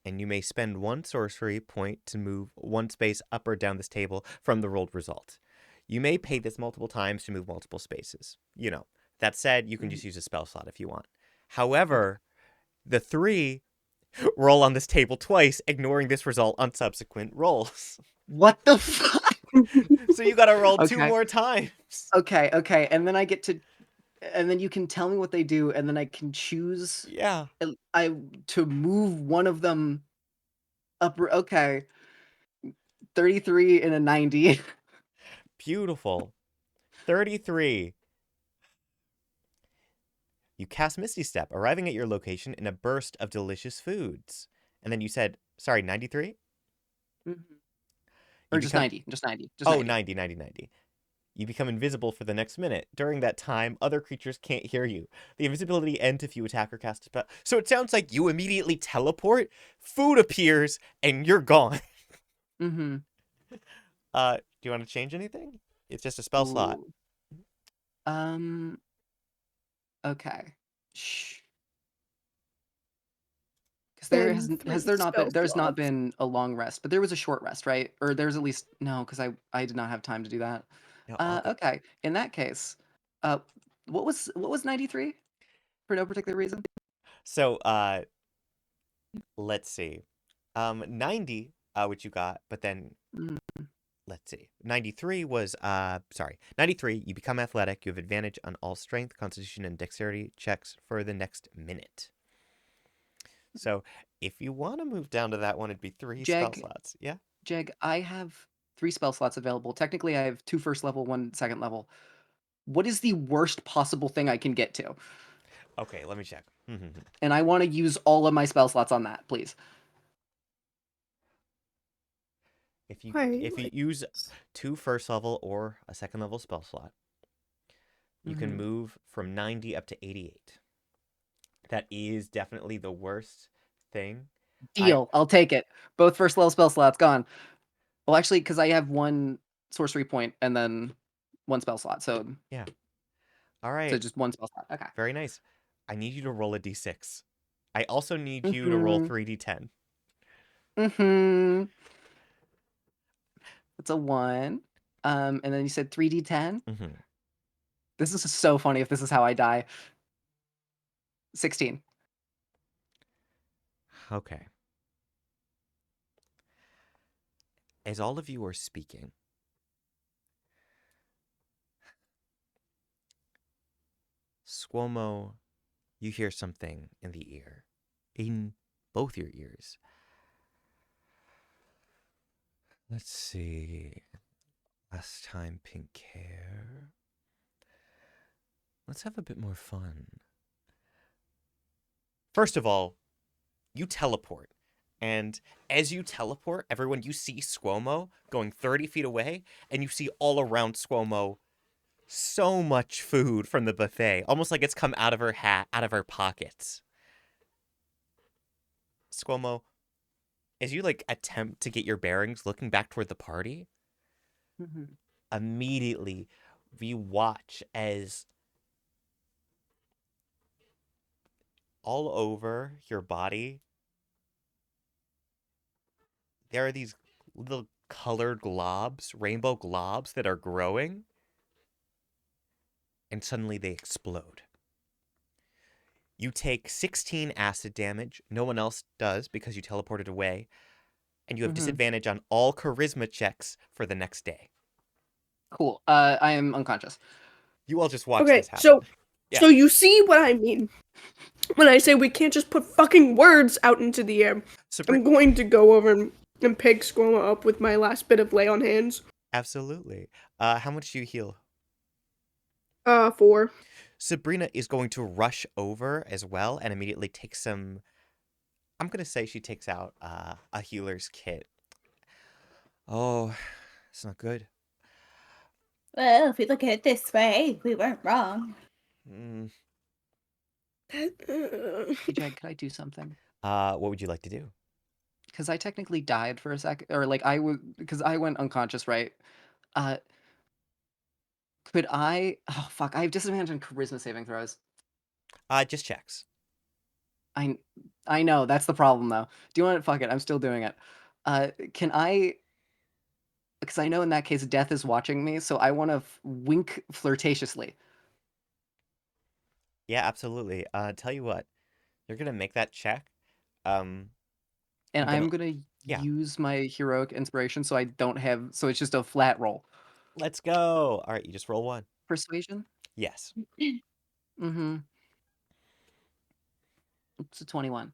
S1: And you may spend 1 sorcery point to move 1 space up or down this table from the rolled result. You may pay this multiple times to move multiple spaces. You know. That said, you can just use a spell slot if you want. However, the 3 roll on this table twice, ignoring this result on subsequent rolls.
S4: What the fuck?
S1: So you gotta roll 2
S4: Okay.
S1: more times.
S4: Okay. And then I get to, and then you can tell me what they do, and then I can choose.
S1: Yeah.
S4: To move one of them up. Okay. 33 and a 90.
S1: Beautiful. 33. You cast Misty Step, arriving at your location in a burst of delicious foods. And then you said, sorry, 93?
S4: Mm-hmm. Or just 90. Just 90. Just 90.
S1: 90. You become invisible for the next minute. During that time, other creatures can't hear you. The invisibility ends if you attack or cast a spell. So it sounds like you immediately teleport, food appears, and you're gone.
S4: Mm-hmm.
S1: Do you want to change anything? It's just a spell slot.
S4: Okay. Shh. Because there's not been a long rest, but there was a short rest, right? Or there's at least no, because I did not have time to do that.
S1: No,
S4: okay. In that case, what was 93 for no particular reason?
S1: So let's see. 90, which you got, but then let's see. 93 was, 93, you become athletic. You have advantage on all strength, constitution, and dexterity checks for the next minute. So if you want to move down to that one, it'd be 3 spell
S4: Jag,
S1: slots. Yeah?
S4: Jag, I have 3 spell slots available. Technically, I have 2 first level, 1 second level. What is the worst possible thing I can get to?
S1: Okay, let me check.
S4: And I want to use all of my spell slots on that, please.
S1: If you
S2: Wait, like
S1: use 2 first level or a second level spell slot, you can move from 90 up to 88. That is definitely the worst thing.
S4: Deal. I'll take it. Both first level spell slots gone. Well, actually, because I have 1 sorcery point and then 1 spell slot, so
S1: Yeah. All right.
S4: so just 1 spell slot. Okay.
S1: Very nice. I need you to roll a d6. I also need you to roll 3d10.
S4: That's a 1. And then you said 3d10.
S1: Mm-hmm.
S4: This is so funny if this is how I die. 16.
S1: Okay. As all of you are speaking, Squomo, you hear something in the ear. In both your ears. Let's see. Last time, pink hair. Let's have a bit more fun. First of all, you teleport. And as you teleport, everyone, you see Squomo going 30 feet away, and you see all around Squomo so much food from the buffet, almost like it's come out of her hat, out of her pockets. Squomo, as you attempt to get your bearings looking back toward the party, immediately we watch as all over your body there are these little colored globs, rainbow globs that are growing, and suddenly they explode. You take 16 acid damage. No one else does because you teleported away. And you have disadvantage on all charisma checks for the next day.
S4: Cool. I am unconscious.
S1: You all just watch this happen.
S2: So you see what I mean when I say we can't just put fucking words out into the air. I'm going to go over and pick Squirma up with my last bit of lay on hands.
S1: Absolutely. How much do you heal?
S2: 4.
S1: Sabrina is going to rush over as well and immediately take some... I'm going to say she takes out a healer's kit. Oh, it's not good.
S5: Well, if you look at it this way, we weren't wrong.
S4: Hey, Jag, could I do something?
S1: What would you like to do?
S4: Because I technically died for a second, or because I went unconscious, right? Could I? Oh fuck! I have disadvantage on charisma saving throws.
S1: Just checks.
S4: I know that's the problem though. Do you want it? Fuck it, I'm still doing it. Can I? Because I know in that case death is watching me, so I want to wink flirtatiously.
S1: Yeah, absolutely. Tell you what, you're gonna make that check.
S4: And I'm gonna use my heroic inspiration, so I don't have. So it's just a flat roll.
S1: Let's go. All right, you just roll 1.
S4: Persuasion.
S1: Yes.
S4: It's a 21.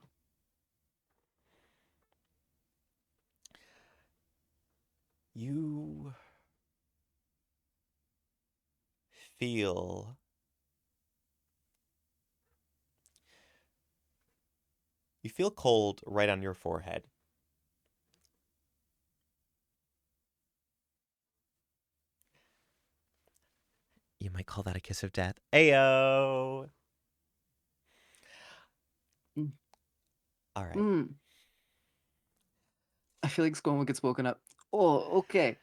S1: You feel cold right on your forehead. You might call that a kiss of death. Ayo. All right.
S4: I feel like Squirma gets woken up. Oh, okay.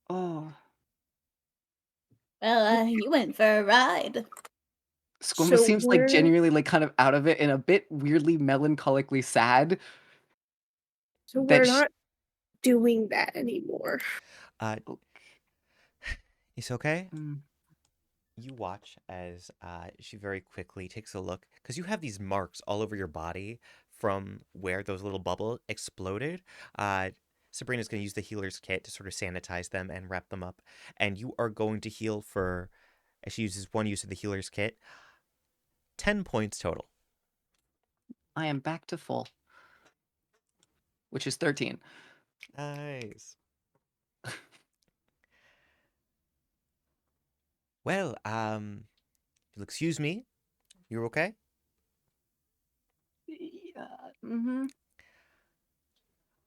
S4: Oh.
S5: Well, you went for a ride.
S4: Squirma seems like genuinely kind of out of it and a bit weirdly melancholically sad.
S2: So we're not doing that anymore.
S1: It's okay. You watch as she very quickly takes a look, because you have these marks all over your body from where those little bubbles exploded. Sabrina's going to use the healer's kit to sort of sanitize them and wrap them up. And you are going to heal for, as she uses one use of the healer's kit, 10 points total.
S4: I am back to full, which is 13.
S1: Nice. Well, you'll excuse me. You're okay?
S4: Yeah. Mm-hmm.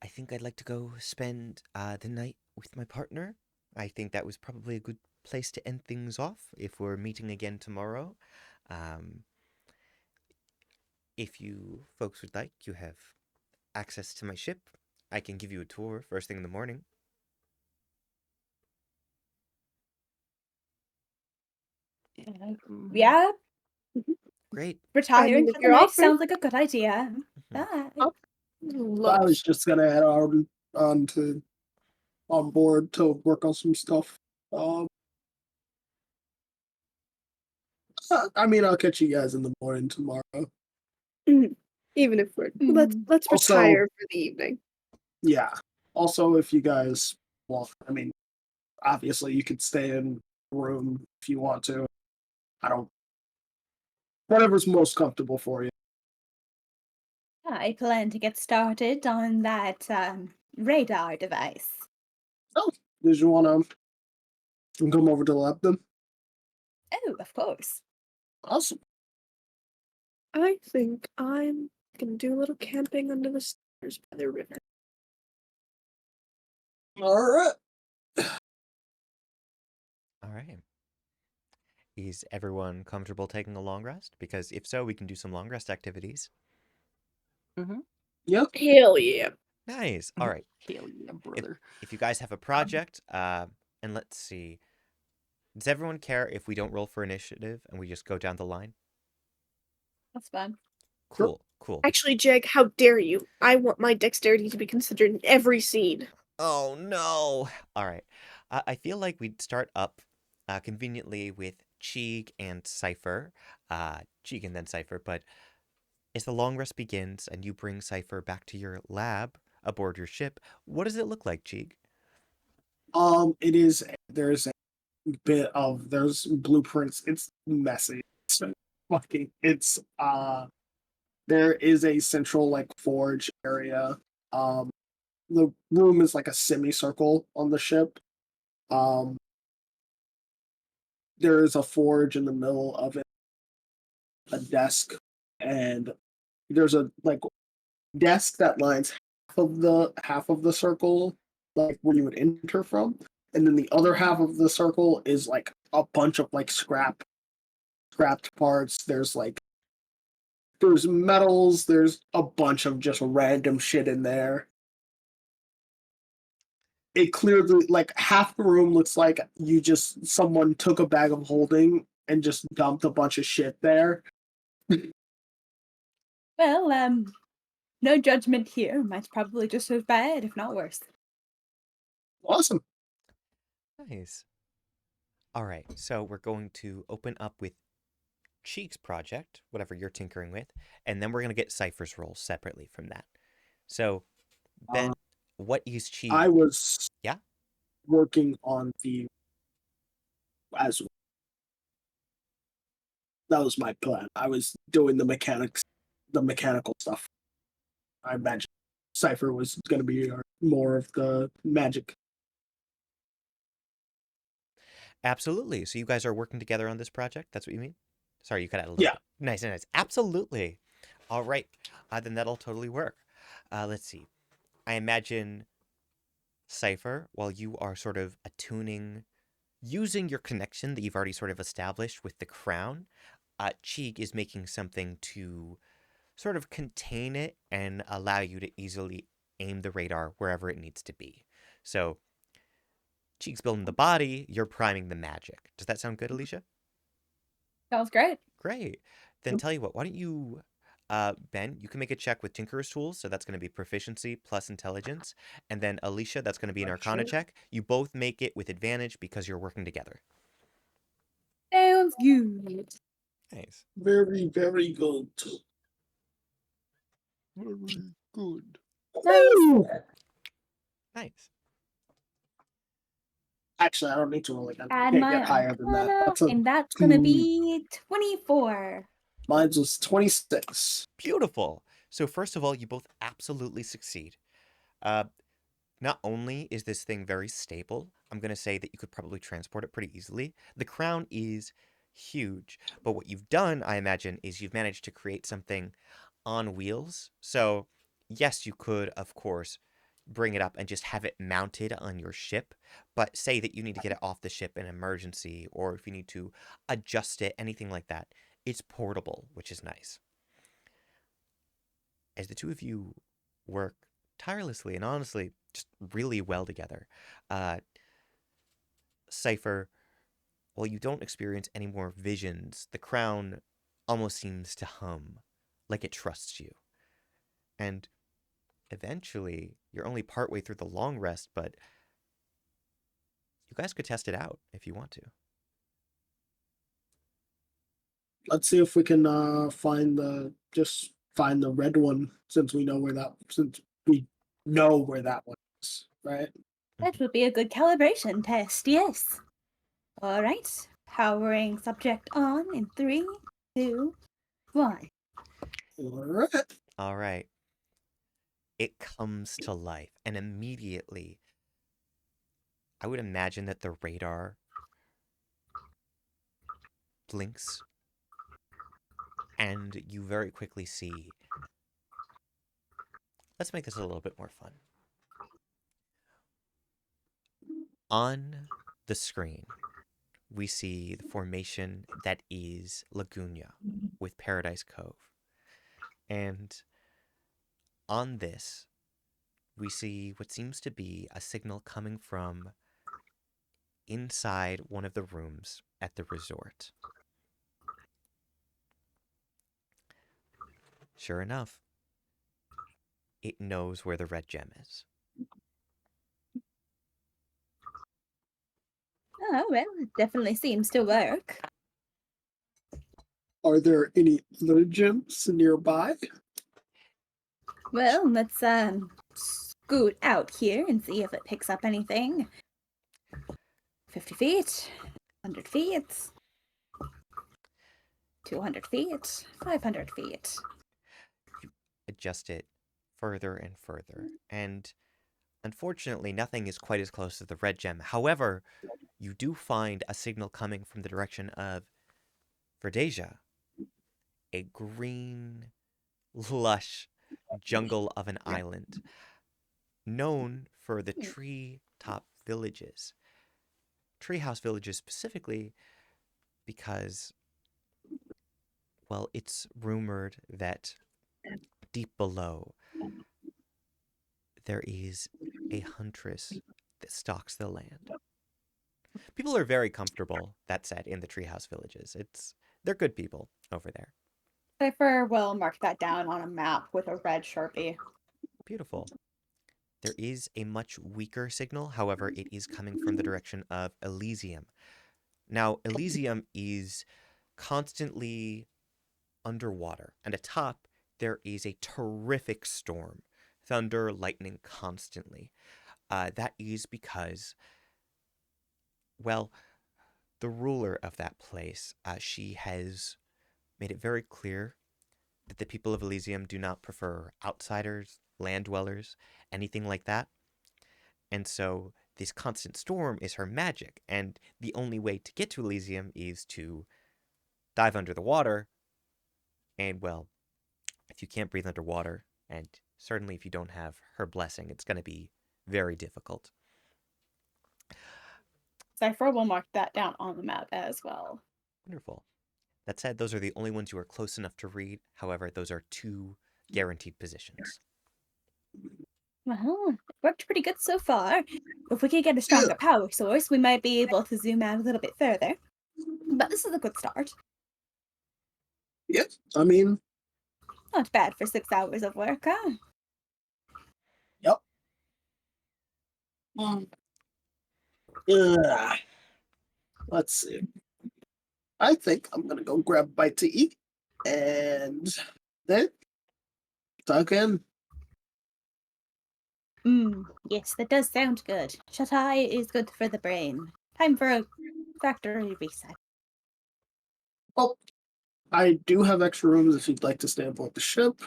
S1: I think I'd like to go spend the night with my partner. I think that was probably a good place to end things off if we're meeting again tomorrow. Um, if you folks would like, you have access to my ship. I can give you a tour first thing in the morning.
S5: Yeah,
S1: Great.
S5: retiring
S2: if
S5: for the
S2: you're
S5: night
S2: offering-
S5: sounds like a good idea.
S1: Mhm.
S5: Bye.
S3: I was just gonna head on board to work on some stuff. I mean, I'll catch you guys in the morning tomorrow.
S2: Even if we're
S5: Mm.
S2: let's
S3: Also-
S2: retire for the evening.
S3: Yeah. Also, if you guys, well, I mean, obviously you could stay in the room if you want to. I don't. Whatever's most comfortable for you.
S5: I plan to get started on that radar device.
S3: Did you want to come over to the lab then?
S5: Oh, of course.
S3: Awesome.
S2: I think I'm gonna do a little camping under the stars by the river.
S3: All right.
S1: All right. Is everyone comfortable taking a long rest? Because if so, we can do some long rest activities.
S4: Mm-hmm.
S3: Yep.
S2: Hell yeah.
S1: Nice. All right.
S4: Hell yeah, brother.
S1: If you guys have a project, and let's see. Does everyone care if we don't roll for initiative and we just go down the line?
S5: That's fun.
S1: Cool, cool.
S2: Actually, Jeg, how dare you? I want my dexterity to be considered in every scene.
S1: Oh no! All right. I feel like we'd start up conveniently with Cheek and Cypher. Cheek and then Cypher, but as the long rest begins and you bring Cypher back to your lab aboard your ship, what does it look like, Cheek?
S3: There's blueprints. It's messy. There is a central like forge area. The room is like a semicircle on the ship. There is a forge in the middle of it, a desk, and there's a like desk that lines half of the circle, like where you would enter from, and then the other half of the circle is like a bunch of like scrapped parts. There's metals. There's a bunch of just random shit in there. It clearly like half the room looks like someone took a bag of holding and just dumped a bunch of shit there.
S5: Well, no judgment here. Mine's probably just as bad, if not worse.
S3: Awesome.
S1: Nice. All right, so we're going to open up with Cheek's project, whatever you're tinkering with, and then we're going to get Cypher's roles separately from that. So, Ben, what is Cheek?
S3: I was
S1: Yeah?
S3: working on that was my plan. I was doing the mechanical stuff. I imagine Cypher was going to be more of the magic.
S1: Absolutely. So you guys are working together on this project? That's what you mean? Sorry, you cut out a little
S3: Yeah.
S1: bit. Nice, nice. Absolutely. All right. Then that'll totally work. Let's see. I imagine Cypher, while you are sort of attuning, using your connection that you've already sort of established with the crown, Cheek is making something to sort of contain it and allow you to easily aim the radar wherever it needs to be. So Cheek's building the body, you're priming the magic. Does that sound good, Alicia?
S5: Sounds great.
S1: Great. Then tell you what, why don't you, Ben, you can make a check with Tinkerer's Tools, so that's going to be proficiency plus intelligence. And then Alicia, that's going to be an Arcana check. You both make it with advantage because you're working together.
S5: Sounds good.
S1: Nice.
S3: Very, very good.
S1: Very good.
S5: Nice.
S1: Nice.
S3: Actually, I don't need to roll again. I
S5: Add
S3: can't
S5: my
S3: get higher than that.
S5: Arcana,
S3: That's a
S5: and that's gonna be 24.
S3: Mine was 26.
S1: Beautiful. So first of all, you both absolutely succeed. Uh, not only is this thing very stable, I'm going to say that you could probably transport it pretty easily. The crown is huge, but what you've done, I imagine, is you've managed to create something on wheels. So, yes, you could, of course, bring it up and just have it mounted on your ship, but say that you need to get it off the ship in an emergency, or if you need to adjust it, anything like that. It's portable, which is nice. As the two of you work tirelessly and honestly just really well together, Cypher, while you don't experience any more visions, the crown almost seems to hum, like it trusts you. And eventually, you're only partway through the long rest, but you guys could test it out if you want to.
S3: Let's see if we can find the red one since we know where that one is, right?
S5: That would be a good calibration test, yes. All right, powering subject on in 3, 2, 1.
S3: All right.
S1: All right. It comes to life, and immediately, I would imagine that the radar blinks, and you very quickly see. Let's make this a little bit more fun. On the screen, we see the formation that is Lagoonia with Paradise Cove. And on this, we see what seems to be a signal coming from inside one of the rooms at the resort. Sure enough, it knows where the red gem is.
S5: Oh, well, it definitely seems to work.
S3: Are there any other gems nearby?
S5: Well, let's scoot out here and see if it picks up anything. 50 feet, 100 feet, 200 feet, 500 feet.
S1: You adjust it further and further, and unfortunately, nothing is quite as close to the red gem. However, you do find a signal coming from the direction of Verdisia, a green, lush jungle of an island known for the tree-top villages. Treehouse villages specifically because, well, it's rumored that deep below there is a huntress that stalks the land. People are very comfortable, that said, in the treehouse villages. They're good people over there.
S5: Cypher will mark that down on a map with a red Sharpie.
S1: Beautiful. There is a much weaker signal, however, it is coming from the direction of Elysium. Now, Elysium is constantly underwater, and atop there is a terrific storm. Thunder, lightning constantly. That is because, well, the ruler of that place, she has made it very clear that the people of Elysium do not prefer outsiders, land dwellers, anything like that. And so this constant storm is her magic, and the only way to get to Elysium is to dive under the water. And, well, if you can't breathe underwater, and certainly if you don't have her blessing, it's going to be very difficult.
S5: Cypher will mark that down on the map as well.
S1: Wonderful. That said, those are the only ones you are close enough to read. However, those are 2 guaranteed positions.
S5: Well, it worked pretty good so far. If we could get a stronger power source, we might be able to zoom out a little bit further. But this is a good start.
S3: Yes, I mean,
S5: Not bad for 6 hours of work, huh?
S3: yep. Let's see. I think I'm gonna go grab a bite to eat, and then talk in.
S5: Yes, that does sound good. Shut-eye is good for the brain. Time for a factory reset.
S3: Well, I do have extra rooms if you'd like to stay aboard the ship.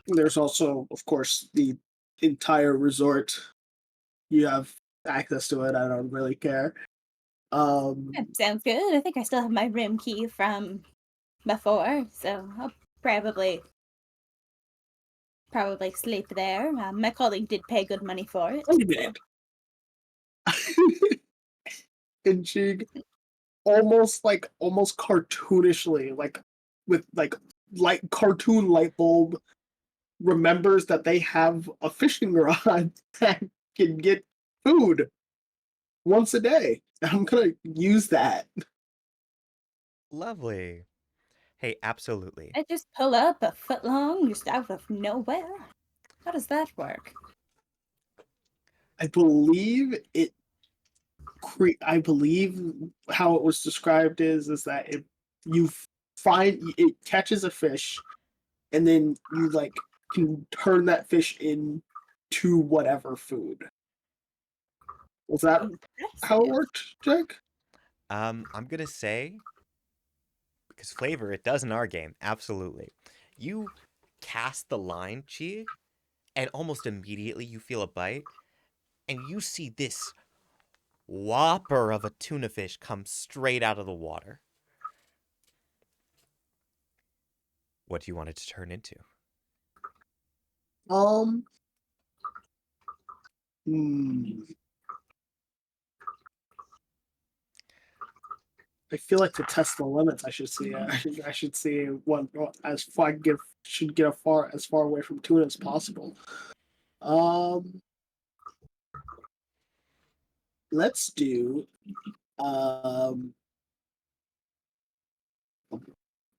S3: There's also, of course, the entire resort. You have access to it. I don't really care.
S5: Yeah, sounds good. I think I still have my room key from before, so I'll probably sleep there. My colleague did pay good money for it.
S3: You did. And she almost cartoonishly, like with like light cartoon light bulb, remembers that they have a fishing rod that can get food once a day. I'm gonna use that.
S1: Lovely. Hey, absolutely.
S5: I just pull up a foot long just out of nowhere. How does that work?
S3: I believe it. I believe how it was described is that you find it catches a fish, and then you like can turn that fish into whatever food. Was that how it
S5: Impressive.
S3: worked, Jake?
S1: I'm gonna say, because flavor, it does in our game, absolutely. You cast the line, Chi, and almost immediately you feel a bite, and you see this whopper of a tuna fish come straight out of the water. What do you want it to turn into?
S3: Um. Hmm. I feel like to test the limits, I should see. I should see what as far should get as far away from tuna as possible. Um. Let's do um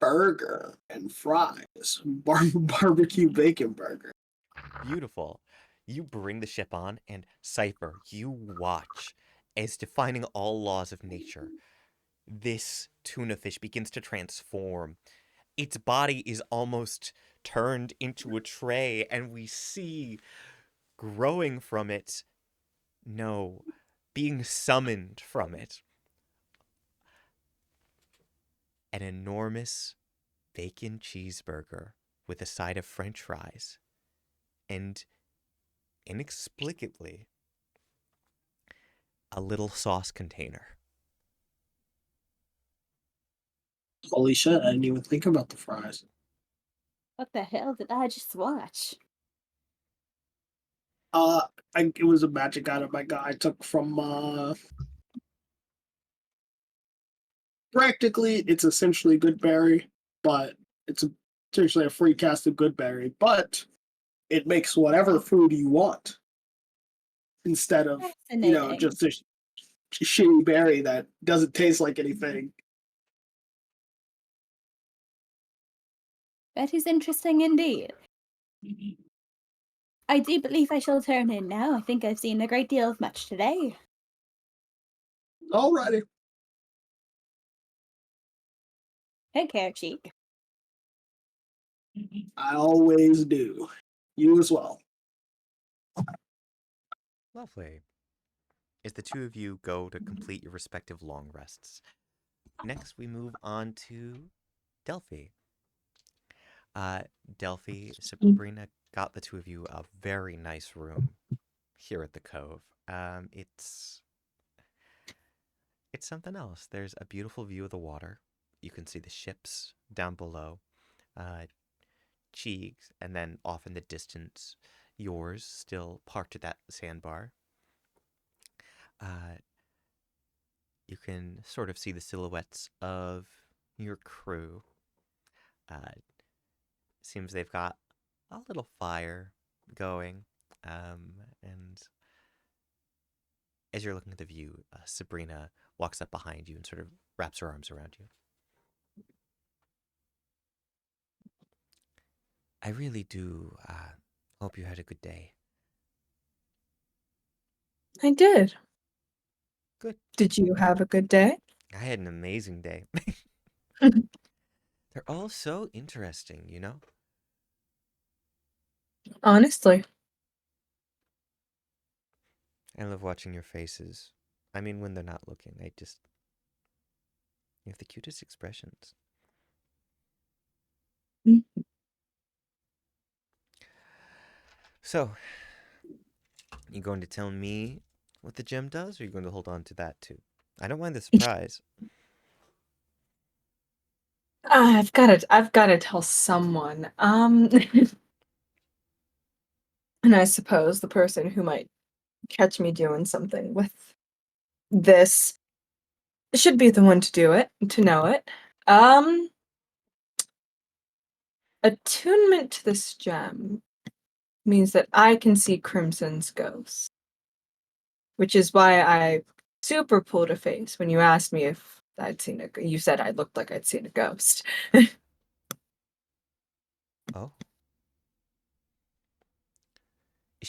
S3: burger and fries, barbecue bacon burger.
S1: Beautiful. You bring the ship on, and Cypher, you watch as, defying all laws of nature, this tuna fish begins to transform. Its body is almost turned into a tray, and we see growing from it, no, being summoned from it, an enormous bacon cheeseburger with a side of French fries, and inexplicably, a little sauce container.
S3: Holy shit! I didn't even think about the fries.
S5: What the hell did I just watch?
S3: Uh, it was a magic item I took from practically it's essentially Goodberry, but it's essentially a free cast of Goodberry, but it makes whatever food you want instead of
S5: Fascinating.
S3: just a shitty berry that doesn't taste like anything.
S5: That is interesting indeed. I do believe I shall turn in now. I think I've seen a great deal of much today.
S3: Alrighty,
S5: Take care, Cheek.
S3: I always do. You as well.
S1: Lovely. As the two of you go to complete your respective long rests. Next, we move on to Delphi. Uh, Delphi, Sabrina got the two of you a very nice room here at the Cove. It's something else. There's a beautiful view of the water. You can see the ships down below, Cheeks, and then off in the distance, yours still parked at that sandbar. Uh, you can sort of see the silhouettes of your crew. Seems they've got a little fire going, and as you're looking at the view, Sabrina walks up behind you and sort of wraps her arms around you. I really do hope you had a good day.
S6: I did.
S1: Good.
S6: Did you have a good day?
S1: I had an amazing day. They're all so interesting, you know?
S6: Honestly.
S1: I love watching your faces. I mean, when they're not looking, you have the cutest expressions.
S6: Mm.
S1: So, you going to tell me what the gem does, or are you going to hold on to that too? I don't mind the surprise.
S6: I've gotta tell someone. And I suppose the person who might catch me doing something with this should be the one to do it, to know it. Um, Attunement to this gem means that I can see Crimson's ghost, which is why I super pulled a face when you asked me if I'd seen you said I looked like I'd seen a ghost.
S1: Oh, is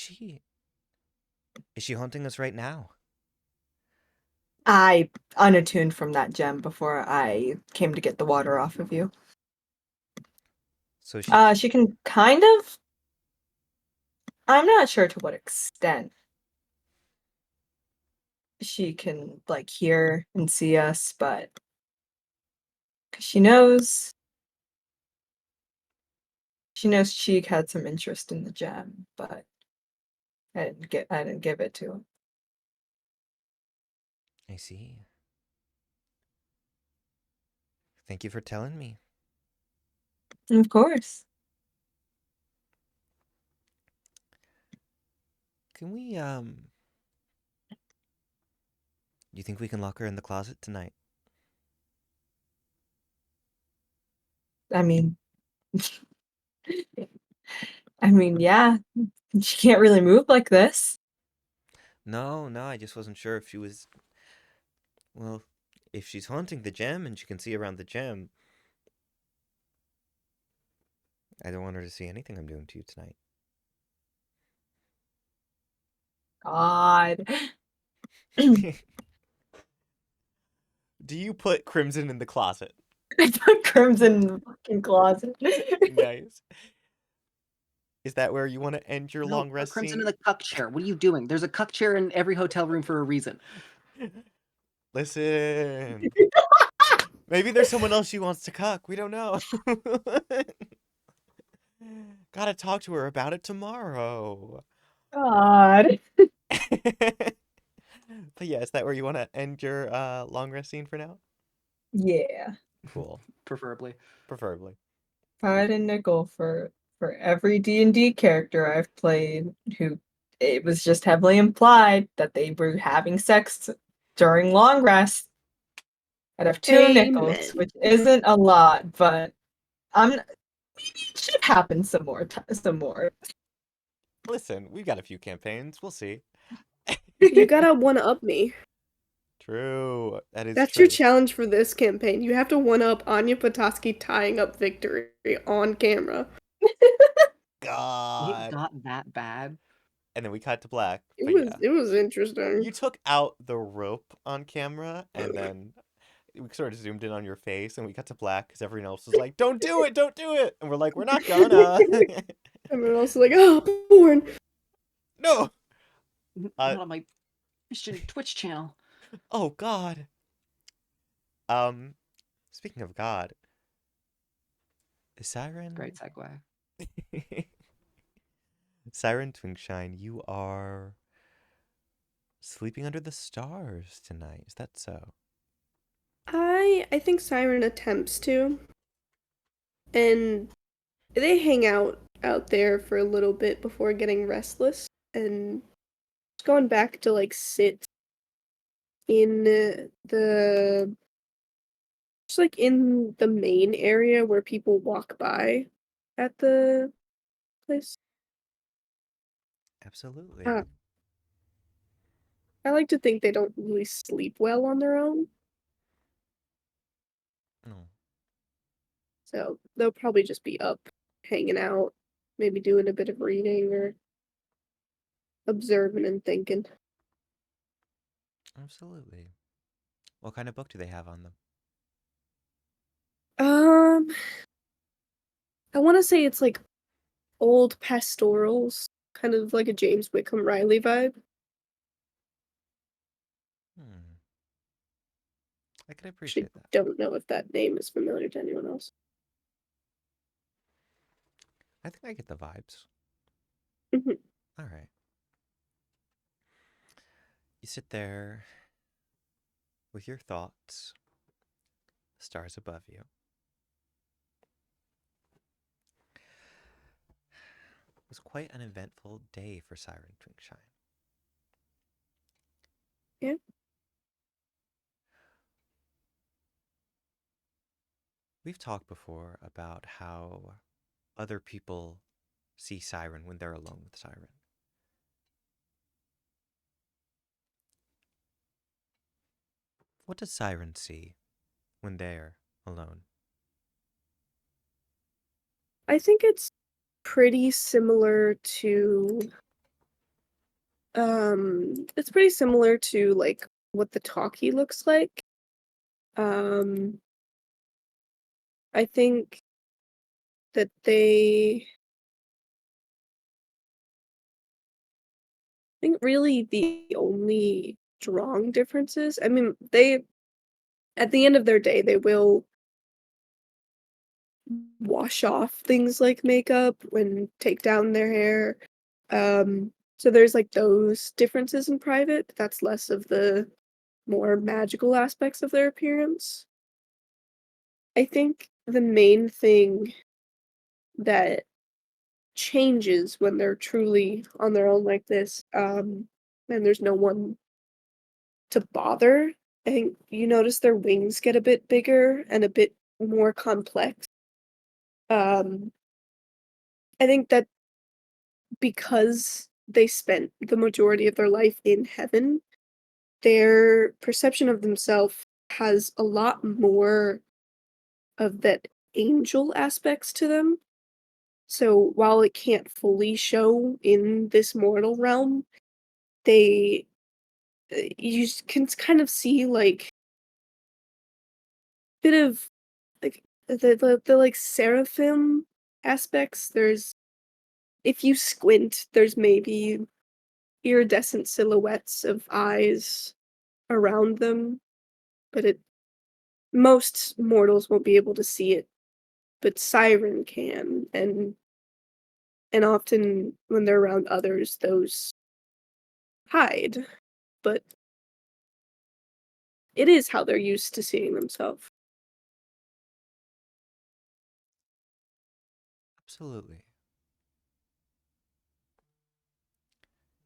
S1: she haunting us right now?
S6: I unattuned from that gem before I came to get the water off of you.
S1: So she
S6: She can kind of. I'm not sure to what extent she can like hear and see us, but 'cause she knows Cheek had some interest in the gem, but I didn't give it to him.
S1: I see. Thank you for telling me.
S6: Of course.
S1: Can we you think we can lock her in the closet tonight?
S6: I mean, yeah. She can't really move like this.
S1: No, I just wasn't sure if she was, well, if she's haunting the gem and she can see around the gem. I don't want her to see anything I'm doing to you tonight.
S6: God.
S1: Do you put Crimson in the closet?
S6: I put Crimson in the fucking closet.
S1: Nice. Is that where you want to end your
S4: No,
S1: long
S4: put
S1: rest
S4: Crimson
S1: scene?
S4: in the cuck chair. What are you doing? There's a cuck chair in every hotel room for a reason.
S1: Listen. Maybe there's someone else she wants to cuck. We don't know. Gotta talk to her about it tomorrow.
S6: God.
S1: But yeah, is that where you want to end your long rest scene for now?
S6: Yeah.
S1: Cool.
S4: Preferably.
S1: Preferably.
S6: Pride and nickel for every D&D character I've played who it was just heavily implied that they were having sex during long rest. I'd have 2 nickels,
S2: Amen.
S6: which isn't a lot, but maybe it should happen some more.
S1: Listen, we've got a few campaigns. We'll see.
S2: You gotta one up me.
S1: True. That is
S2: That's your
S1: true.
S2: challenge for this campaign. You have to one up Anya Petoskey tying up Victory on camera.
S4: It
S1: God.
S4: got that bad.
S1: And then we cut to black.
S2: It
S1: But
S2: was
S1: yeah.
S2: it was interesting.
S1: You took out the rope on camera, and then we sort of zoomed in on your face, and we cut to black because everyone else was like, "Don't do it, don't do it," and we're like, "We're not gonna."
S2: Everyone else is like, oh, porn.
S1: No.
S4: Not on my Christian Twitch channel.
S1: Oh God. Speaking of God, Siren.
S4: Great segue.
S1: Siren Twingshine, you are sleeping under the stars tonight. Is that so?
S2: I think Siren attempts to. And they hang out there for a little bit before getting restless and just going back to like sit in the just like in the main area where people walk by at the place.
S1: Absolutely.
S2: Uh, I like to think they don't really sleep well on their own,
S1: Oh,
S2: so they'll probably just be up hanging out, maybe doing a bit of reading or observing and thinking.
S1: absolutely. What kind of book do they have on them?
S2: Um, I want to say it's like old pastorals, kind of like a James Wickham Riley vibe.
S1: I can
S2: Actually,
S1: appreciate that.
S2: don't know if that name is familiar to anyone else.
S1: I think I get the vibes.
S2: Mhm.
S1: All right. You sit there with your thoughts, stars above you. It was quite an eventful day for Siren Twinkshine.
S2: Yeah.
S1: We've talked before about how other people see Siren when they're alone with Siren. What does Siren see when they're alone?
S2: I think it's pretty similar to it's pretty similar to like what the talkie looks like. Um I think that I think really the only strong differences, I mean, they at the end of their day they will wash off things like makeup and take down their hair. So there's like those differences in private, but that's less of the more magical aspects of their appearance. I think the main thing that changes when they're truly on their own like this, and there's no one to bother. I think you notice their wings get a bit bigger and a bit more complex. Um, I think that because they spent the majority of their life in heaven, their perception of themselves has a lot more of that angel aspects to them. So while it can't fully show in this mortal realm, they can kind of see like bit of like the like seraphim aspects. There's if you squint, there's maybe iridescent silhouettes of eyes around them, but it most mortals won't be able to see it, but Siren can, and often when they're around others, those hide. But it is how they're used to seeing themselves.
S1: Absolutely.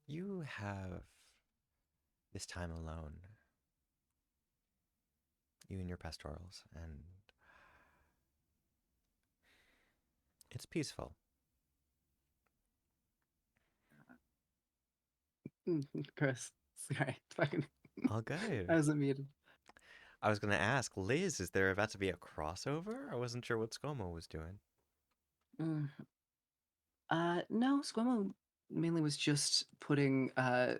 S1: You have this time alone, you and your pastorals, and it's peaceful.
S4: Chris, sorry, fucking,
S1: All good.
S4: I was muted.
S1: I was going to ask, Liz, is there about to be a crossover? I wasn't sure what ScoMo was doing.
S4: Mm. No, Squamo mainly was just putting. I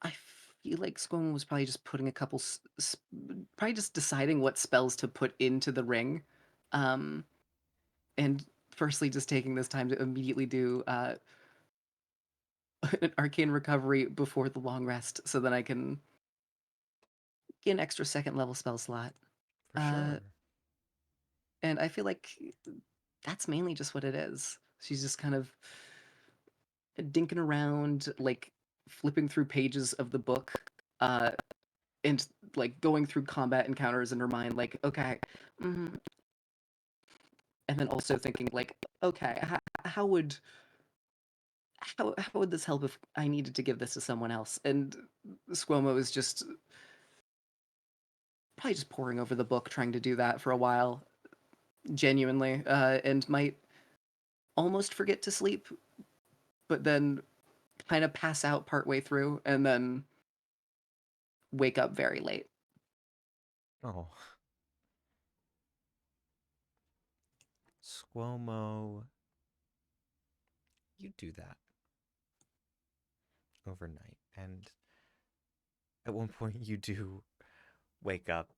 S4: feel like Squamo was probably just putting a couple, probably just deciding what spells to put into the ring, um, and firstly just taking this time to immediately do an arcane recovery before the long rest, so that I can get an extra second level spell slot.
S1: For
S4: Uh,
S1: sure.
S4: and I feel like that's mainly just what it is. She's just kind of dinking around, like flipping through pages of the book, uh, and like going through combat encounters in her mind, like, okay, mm, and then also thinking, like, okay, how would how would this help if I needed to give this to someone else? And Squomo is just probably just poring over the book, trying to do that for a while, genuinely, and might almost forget to sleep, but then kind of pass out partway through, and then wake up very late.
S1: Oh. Squomo, you do that overnight. And at one point, you do wake up.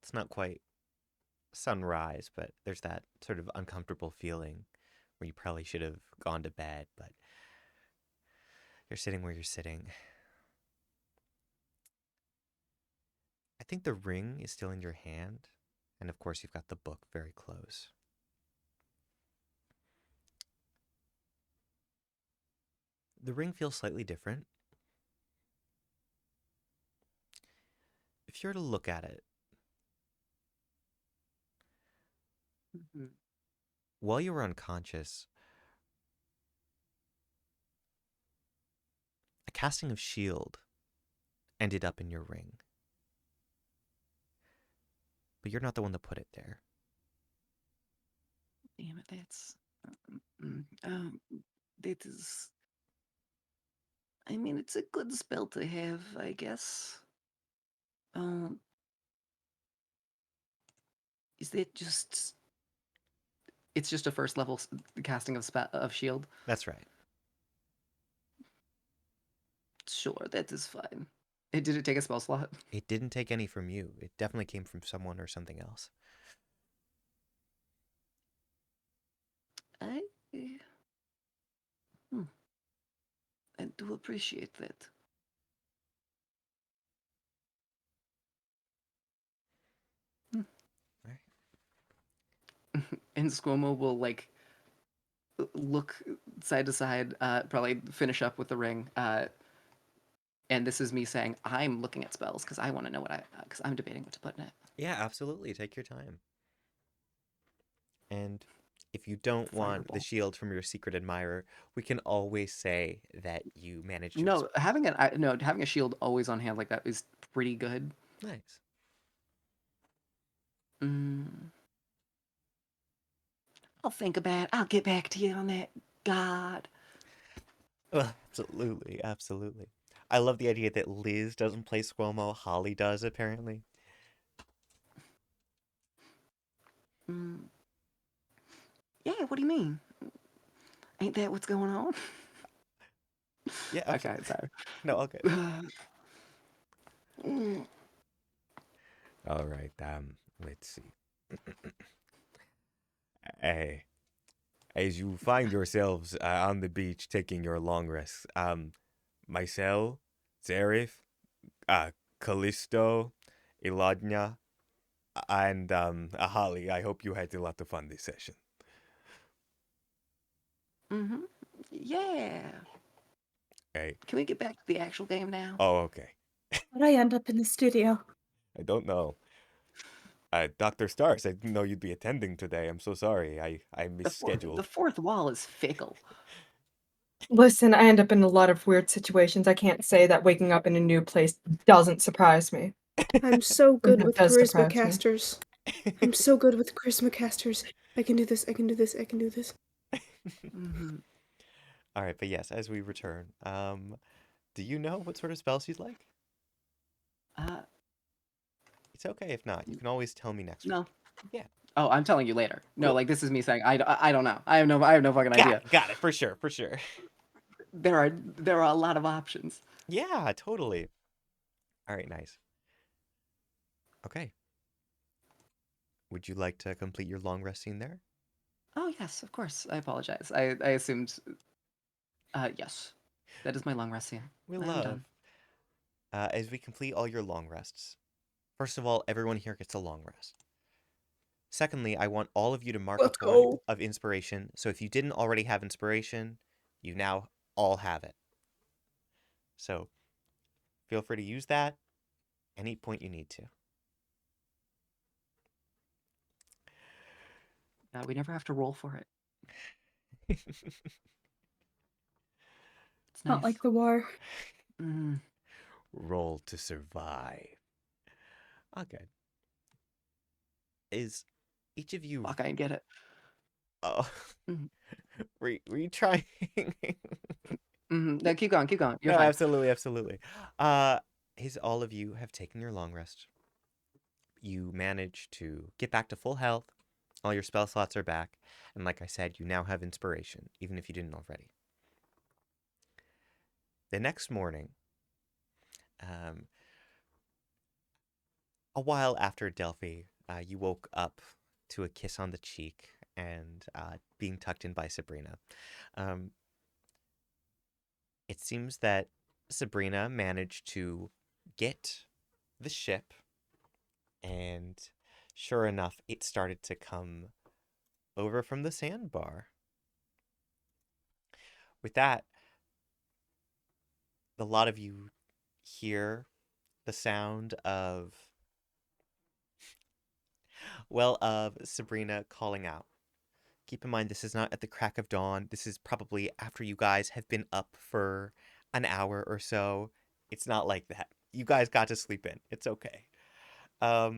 S1: It's not quite sunrise, but there's that sort of uncomfortable feeling where you probably should have gone to bed, but you're sitting where you're sitting. I think the ring is still in your hand, and of course you've got the book very close. The ring feels slightly different. If you were to look at it, while you were unconscious, a casting of shield ended up in your ring. But you're not the one that put it there.
S4: Damn it, that's. That is. I mean, it's a good spell to have, I guess. Is that just? It's just a first level casting of shield.
S1: That's right.
S4: Sure, that is fine. Did it take a spell slot?
S1: It didn't take any from you. It definitely came from someone or something else.
S4: I do appreciate that.
S1: Right.
S4: And Squomo will like look side to side, probably finish up with the ring. And this is me saying I'm looking at spells because I want to know because I'm debating what to put in it.
S1: Yeah, absolutely. Take your time. And if you don't want the
S4: Fireball.
S1: shield from your secret admirer, we can always say that you managed to.
S4: No, having a shield always on hand like that is pretty good.
S1: Nice.
S4: I'll think about it. I'll get back to you on that. God.
S1: Well, absolutely, absolutely. I love the idea that Liz doesn't play Squomo. Holly does, apparently.
S4: Yeah, what do you mean? Ain't that what's going on?
S1: Yeah,
S4: Okay, sorry.
S1: No, okay. All right, let's see. Hey, as you find yourselves on the beach taking your long rest, Mycel, Zareth, Callisto, Elodnia, and Holly, I hope you had a lot of fun this session.
S4: Yeah.
S1: Hey.
S4: Can we get back to the actual game now?
S1: Oh, okay.
S5: How'd I end up in the studio?
S1: I don't know. Dr. Stars, I didn't know you'd be attending today. I'm so sorry. I misscheduled.
S4: The fourth wall is fickle.
S6: Listen, I end up in a lot of weird situations. I can't say that waking up in a new place doesn't surprise me.
S2: I'm so good
S6: That
S2: with
S6: does
S2: charisma
S6: surprise me.
S2: casters. I'm so good with charisma casters. I can do this, I can do this, I can do this.
S1: All right, but yes, as we return, do you know what sort of spells you'd like? It's okay if not. You can always tell me next
S4: No.
S1: week. Yeah.
S4: Oh, I'm telling you later. No,
S1: Cool.
S4: like this is me saying I don't know. I have no fucking idea.
S1: Got it. For sure.
S4: There are a lot of options.
S1: Yeah, totally. All right, nice. Okay. Would you like to complete your long rest scene there?
S4: Oh yes, of course. I apologize. I assumed. Yes, that is my long rest scene.
S1: We
S4: I am
S1: love.
S4: done.
S1: As we complete all your long rests, first of all, everyone here gets a long rest. Secondly, I want all of you to mark
S2: Let's
S1: a point
S2: go.
S1: of inspiration. So if you didn't already have inspiration, you now all have it. So feel free to use that any point you need to.
S4: We never have to roll for it. It's nice.
S5: Not like the war.
S1: Roll to survive. Okay. Is each of you...
S4: Fuck, I get it.
S1: Oh. Were you trying?
S4: No, keep going. You're
S1: No,
S4: fine.
S1: absolutely. As all of you have taken your long rest, you manage to get back to full health. All your spell slots are back. And like I said, you now have inspiration, even if you didn't already. The next morning, a while after Delphi, you woke up to a kiss on the cheek and being tucked in by Sabrina. It seems that Sabrina managed to get the ship And sure enough, it started to come over from the sandbar. With that, a lot of you hear the sound of, well, of Sabrina calling out. Keep in mind, this is not at the crack of dawn. This is probably after you guys have been up for an hour or so. It's not like that. You guys got to sleep in. It's okay. All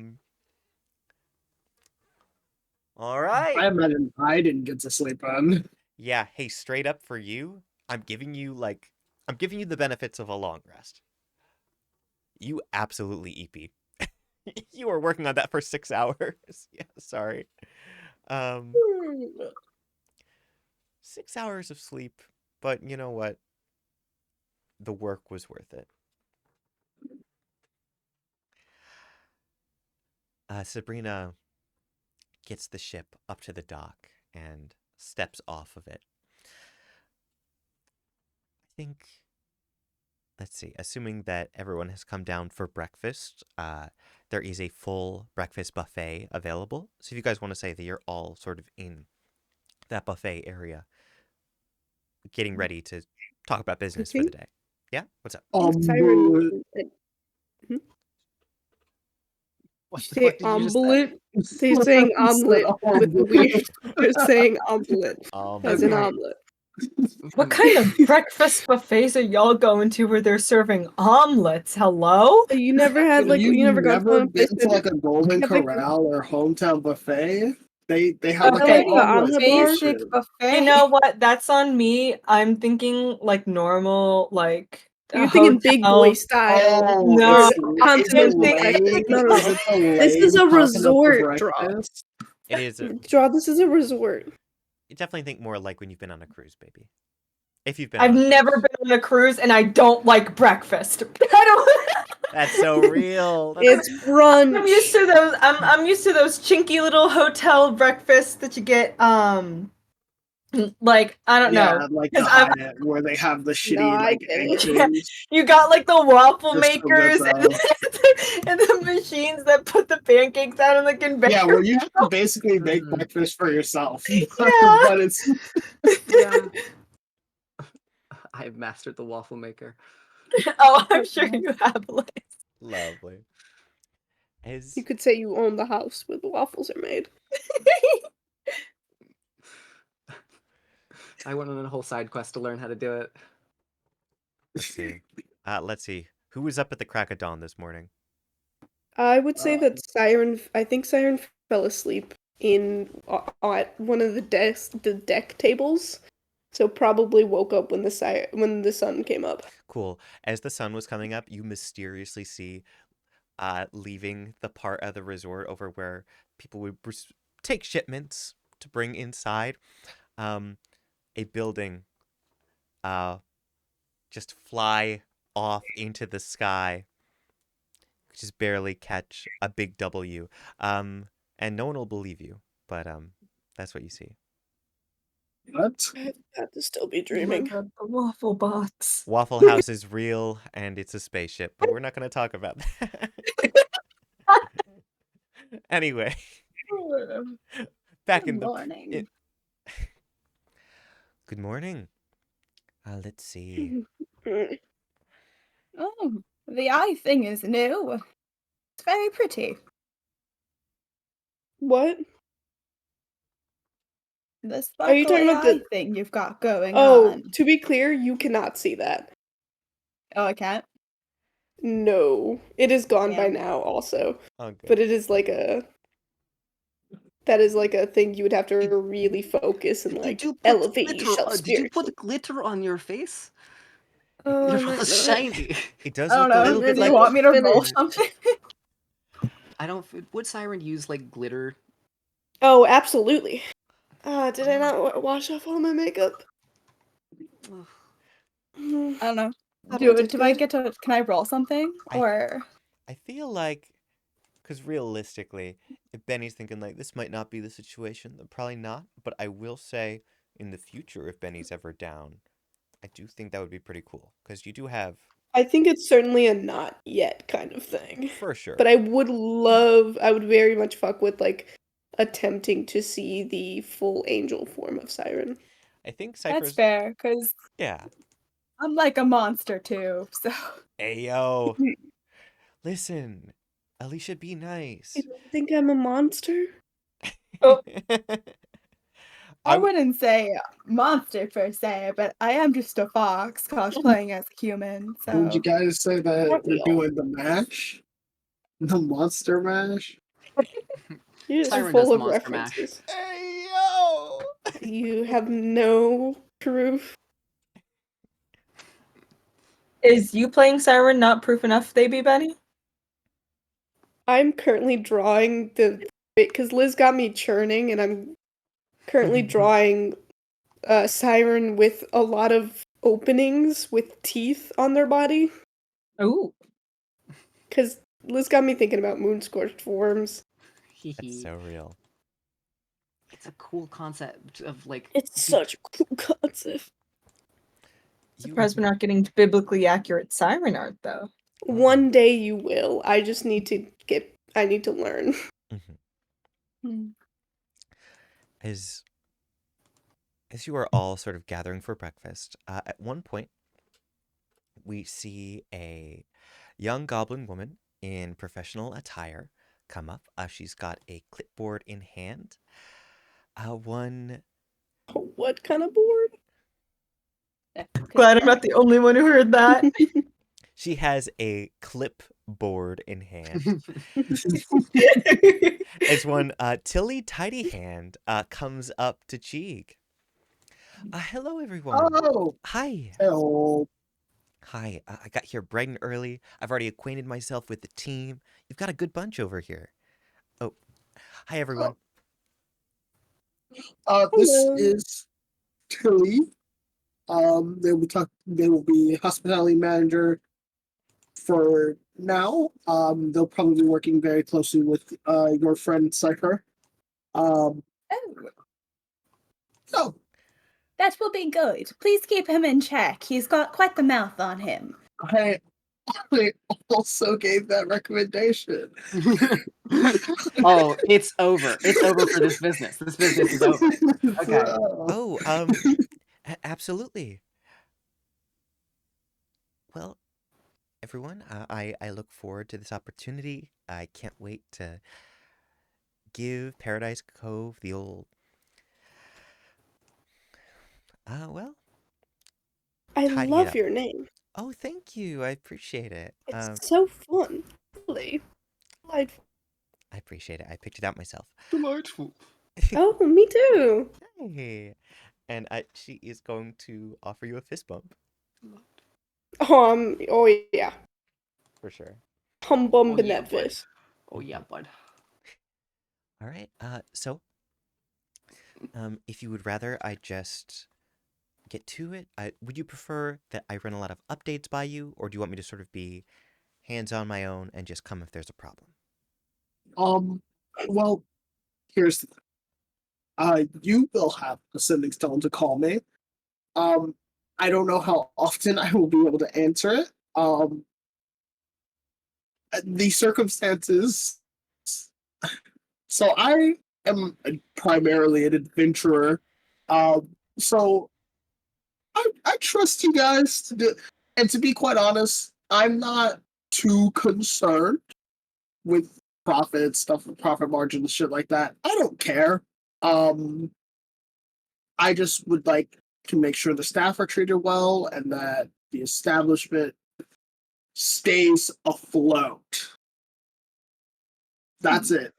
S1: right.
S3: I imagine I didn't get to sleep on.
S1: Yeah, hey, straight up for you, I'm giving you the benefits of a long rest. You absolutely EP. You were working on that for 6 hours. Yeah, sorry. Um 6 hours of sleep, but you know what? The work was worth it. Sabrina gets the ship up to the dock and steps off of it. I think, let's see, assuming that everyone has come down for breakfast, there is a full breakfast buffet available. So if you guys want to say that you're all sort of in that buffet area, getting ready to talk about business for the day. Yeah? What's up?
S2: Siren. Hmm?
S4: What the
S2: Say
S4: fuck did you just say?
S2: omelet. They're saying omelet with the weird. They're saying omelet as an
S4: Okay.
S2: omelet.
S6: What kind of breakfast buffets are y'all going to where they're serving omelets? Hello?
S2: You never had like
S3: You've
S2: you never got to
S3: never
S2: one place
S3: been to like a Golden
S2: have, like,
S3: Corral or hometown buffet? They have like
S6: Okay,
S3: an
S2: the
S3: omelet
S2: omelet bar?
S6: basic
S3: station.
S6: buffet. You know what? That's on me. I'm thinking like normal, like
S2: You're thinking big boy
S6: hotel.
S2: style.
S3: Oh,
S6: No,
S3: is
S2: continental
S3: it
S2: breakfast.
S3: lame?
S2: No, no,
S3: Is
S2: no.
S3: it the
S2: This is
S3: lame
S2: a
S3: continental
S2: resort, Draw.
S3: breakfast?
S1: It is.
S2: Draw, this is a resort.
S1: You definitely think more like when you've been on a cruise, baby. If you've been
S6: I've
S1: on a
S6: never
S1: cruise.
S6: been on a cruise and I don't like breakfast. I don't.
S1: That's so real.
S2: It's brunch.
S6: I'm used to those. I'm used to those chinky little hotel breakfasts that you get. Like I don't know.
S3: Yeah, like the
S6: 'Cause I'm
S3: Hyatt where they have the
S2: No,
S3: shitty
S2: I
S3: like
S2: get
S3: egg
S2: it.
S3: things.
S6: You got like the waffle
S3: They're so good,
S6: makers and the machines that put the pancakes out on the conveyor.
S3: Yeah, where you have to basically make
S4: Mhm.
S3: breakfast for yourself.
S6: Yeah.
S3: But it's
S4: Yeah. I've mastered the waffle maker.
S6: Oh, I'm sure you have. Liz.
S1: Lovely. As
S2: You could say you own the house where the waffles are made.
S4: I went on a whole side quest to learn how to do it.
S1: let's see. Who was up at the crack of dawn this morning?
S2: I would say that I think Siren fell asleep at one of the deck tables. So probably woke up when the sun came up.
S1: Cool. As the sun was coming up, you mysteriously see leaving the part of the resort over where people would take shipments to bring inside. A building just fly off into the sky, just barely catch a big W. And no one will believe you, but that's what you see.
S3: what?
S2: I had to still be
S6: Oh my
S2: dreaming.
S6: god, the waffle box.
S1: Waffle House is real and it's a spaceship, but we're not going to talk about that. Anyway, back
S5: Good
S1: in the
S5: morning.
S1: Good morning. Let's see.
S5: Oh, the eye thing is new. It's very pretty.
S2: What?
S5: The
S2: Are you
S5: sparkly
S2: talking about
S5: eye
S2: the?
S5: thing you've got going
S2: Oh,
S5: on.
S2: to be clear, you cannot see that.
S5: Oh, I can't.
S2: No, it is gone by
S5: Damn.
S2: now. Also,
S1: Oh, good.
S2: but it is like a. That is like a thing you would have to really focus and like elevate yourself
S4: Did you
S2: spiritually.
S4: put glitter on your face?
S2: Oh,
S4: You're
S2: I might
S4: all
S2: not.
S4: shiny.
S1: It does
S5: I don't
S1: look a
S5: know.
S1: little bit
S5: Do
S1: like
S5: you want me to roll
S2: Finished.
S5: something?
S4: I don't. Would Siren use like glitter?
S2: Oh, absolutely. Did I not wash off all my makeup?
S4: Ugh.
S2: Hmm,
S5: I don't know.
S2: thought I did
S5: Do I
S2: good.
S5: get to? Can I roll something? Or
S1: I feel like, because realistically, if Benny's thinking like this might not be the situation, then probably not. But I will say, in the future, if Benny's ever down, I do think that would be pretty cool because you do have
S2: I think it's certainly a not yet kind of thing.
S1: For sure.
S2: But I would very much fuck with like attempting to see the full angel form of Siren.
S1: I think
S5: That's
S1: Cypher's...
S5: fair, because
S1: Yeah.
S5: I'm like a monster too, so.
S1: Ayo. Listen, Alicia, be
S2: You
S1: nice.
S2: don't think I'm a monster?
S6: Oh.
S5: I wouldn't say monster per se, but I am just a fox cosplaying as a human,
S3: Would you
S5: so.
S3: guys say that
S2: Aren't
S3: you're
S2: we all?
S3: doing the mash? The monster mash?
S2: You're just
S4: Siren
S2: full
S4: does
S2: of
S4: monster mash.
S2: references.
S1: Ayo.
S2: You have no proof.
S6: Is you playing Siren not proof enough, they be Benny?
S2: I'm currently drawing the because Liz got me churning, and I'm currently drawing Siren with a lot of openings with teeth on their body.
S6: Ooh.
S2: Because Liz got me thinking about moon scorched forms.
S1: That's so real.
S4: It's a cool concept of like.
S2: It's such a cool concept.
S6: Surprised we're not getting biblically accurate Siren art, though.
S2: One day you will. I just need to I need to learn.
S1: As you are all sort of gathering for breakfast, at one point, we see a young goblin woman in professional attire come up. She's got a clipboard in hand.
S2: What kind of board?
S6: Glad I'm not the only one who heard that.
S1: She has a clipboard in hand. As one Tilly Tidy Hand comes up to Cheek. Hello, everyone.
S3: Oh!
S1: Hi.
S3: Hello.
S1: Hi. I got here bright and early. I've already acquainted myself with the team. You've got a good bunch over here. Oh, hi, everyone.
S3: This
S2: Hello.
S3: is Tilly. They will be hospitality manager for now. They'll probably be working very closely with your friend Cypher.
S5: Oh,
S3: So
S5: that will be good. Please keep him in check. He's got quite the mouth on him.
S3: I also gave that recommendation.
S4: Oh, it's over. It's over for this business. This business is over. Okay.
S1: Oh, absolutely. Well, everyone, I look forward to this opportunity. I can't wait to give Paradise Cove the old... well,
S2: I
S1: tidy it
S2: love
S1: up.
S2: your name.
S1: Oh, thank you. I appreciate it.
S2: It's so fun. Really. Delightful.
S1: I appreciate it. I picked it out myself.
S4: Delightful.
S2: Oh, me too.
S1: Hey. And she is going to offer you a fist bump.
S2: Oh yeah.
S1: For sure.
S2: Humbum
S4: Oh, yeah, bud.
S2: Benefis.
S4: Oh yeah, bud.
S1: All right. So, if you would rather I just get to it, would you prefer that I run a lot of updates by you, or do you want me to sort of be hands on my own and just come if there's a problem?
S3: Well, here's the thing. You will have Ascending Stone to call me. I don't know how often I will be able to answer it. The circumstances. So I am primarily an adventurer. So I trust you guys to do. And to be quite honest, I'm not too concerned with profit stuff, profit margins, shit like that. I don't care. I just would like to make sure the staff are treated well and that the establishment stays afloat. That's it.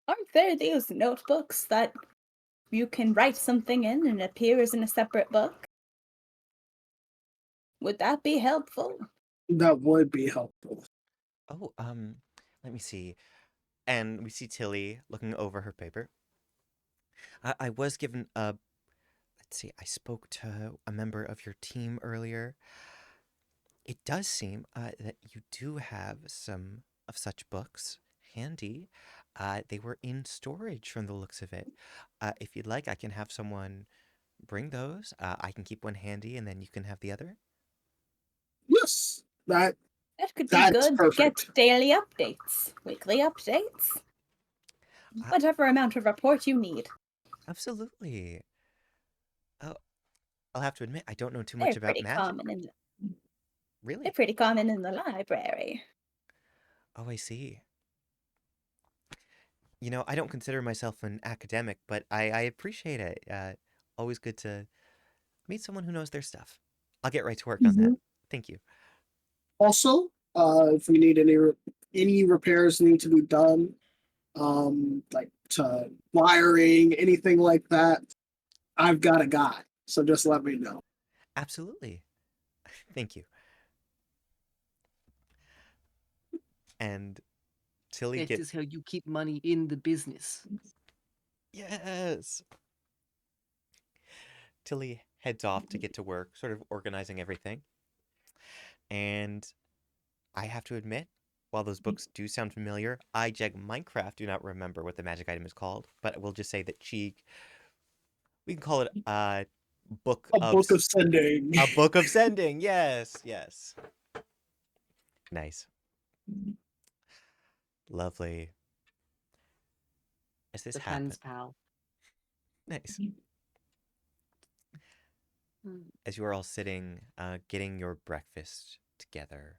S5: Aren't there these notebooks that you can write something in and it appears in a separate book? Would that be helpful?
S3: That would be helpful.
S1: Oh, let me see. And we see Tilly looking over her paper. I was given a... Let's see, I spoke to a member of your team earlier. It does seem that you do have some of such books handy. They were in storage from the looks of it. If you'd like, I can have someone bring those. I can keep one handy and then you can have the other.
S3: Yes, That
S5: It could be
S3: That's
S5: good to get
S3: perfect.
S5: daily updates, weekly updates, whatever amount of report you need.
S1: Absolutely. Oh, I'll have to admit, I don't know too
S5: They're
S1: much about
S5: pretty
S1: magic.
S5: common in the, they're
S1: Really?
S5: pretty common in the library.
S1: Oh, I see. You know, I don't consider myself an academic, but I appreciate it. Always good to meet someone who knows their stuff. I'll get right to work on that. Thank you.
S3: Also, if we need any repairs need to be done, like to wiring, anything like that, I've got a guy. So just let me know.
S1: Absolutely. Thank you. And Tilly
S4: That
S1: get
S4: is how you keep money in the business.
S1: yes. Tilly heads off to get to work, sort of organizing everything. And I have to admit, while those books do sound familiar, I, Jeg Minecraft, do not remember what the magic item is called, but we'll just say that we can call it a book
S3: A
S1: of
S3: book of sending.
S1: a book of sending. Yes, yes. Nice. Lovely. As this
S4: The
S1: happens,
S4: pens pal.
S1: nice.
S4: Hmm.
S1: As you are all sitting, getting your breakfast together,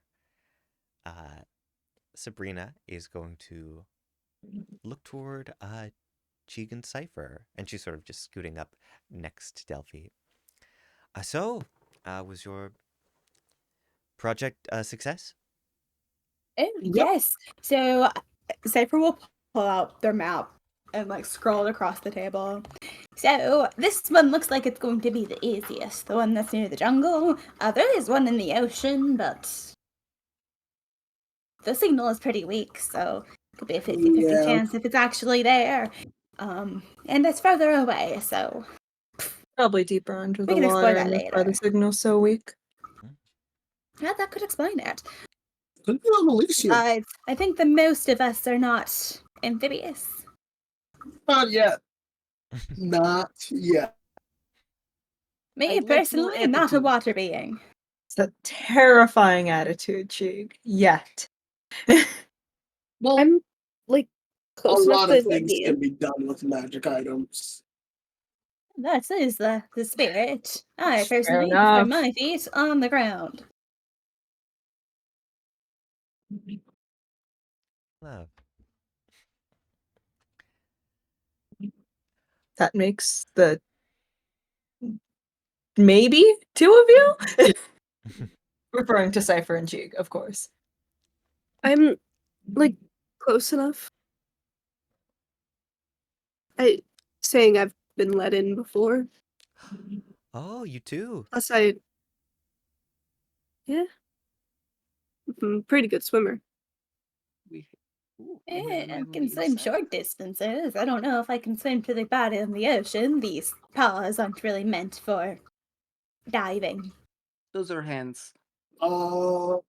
S1: Sabrina is going to look toward Cheek and Cypher, and she's sort of just scooting up next to Delphi. Was your project a success?
S5: Oh, yes. So Cypher will pull out their map and like scroll it across the table. So this one looks like it's going to be the easiest, the one that's near the jungle. There is one in the ocean, but the signal is pretty weak, so it could be a 50-50
S3: Yeah.
S5: chance if it's actually there. And it's further away, so
S6: Probably deeper under
S5: we
S6: the
S5: can explore
S6: water,
S5: that
S6: and that's why the
S5: later.
S6: signal's so weak.
S5: Yeah, that could explain it.
S3: Could be on Elysium.
S5: I think the most of us are not amphibious.
S3: Not yet. Not yet.
S5: Me
S4: I like your
S5: personally, not a
S4: attitude.
S5: water being.
S6: It's a terrifying attitude, Cheek. Yet.
S3: Well,
S2: I'm like
S3: a
S2: close enough
S3: lot
S2: to
S3: of things
S2: be
S3: can
S2: in.
S3: be done with magic items.
S5: That is the spirit. I
S6: Fair
S5: personally prefer
S6: enough.
S5: my feet on the ground.
S1: Love.
S6: That makes the maybe two of you? Referring to Cypher and Cheek, of course.
S2: I'm like close enough. Saying I've been let in before.
S1: Oh, you too.
S2: Plus, yeah, I'm a pretty good swimmer.
S4: We have a
S5: I
S4: memory
S5: can swim
S4: inside.
S5: short distances. I don't know if I can swim to the bottom of the ocean. These paws aren't really meant for diving.
S4: Those are hands.
S3: I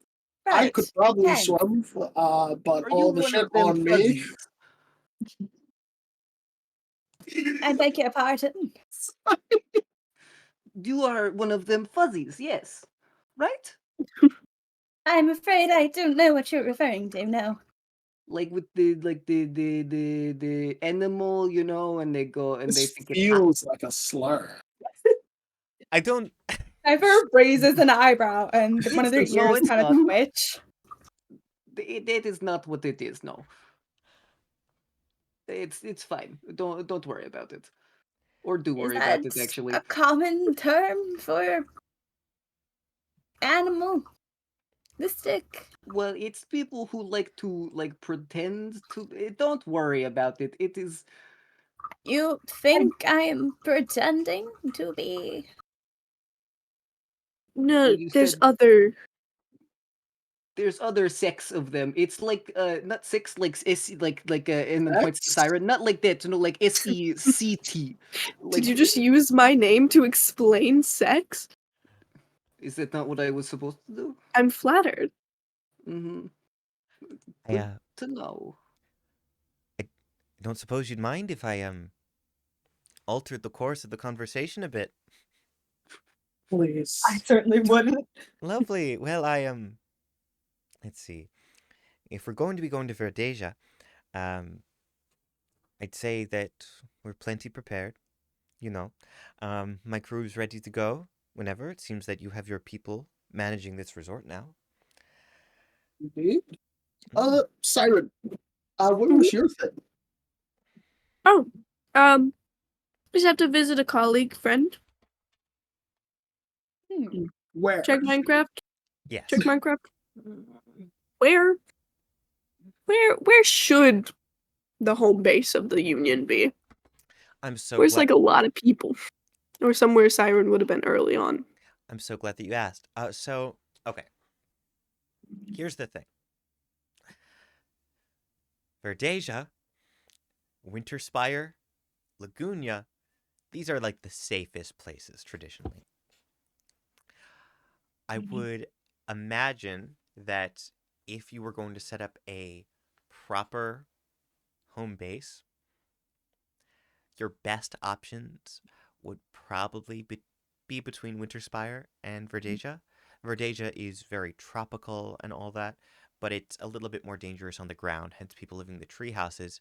S5: Right.
S3: could probably
S5: Hands.
S3: swim, but
S4: Are you
S3: all the
S4: one
S3: shit
S4: of them
S3: on me.
S4: fuzzies?
S5: I beg your pardon.
S4: You are one of them fuzzies, yes. Right?
S5: I'm afraid I don't know what you're referring to, no.
S4: Like with the animal, you know, and they go and they
S3: This
S4: think it's hot.
S3: feels like a slur.
S1: I don't.
S5: Cypher raises an eyebrow and one of their
S4: No,
S5: ears
S4: it's
S5: kind of
S4: not.
S5: twitch.
S4: That is not what it is. No, it's fine. Don't worry about it, or do
S5: Is
S4: worry
S5: that
S4: about it. Actually,
S5: a common term for animal? Mystic?
S4: well, it's people who like to pretend to. Don't worry about it. It is.
S5: You think I'm pretending to be?
S2: No,
S4: Well, you
S2: there's
S4: said
S2: other.
S4: there's other sex of them. It's like not sex like and then points to
S3: Sex?
S4: siren. Not like that. You know, like SECT.
S2: Did you just use my name to explain sex?
S4: Is that not what I was supposed to do?
S2: I'm flattered.
S4: Mm-hmm.
S1: I,
S4: Good to know.
S1: I don't suppose you'd mind if I altered the course of the conversation a bit.
S3: Please.
S6: I certainly wouldn't.
S1: Lovely. Well, I let's see. If we're going to be going to Verdisia, um, I'd say that we're plenty prepared. You know, my crew's ready to go whenever. It seems that you have your people managing this resort now.
S3: Indeed.
S1: Mm.
S3: Siren, what
S2: Mhm.
S3: was your thing?
S2: Oh, just have to visit a colleague, friend.
S3: Where?
S2: Check Minecraft.
S1: Yes.
S2: Check Minecraft. Where? Where should the home base of the Union be?
S1: I'm so
S2: Where's
S1: glad.
S2: like a lot of people, or somewhere Siren would have been early on.
S1: I'm so glad that you asked. So okay. Here's the thing. Verdesia, Winterspire, Lagoonia, these are like the safest places traditionally. I would imagine that if you were going to set up a proper home base, your best options would probably be between Winterspire and Verdesia. Verdesia is very tropical and all that, but it's a little bit more dangerous on the ground, hence people living in the tree houses.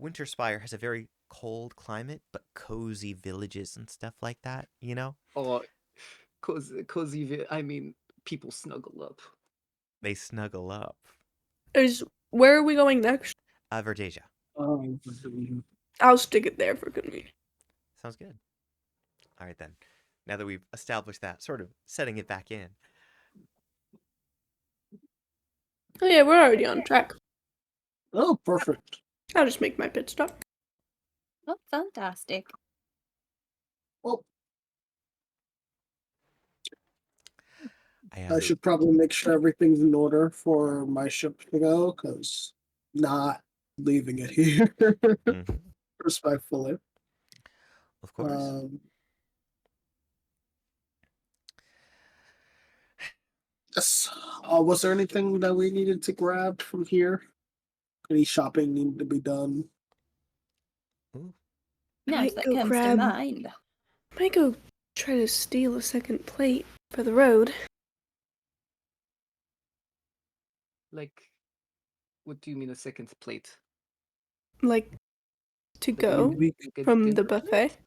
S1: Winterspire has a very cold climate, but cozy villages and stuff like that, you know?
S4: Oh, I mean, people snuggle up.
S1: They snuggle up.
S2: Where are we going next?
S1: Verdesia.
S3: Um,
S2: I'll stick it there for convenience.
S1: Sounds good. All right, then. Now that we've established that, sort of setting it back in.
S2: Oh yeah, we're already on track.
S3: oh, perfect.
S2: I'll just make my pit stop.
S5: Oh, fantastic.
S3: Well,
S1: I
S3: I should probably make sure everything's in order for my ship to go, because not leaving it here,
S1: Mhm.
S3: respectfully.
S1: Of course.
S3: Yes. Was there anything that we needed to grab from here? Any shopping needed to be done?
S1: Ooh.
S5: Not that comes to mind.
S2: Might go try to steal a second plate for the road.
S4: Like, what do you mean a second plate?
S2: Like to
S4: Like,
S2: go
S3: We
S4: like a
S2: from the
S4: dinner
S2: buffet.
S4: plate?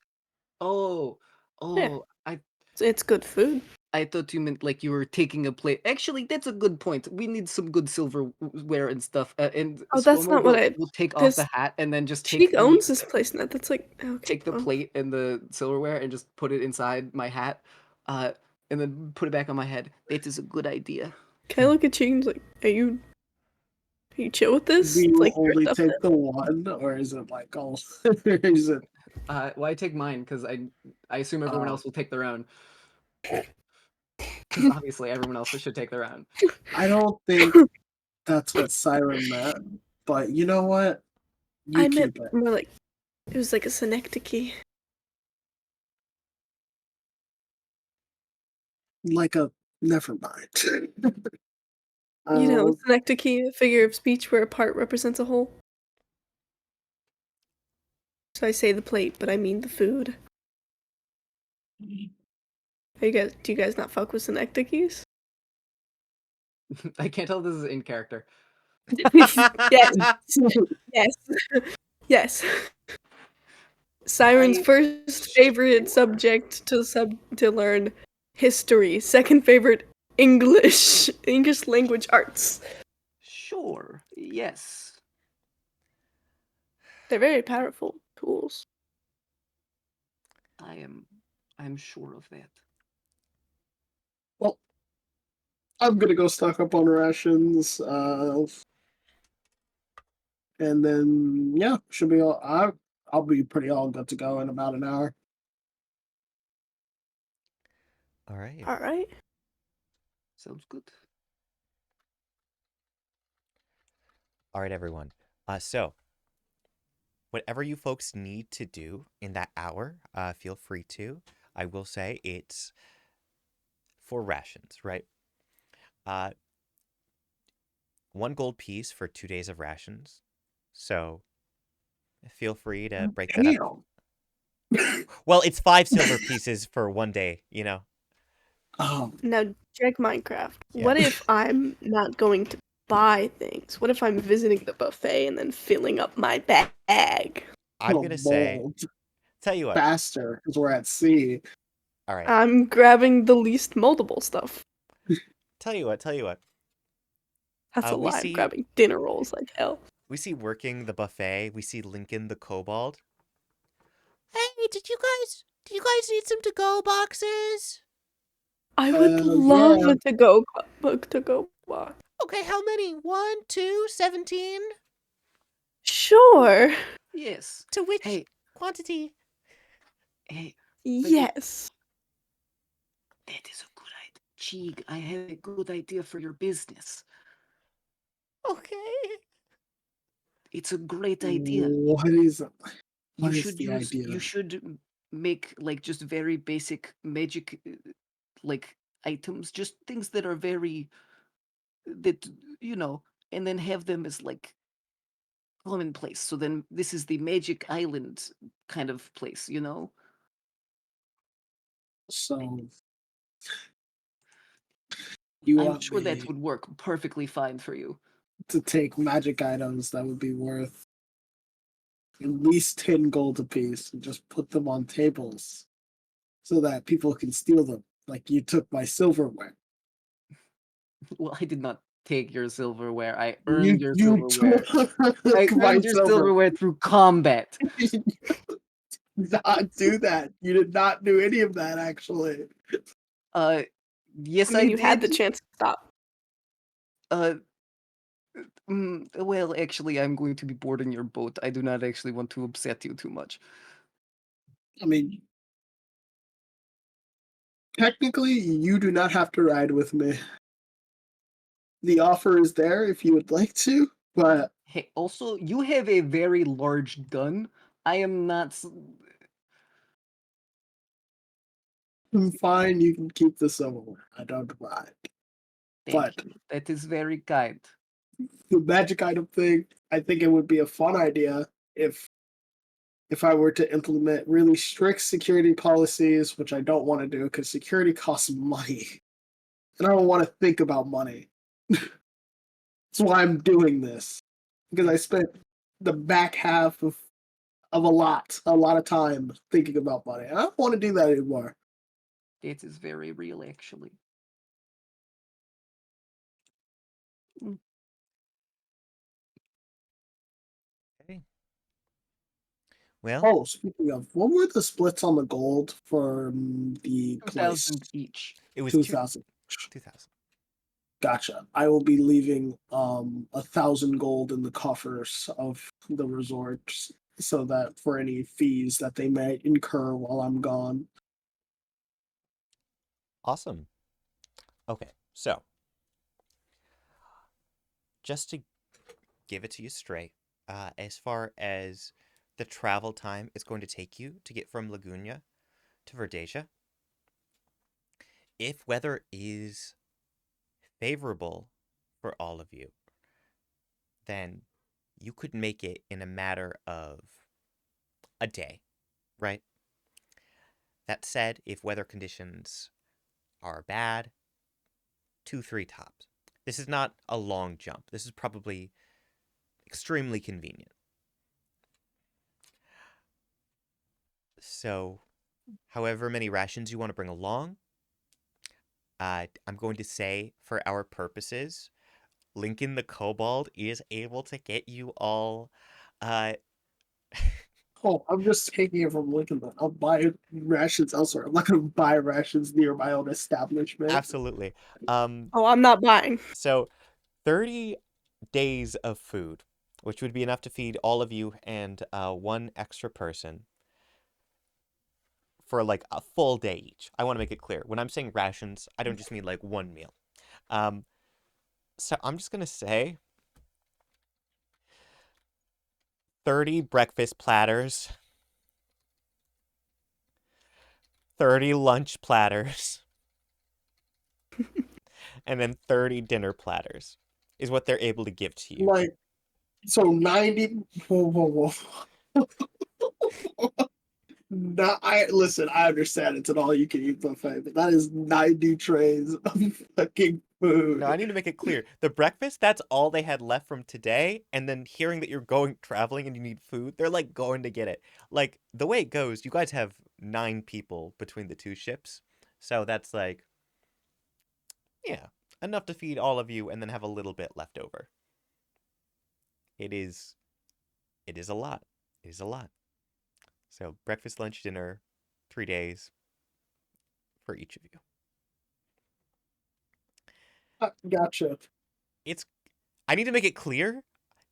S4: Oh,
S2: Yeah.
S4: oh,
S2: It's good food.
S4: I thought you meant like you were taking a plate. Actually, that's a good point. We need some good silverware and stuff. And
S2: Oh, that's
S4: Slomo
S2: not what
S4: will take off the
S2: because
S4: hat and then just
S2: Cheek owns this place now. That's like okay.
S4: take the
S2: Well,
S4: plate and the silverware and just put it inside my hat, and then put it back on my head. That is a good idea.
S2: can I look at Cheek and like, are you chill with
S3: do
S2: this? It's
S3: you
S2: like your
S3: only
S2: stuff
S3: take
S2: now?
S3: the one, or is it like all? Is it?
S4: Well, I take mine because I assume everyone else will take their own. Because obviously everyone else should take their own.
S3: I don't think that's what Siren meant, but you know what? You
S2: I meant
S3: keep it.
S2: more like it was like a synecdoche.
S3: Like a never mind.
S2: You know,
S3: um,
S2: synecdoche, a figure of speech where a part represents a whole. So I say the plate, but I mean the food. Do you guys not fuck with synecdoches?
S4: I can't tell if this is in character.
S2: Yes. Yes. Yes. Siren's
S4: I
S2: first favorite subject to learn history. Second favorite English language arts.
S4: sure, yes.
S2: They're very powerful tools.
S4: I'm sure of that.
S3: well, I'm gonna go stock up on rations. And then yeah, should be all. I'll be pretty all good to go in about an hour.
S1: All right.
S2: All right.
S4: Sounds good.
S1: All right, everyone. So, whatever you folks need to do in that hour, feel free to. I will say it's for rations, right? Uh, 1 gold piece for 2 days of rations. So, feel free to break that up.
S3: Damn.
S1: Well, it's 5 silver pieces for 1 day, you know?
S2: Now, check Minecraft.
S1: Yeah.
S2: What if I'm not going to buy things? What if I'm visiting the buffet and then filling up my bag?
S1: I'm gonna say,
S3: bold.
S1: tell you what.
S3: Faster, because we're at sea.
S1: All right.
S2: I'm grabbing the least moldable stuff.
S1: Tell you what.
S2: That's a
S1: We
S2: lie. I'm
S1: see
S2: grabbing dinner rolls like hell.
S1: working the buffet. We see Lincoln the kobold. Hey, did you guys need some to-go boxes?
S2: I would love
S3: Yeah.
S2: to go book to go box.
S1: Okay, how many? 1, 2, 17?
S2: Sure.
S4: Yes.
S1: To which
S4: Hey,
S1: quantity?
S4: hey,
S2: Yes.
S4: that is a good idea. Cheeg, I have a good idea for your business.
S1: Okay.
S4: It's a great idea.
S3: What is
S4: You
S3: the
S4: should
S3: idea?
S4: make like just very basic magic like items, just things that are very that you know, and then have them as like commonplace. So then this is the magic island kind of place, you know?
S3: So you
S4: I'm
S3: want
S4: sure that
S3: me
S4: would work perfectly fine for you.
S3: to take magic items that would be worth at least 10 gold apiece and just put them on tables so that people can steal them, like you took my silverware.
S4: Well, I did not take your silverware. I
S3: You
S4: earned your
S3: you
S4: silverware. I
S3: took my
S4: earned your
S3: silver.
S4: silverware through combat.
S3: You did not do that. You did not do any of that, actually.
S4: Uh yes
S2: I mean,
S4: I
S2: you had the
S4: did.
S2: chance to stop.
S4: Uh well, actually, I'm going to be boarding your boat. I do not actually want to upset you too much.
S3: I mean, technically, you do not have to ride with me. The offer is there if you would like to, but
S4: Hey, also, you have a very large gun. I am not.
S3: I'm fine. You can keep the silverware. I don't mind.
S4: Thank
S3: But
S4: you. That is very kind.
S3: the magic item thing, I think it would be a fun idea if I were to implement really strict security policies, which I don't want to do because security costs money. And I don't want to think about money. That's why I'm doing this. Because I spent the back half of a lot of time thinking about money. I don't want to do that anymore.
S4: It is very real, actually. Mm,
S1: Okay. Well,
S3: Oh, speaking of, what were the splits on the gold for the place?
S4: 2,000 each.
S1: it was
S3: 2,000.
S1: 2,000.
S3: Gotcha. I will be leaving 1,000 gold in the coffers of the resorts so that for any fees that they may incur while I'm gone.
S1: Awesome. Okay, so just to give it to you straight, as far as the travel time is going to take you to get from Lagoonia to Verdisia, if weather is favorable for all of you, then you could make it in a matter of a day, right? That said, if weather conditions are bad, 2, 3 tops. This is not a long jump. This is probably extremely convenient. So, however many rations you want to bring along, I'm going to say for our purposes, Lincoln the Kobold is able to get you all. Uh,
S3: Oh, I'm just taking it from Lincoln. I'll buy rations elsewhere. I'm not going to buy rations near my own establishment.
S1: absolutely.
S2: Oh, I'm not buying.
S1: So 30 days of food, which would be enough to feed all of you and one extra person for like a full day each. I want to make it clear. When I'm saying rations, I don't just mean like one meal. Um, so I'm just gonna say 30 breakfast platters, 30 lunch platters, and then 30 dinner platters is what they're able to give to you.
S3: Like, so 90. Whoa, whoa, whoa. listen. I understand it's an all-you-can-eat buffet, but that is 90 trays of fucking food.
S1: No, I need to make it clear. The breakfast, that's all they had left from today, and then hearing that you're traveling and you need food, they're like going to get it. Like, the way it goes, you guys have 9 people between the 2 ships. So that's like, yeah, enough to feed all of you and then have a little bit left over. It is a lot. It is a lot. So breakfast, lunch, dinner, 3 days for each of you.
S3: Gotcha.
S1: I need to make it clear.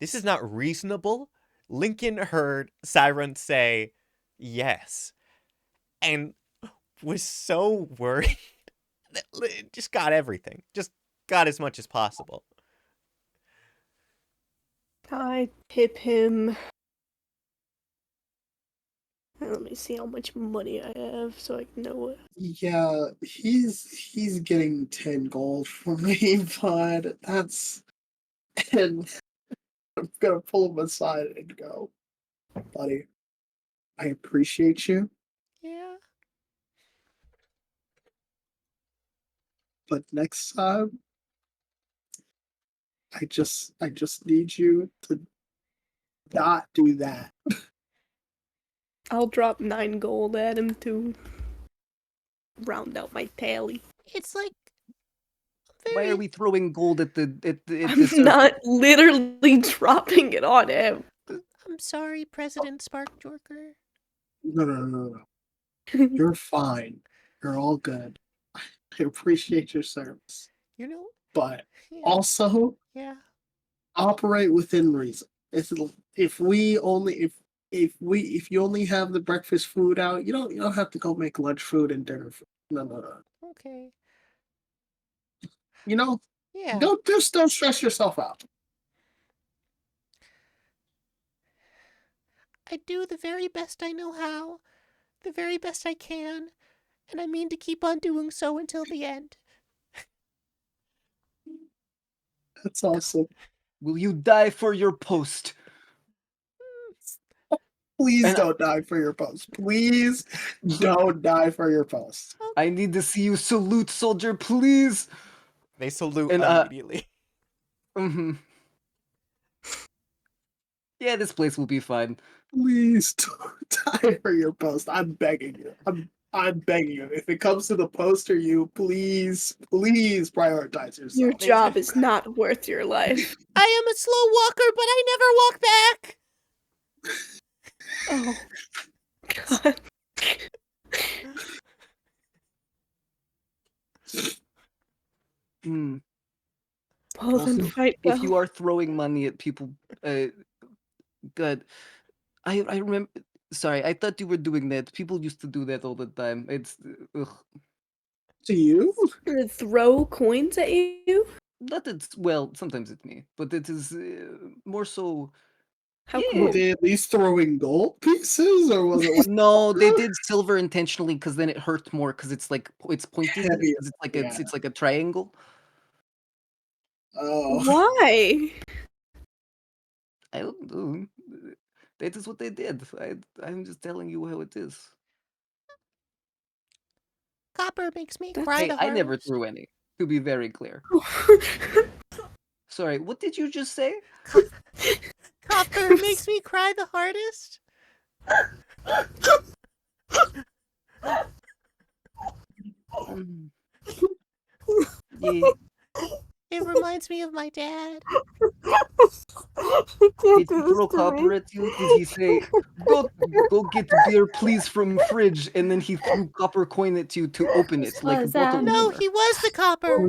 S1: This is not reasonable. Lincoln heard Siren say yes and was so worried that just got everything. Just got as much as possible.
S2: I tip him. Let me see how much money I have so I can know what.
S3: Yeah, he's getting 10 gold from me, but that's and I'm gonna pull him aside and go, buddy, I appreciate you,
S1: Yeah.
S3: but next time I just need you to not do that.
S2: I'll drop 9 gold at him to round out my tally.
S1: It's like
S4: Why are we throwing gold at the
S2: I'm not literally dropping it on him.
S1: I'm sorry, President Sparkjorker.
S3: No. You're fine. You're all good. I appreciate your service.
S1: You know?
S3: But
S1: Yeah.
S3: also
S1: Yeah.
S3: operate within reason. If you only have the breakfast food out, you don't have to go make lunch food and dinner food. No.
S1: Okay. Yeah.
S3: Don't stress yourself out.
S1: I do the very best I know how, the very best I can, and I mean to keep on doing so until the end.
S3: That's awesome.
S4: Will you die for your post?
S3: Please don't die for your post. Please don't die for your post.
S4: I need to see you salute, soldier, please.
S1: They salute
S4: And,
S1: immediately.
S4: Mm-hmm. Yeah, this place will be fine.
S3: Please don't die for your post. I'm begging you. I'm begging you. If it comes to the post or you, please prioritize yourself.
S2: Your job is not worth your life.
S1: I am a slow walker, but I never walk back.
S2: Oh, God.
S4: Hmm.
S2: Well, then fight well.
S4: If you are throwing money at people, good. I remember. Sorry, I thought you were doing that. People used to do that all the time. It's ugh.
S3: To you?
S2: Throw coins at you?
S4: Not well. Sometimes it's me, but it is more so.
S2: How
S4: Yeah.
S3: Were they at least throwing gold pieces, or was it like
S4: No, they did silver intentionally because then it hurt more because it's pointed
S3: heavier?
S4: because
S3: Yeah.
S4: it's like a triangle.
S3: Oh,
S2: Why?
S4: I don't know. That is what they did. I'm just telling you how it is.
S1: Copper makes me
S2: That's-
S1: cry
S4: Hey,
S1: the
S4: I never
S1: hardest.
S4: threw any. To be very clear. Sorry, what did you just say?
S1: Copper makes me cry the hardest.
S4: Yeah.
S1: It reminds me of my dad.
S4: Did he throw copper at you? Did he say, go get beer, please, from fridge, and then he threw copper coin at you to open it like a
S5: Was,
S4: bottle
S1: No,
S4: opener?
S1: he was the copper.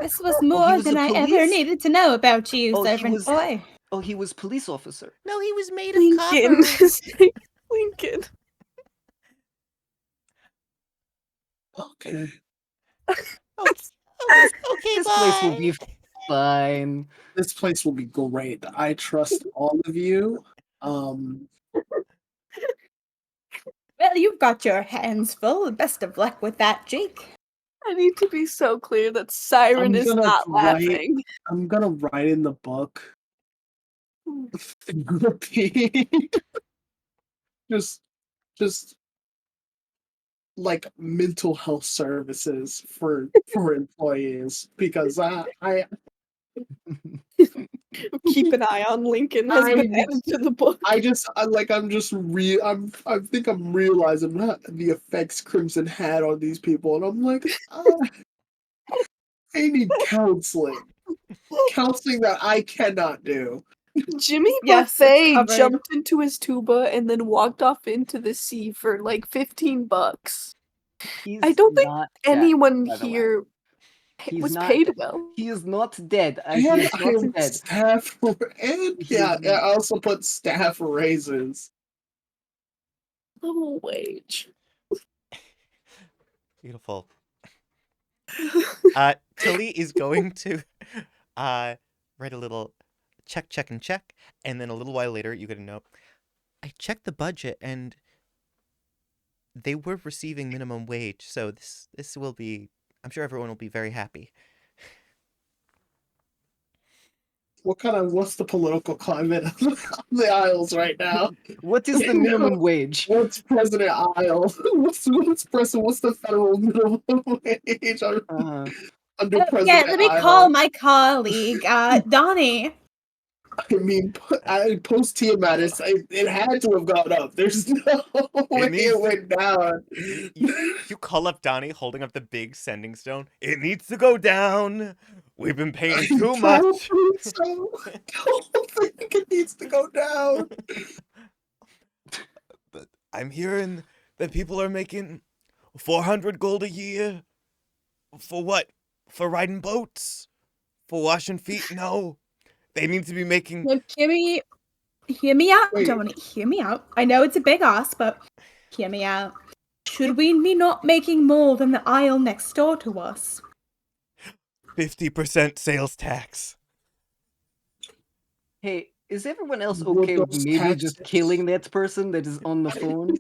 S5: This was more
S4: was
S5: than
S4: a
S5: I ever
S4: police?
S5: needed to know about you,
S4: Oh, he
S5: servant
S4: was-
S5: boy.
S4: Oh, he was police officer.
S1: No, he was made of
S2: Lincoln.
S1: copper.
S2: Lincoln.
S3: okay.
S1: Okay,
S4: This
S1: bye.
S4: place will be fine.
S3: This place will be great. I trust all of you.
S5: Well, you've got your hands full. Best of luck with that, Jake.
S2: I need to be so clear that Siren
S3: I'm
S2: is
S3: gonna
S2: not
S3: write-
S2: laughing.
S3: I'm gonna write in the book. Repeat. just just like mental health services for employees because I
S2: Keep an eye on Lincoln has been added to the book.
S3: I think I'm realizing the effects Crimson had on these people, and I'm like, they need counseling that I cannot do.
S2: Jimmy
S5: Yes, it's
S2: Buffet
S5: covered.
S2: jumped into his tuba and then walked off into the sea for like $15.
S4: He's
S2: I don't think
S4: not
S2: anyone
S4: dead, by the way.
S2: here
S4: He's
S2: was
S4: not
S2: paid
S4: dead.
S2: well.
S4: He is not dead. He
S3: And
S4: is
S3: I
S4: not
S3: am
S4: dead.
S3: staff, and yeah, I also put staff raises.
S2: Low wage.
S1: Beautiful. Tilly is going to write a little check, and then a little while later you get a note. I checked the budget and they were receiving minimum wage, so this will be. I'm sure everyone will be very happy.
S3: What's the political climate of the Isles right now?
S4: What is the minimum wage?
S3: What's President Isle? What's the federal minimum wage under President
S5: Yeah, let me
S3: Isle?
S5: call my colleague, Donnie.
S3: I mean, post Tiamat, it had to have gone up. There's no way
S1: needs
S3: it
S1: to-
S3: went down.
S1: You call up Donnie holding up the big sending stone. It needs to go down. We've been paying too much.
S3: I don't think it needs to go down.
S1: But I'm hearing that people are making 400 gold a year. For what? For riding boats? For washing feet? No. They need to be making.
S5: Look, hear me out,
S3: Wait.
S5: Donnie. Hear me out. I know it's a big ask, but hear me out. Should we be not making more than the Isle next door to us?
S1: 50% sales tax.
S4: Hey, is everyone else
S3: Would
S4: okay with
S3: those
S4: maybe just
S3: taxes-
S4: killing that person that is on the phone?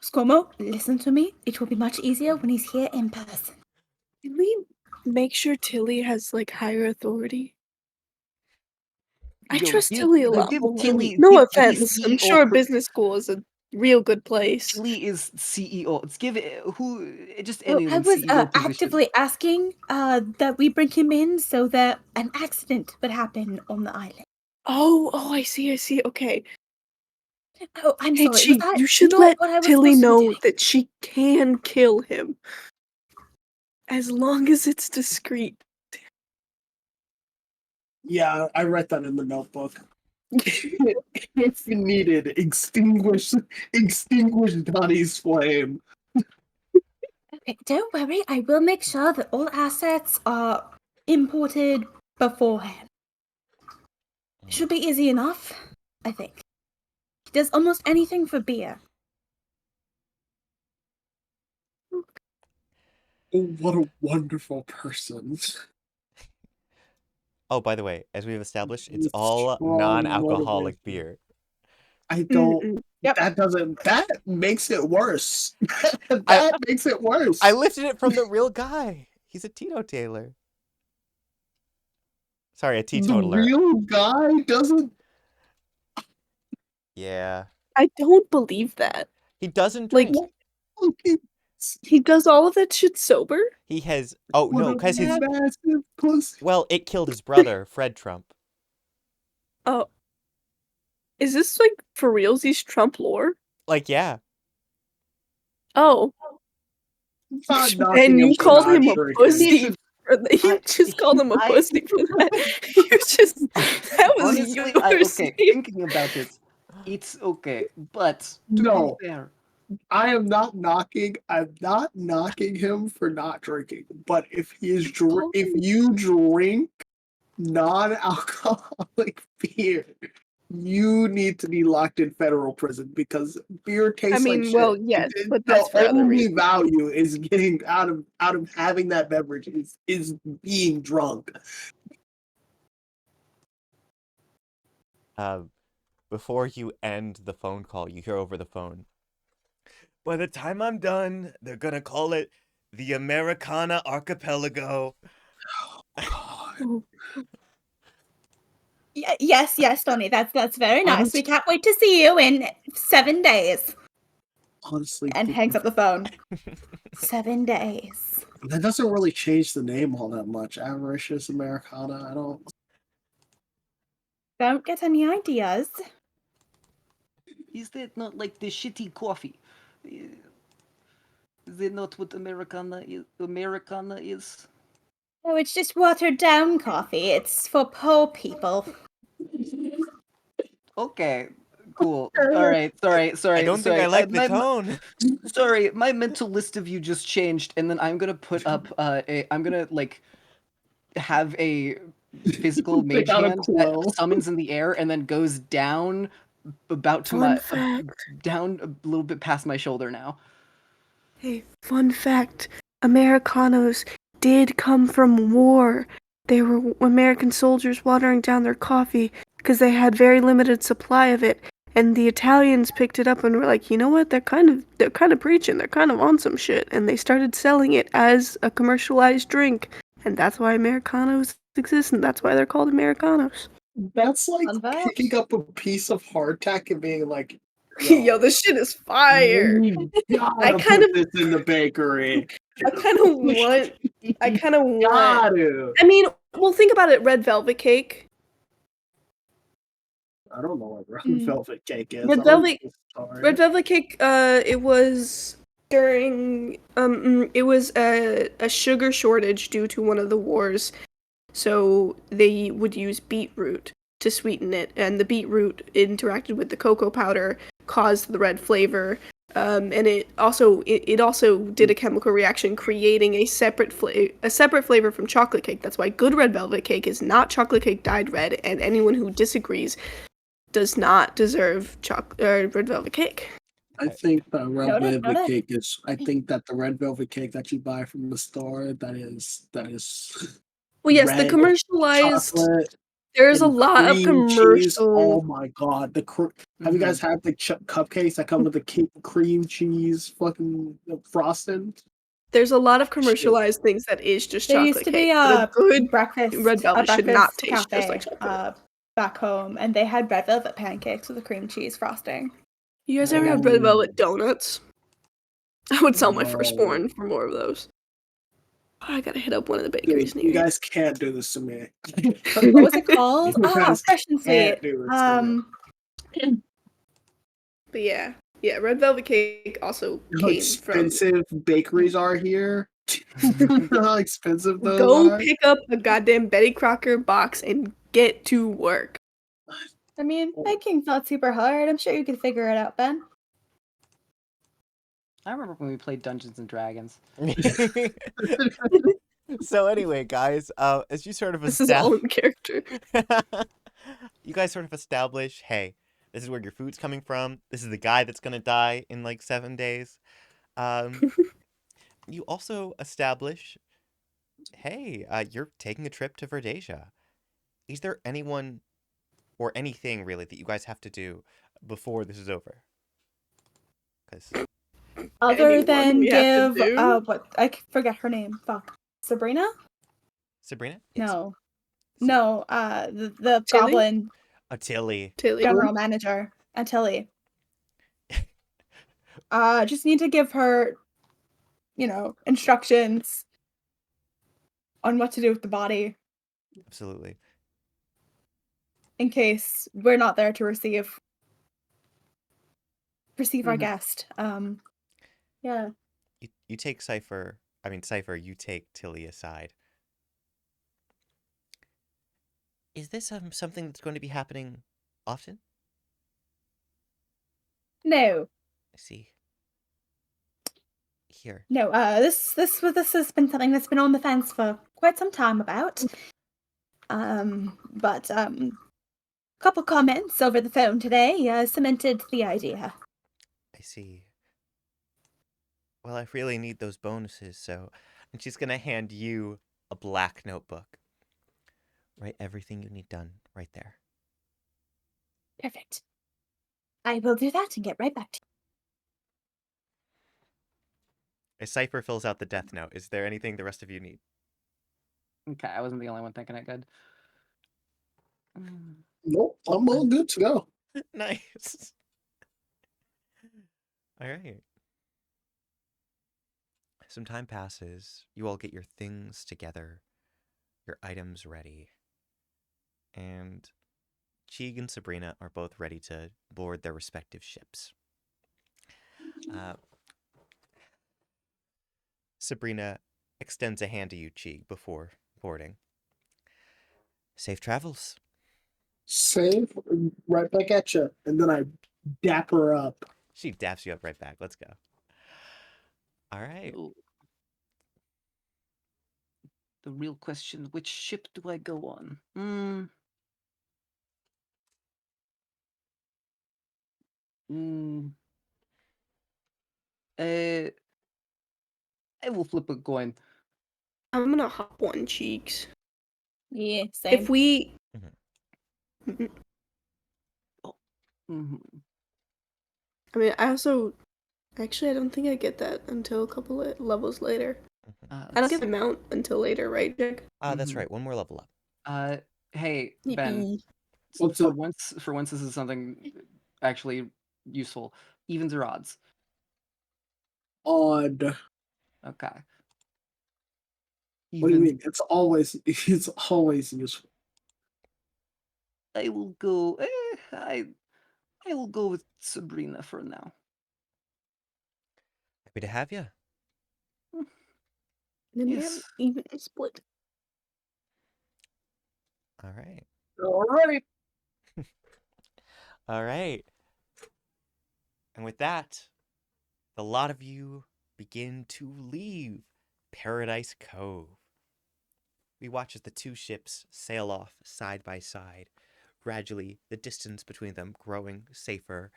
S5: Scomo, listen to me. It will be much easier when he's here in person.
S2: Can we make sure Tilly has like higher authority? I
S4: Yo,
S2: trust
S4: give-
S2: Tilly a
S4: no,
S2: lot
S4: give
S2: more.
S4: Tilly-
S2: No
S4: give Tilly
S2: offense. I'm
S4: CEO
S2: sure
S4: per-
S2: business school is a real good place.
S4: Tilly is CEO. Let's give it just
S5: Well,
S4: anyone
S5: I was
S4: CEO position.
S5: actively asking that we bring him in so that an accident would happen on the island.
S2: Oh, I see. Okay.
S5: Oh, I'm
S2: Hey,
S5: sorry.
S2: Chi,
S5: Was that
S2: you should
S5: not
S2: let
S5: what I was
S2: Tilly
S5: supposed to be
S2: know
S5: doing?
S2: that she can kill him. As long as it's discreet.
S3: Yeah, I read that in the notebook. If needed, extinguish Donnie's flame.
S5: Okay, don't worry. I will make sure that all assets are imported beforehand. Should be easy enough, I think. He does almost anything for beer.
S3: Oh, what a wonderful person.
S1: Oh, by the way, as we've established, it's
S3: With
S1: all
S3: strong
S1: non-alcoholic
S3: motivation.
S1: beer.
S3: I don't.
S2: Mm-mm.
S5: Yep.
S3: That makes it worse. That makes it worse.
S1: I lifted it from the real guy. He's a teetotaler. Sorry, a
S3: the
S1: teetotaler.
S3: real guy doesn't.
S1: Yeah.
S2: I don't believe that.
S1: He doesn't
S2: Like,
S1: drink.
S2: he does all of that shit sober?
S1: He has. Oh, no, because his.
S3: massive pussy.
S1: Well, it killed his brother, Fred Trump.
S2: Oh. Is this like for realsies Trump lore?
S1: Like, yeah.
S2: Oh.
S3: Not
S2: And
S3: knocking
S2: you
S3: him for
S2: called
S3: not
S2: him a
S3: drinking.
S2: pussy. You just called him a pussy for that. You just that was
S4: Honestly,
S2: yours.
S4: thinking about it, it's okay. But to
S3: No.
S4: be fair,
S3: I'm not knocking him for not drinking. But if if you drink non-alcoholic beer, you need to be locked in federal prison because beer tastes like shit.
S2: well, yes, but that's for
S3: the
S2: other
S3: only
S2: reasons.
S3: value is getting out of having that beverage is being drunk.
S1: Before you end the phone call, you hear over the phone. By the time I'm done, they're gonna call it the Archipelago.
S5: Yes, Tony. That's very nice.
S3: Honestly-
S5: We can't wait to see you in 7 days.
S3: Honestly,
S5: And hangs up the phone. 7 days.
S3: that doesn't really change the name all that much. Avaricious Americana. I
S5: Don't get any ideas.
S4: Is that not like the shitty coffee? Is that not what Americana is? Americana is?
S5: Oh, it's just watered down coffee. It's for poor people.
S4: Okay, cool. All right, sorry.
S1: I don't think I like the tone.
S4: Sorry, my mental list of you just changed, and then I'm gonna put up I'm gonna like have a physical mage
S3: Pick out a
S4: hand that
S3: quill.
S4: summons in the air and then goes down about to
S2: Fun
S4: my
S2: fact.
S4: down a little bit past my shoulder now.
S2: Hey, fun fact. Americanos did come from war. They were American soldiers watering down their coffee because they had very limited supply of it. And the Italians picked it up and were like, you know what? They're kind of preaching. They're kind of on some shit. And they started selling it as a commercialized drink. And that's why Americanos exist, and that's why they're called Americanos.
S3: That's like
S5: Fun fact.
S3: picking up a piece of hardtack and being like,
S2: Yo, this shit is fire.
S3: we gotta
S2: I kind
S3: put
S2: of-
S3: this in the bakery.
S2: I kind of want.
S3: Gotta.
S2: I mean, well, think about it. Red velvet cake.
S3: I don't know what red
S5: Mm.
S3: velvet cake is.
S2: Red
S3: I don't
S2: velvet-
S3: know the story.
S2: Red velvet cake. It was during. It was a sugar shortage due to one of the wars, so they would use beetroot to sweeten it, and the beetroot interacted with the cocoa powder, caused the red flavor. And it also did a chemical reaction, creating a separate flavor from chocolate cake. That's why good red velvet cake is not chocolate cake dyed red, and anyone who disagrees does not deserve red velvet cake.
S3: I think the red
S5: Noted,
S3: velvet
S5: noted.
S3: cake is. I think that the red velvet cake that you buy from the store that is
S2: Well, yes, the
S3: red
S2: commercialized.
S3: chocolate.
S2: There's a
S3: and
S2: lot of
S3: cream cheese. Oh
S2: commercial.
S3: my god! Have you guys had the cupcakes that come with the cream cheese fucking frosting?
S2: There's a lot of commercialized things that is just
S5: There
S2: chocolate
S5: used to
S2: cake.
S5: be
S2: But a good
S5: breakfast,
S2: red velvet should not
S5: breakfast
S2: taste just like
S5: cafe,
S2: chocolate.
S5: back home, and they had red velvet pancakes with a cream cheese frosting.
S2: You guys ever had red velvet donuts? I would sell my
S3: No.
S2: firstborn for more of those. I gotta hit up one of the
S3: Dude,
S2: bakeries near
S3: you
S2: here.
S3: guys can't do this to me.
S5: What was it called?
S3: You guys
S5: Fresh and
S3: can't
S5: Sweet.
S3: do this to me.
S2: But yeah, red velvet cake also
S3: You know how
S2: came from.
S3: expensive bakeries are here. You know how expensive those
S2: Go
S3: are.
S2: pick up a goddamn Betty Crocker box and get to work.
S5: I mean, baking's not super hard. I'm sure you could figure it out, Ben.
S4: I remember when we played Dungeons and Dragons.
S1: So anyway, guys, as you sort of
S2: This is all in character.
S1: you guys sort of establish, hey, this is where your food's coming from. This is the guy that's gonna die in like 7 days. You also establish, hey, you're taking a trip to Verdisia. Is there anyone or anything really that you guys have to do before this is over? Because
S5: Other
S2: Anyone
S5: than
S2: we have
S5: give,
S2: to do?
S5: what I forget her name. Fuck, Sabrina?
S1: Sabrina, yes.
S5: No, the
S2: Tilly?
S5: goblin
S1: Tilly.
S2: Tilly.
S5: general manager, Tilly. Just need to give her, instructions on what to do with the body
S1: Absolutely.
S5: in case we're not there to receive our guest. Yeah.
S1: You take Cypher, you take Tilly aside. Is this something that's going to be happening often?
S5: No.
S1: I see. Here.
S5: No, this has been something that's been on the fence for quite some time about. But couple comments over the phone today cemented the idea.
S1: I see. Well, I really need those bonuses, so... And she's gonna hand you a black notebook. Write everything you need done right there.
S5: Perfect. I will do that and get right back to
S1: As Cypher fills out the death note, is there anything the rest of you need?
S4: Okay, I wasn't the only one thinking it good.
S3: Nope, I'm all good to go.
S1: Nice. All right. Some time passes. You all get your things together, your items ready, and Cheeg and Sabrina are both ready to board their respective ships. Sabrina extends a hand to you, Cheeg, before boarding. Safe travels.
S3: Save, right back at you. And then I dap her up.
S1: She daps you up right back. Let's go. All right.
S4: So, the real question, which ship do I go on? I will flip a coin.
S2: I'm gonna hop on Cheeks.
S5: Yeah, same.
S2: If we.
S1: Mhm.
S2: I mean, I also. Actually, I don't think I get that until a couple of levels later. I don't get the mount until later, right, Jack?
S1: That's right. One more level up.
S4: Hey, Ben.
S2: Yippee.
S3: What's
S4: for
S3: up?
S4: once, this is something actually useful. Evens or odds?
S3: Odd.
S4: Okay.
S3: What do you mean? It's always useful.
S4: I will go. I will go with Sabrina for now.
S1: Happy to have you.
S2: Then we have
S4: Yes.
S2: even split.
S1: All right.
S3: Alrighty.
S1: All right. And with that, the lot of you begin to leave Paradise Cove. We watch as the two ships sail off side by side, gradually the distance between them growing safer.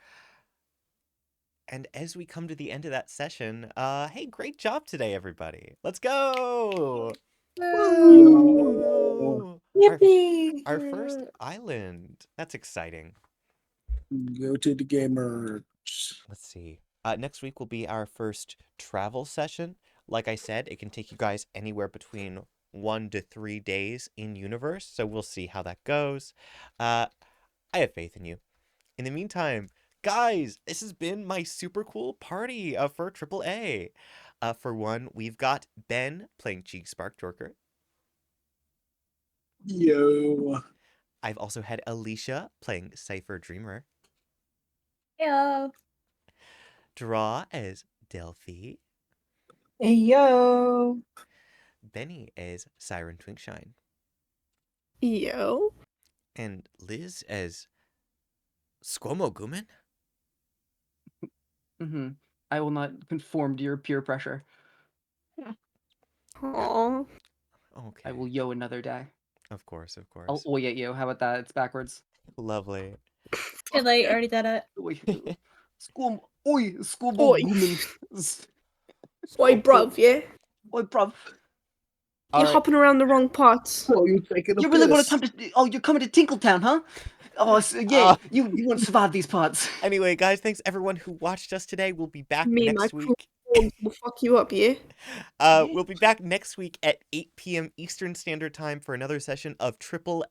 S1: And as we come to the end of that session, hey, great job today, everybody. Let's go! Woo!
S6: Yippee!
S1: Our first island. That's exciting.
S3: Go to the gamers.
S1: Let's see. Next week will be our first travel session. Like I said, it can take you guys anywhere between 1 to 3 days in universe, so we'll see how that goes. I have faith in you. In the meantime, guys, this has been my super cool party for AAA. For one, we've got Ben playing Cheek Spark Jorker.
S3: Yo.
S1: I've also had Alicia playing Cypher Dreamer.
S5: Yo.
S1: Draw as Delphi.
S6: Hey, yo.
S1: Benny as Siren Twinkshine.
S2: Yo.
S1: And Liz as Squomo Gooman.
S4: I will not conform to your peer pressure.
S2: Aww.
S1: Okay.
S4: I will yo another day.
S1: Of course, of course.
S4: I'll oy at you. How about that? It's backwards.
S1: Lovely.
S5: Too late, already did it.
S4: Squom. Oi, squomo
S2: Oi.
S4: gooman.
S2: Oi, bruv, yeah?
S4: Oi, bruv.
S2: You're
S1: right.
S2: hopping around the wrong parts.
S3: Oh, you taking a
S4: You really want
S3: piss?
S4: to come to? Oh, you're coming to Tinkletown, huh? Oh, yeah. You won't survive these parts.
S1: Anyway, guys, thanks everyone who watched us today. We'll be back
S2: Me and my
S1: next
S2: crew
S1: week.
S2: will fuck you up, yeah?
S1: We'll be back next week at 8 p.m. Eastern Standard Time for another session of AAA.